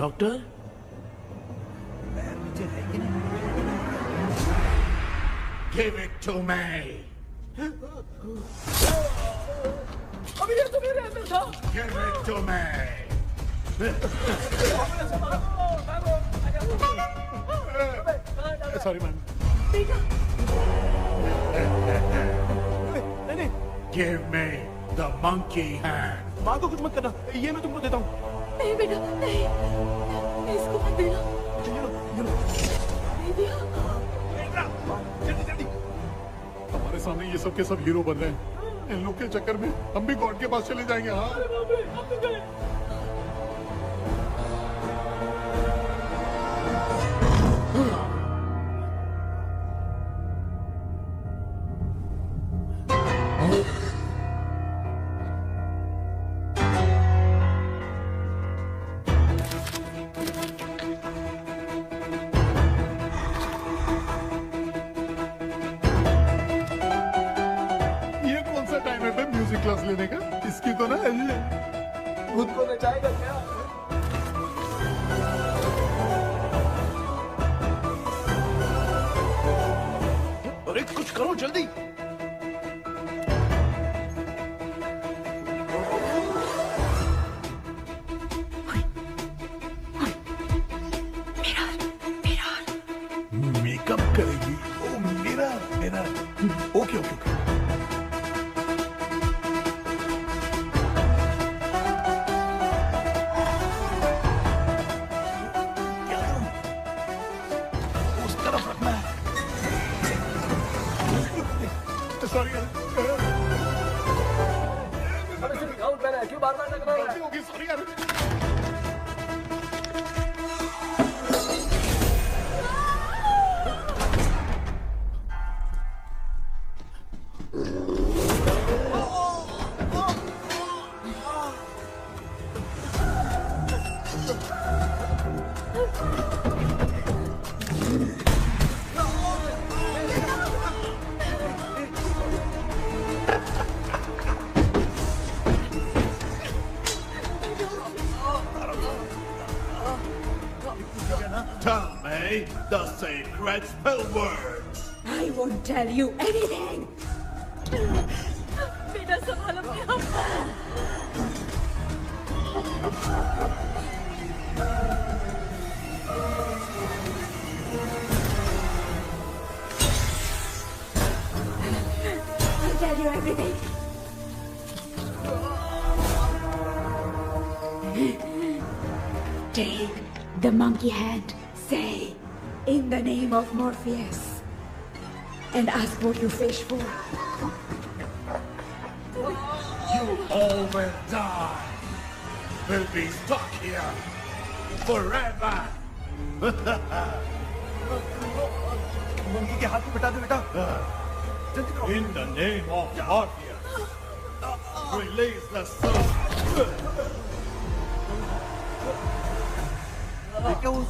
Doctor? Give it to me. अभी ये तो मेरे अंदर था। Give it to me. Sorry, man. नहीं, Give me the monkey hand. माँ को कुछ मत करना, ये मैं तुमको देता हूँ। नहीं बेटा, नहीं, इसको मत देना। नहीं दिया। हमारे सामने ये सब के सब हीरो बन रहे हैं। इन लोग के चक्कर में हम भी गॉड के पास चले जाएंगे। हाँ क्लास लेने का। इसकी तो ना खुद को नचाएगा क्या? अरे कुछ करो जल्दी। मेकअप करेगी। ओ मेरा मेरा ओके ओके ओके। क्यों बार-बार टकरा रहा है? सॉरी यार। Tell me the sacred spell words. I won't tell you anything. बेटा संभाल अपने आप। I'll tell you everything. Take the monkey hand. Say, in the name of Morpheus, and ask what you fish for. You all will die. Will be stuck here forever. Monkey के हाथ में बिठा दो बेटा। In the name of Morpheus, release the soul. बेटा उस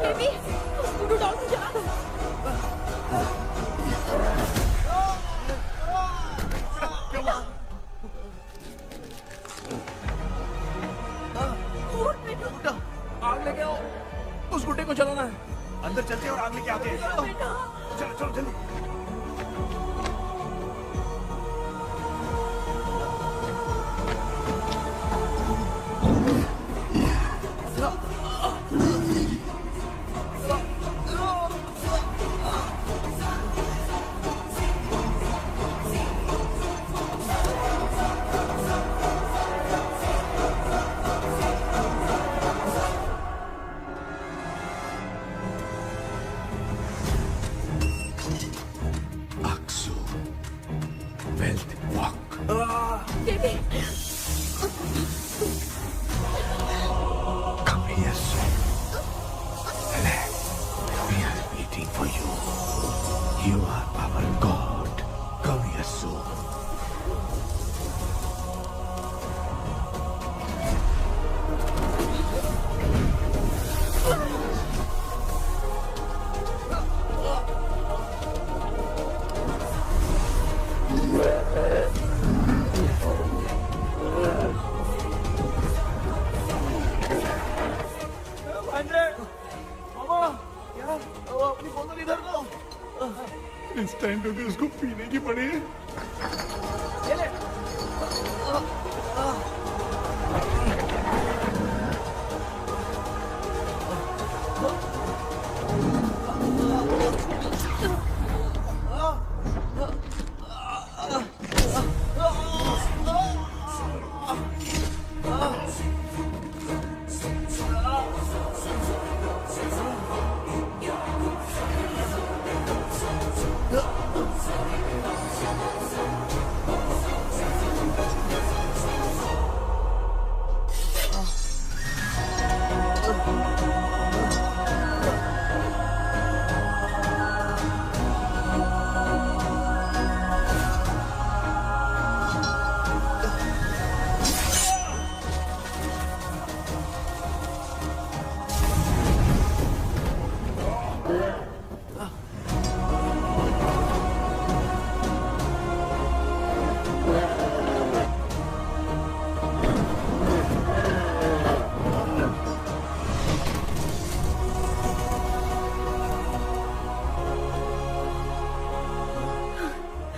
baby, उसको doll से जला दो। आग लेके आओ, उस गुड्डे को जलाना है। अंदर चलते हैं और आग लेके आते हैं। चलो चलो जल्दी। Baby. Come here, son. Relax. We are waiting for you. You are our God. Come here, soon. जल्दी बोतल इधर लो। इस टाइम पे भी उसको पीने की पड़ी है।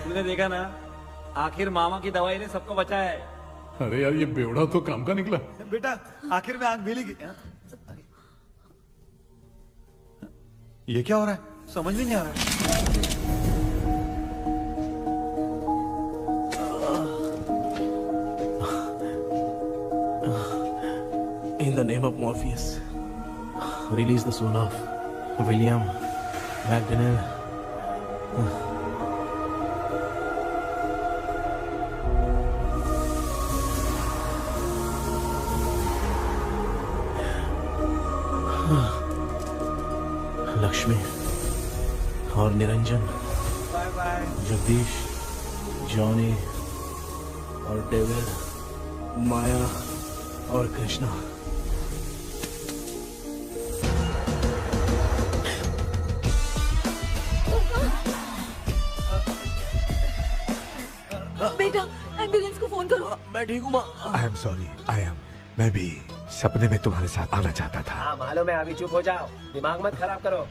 तुमने देखा ना, आखिर मामा की दवाई ने सबको बचाया है। अरे यार ये बेवड़ा तो काम का निकला। बेटा आखिर में आंख मिली। ये क्या हो रहा है? समझ में नहीं आ रहा है। In the name of Morpheus, release the soul of William McDonnell. Lakshmi और निरंजन, जगदीश, जॉनी और डेविड, माया और कृष्णा। बेटा एम्बुलेंस को फोन करो। मैं ठीक हूँ माँ। आई एम सॉरी, मैं भी सपने में तुम्हारे साथ आना चाहता था। हाँ मालूम है, अभी चुप हो जाओ, दिमाग मत खराब करो।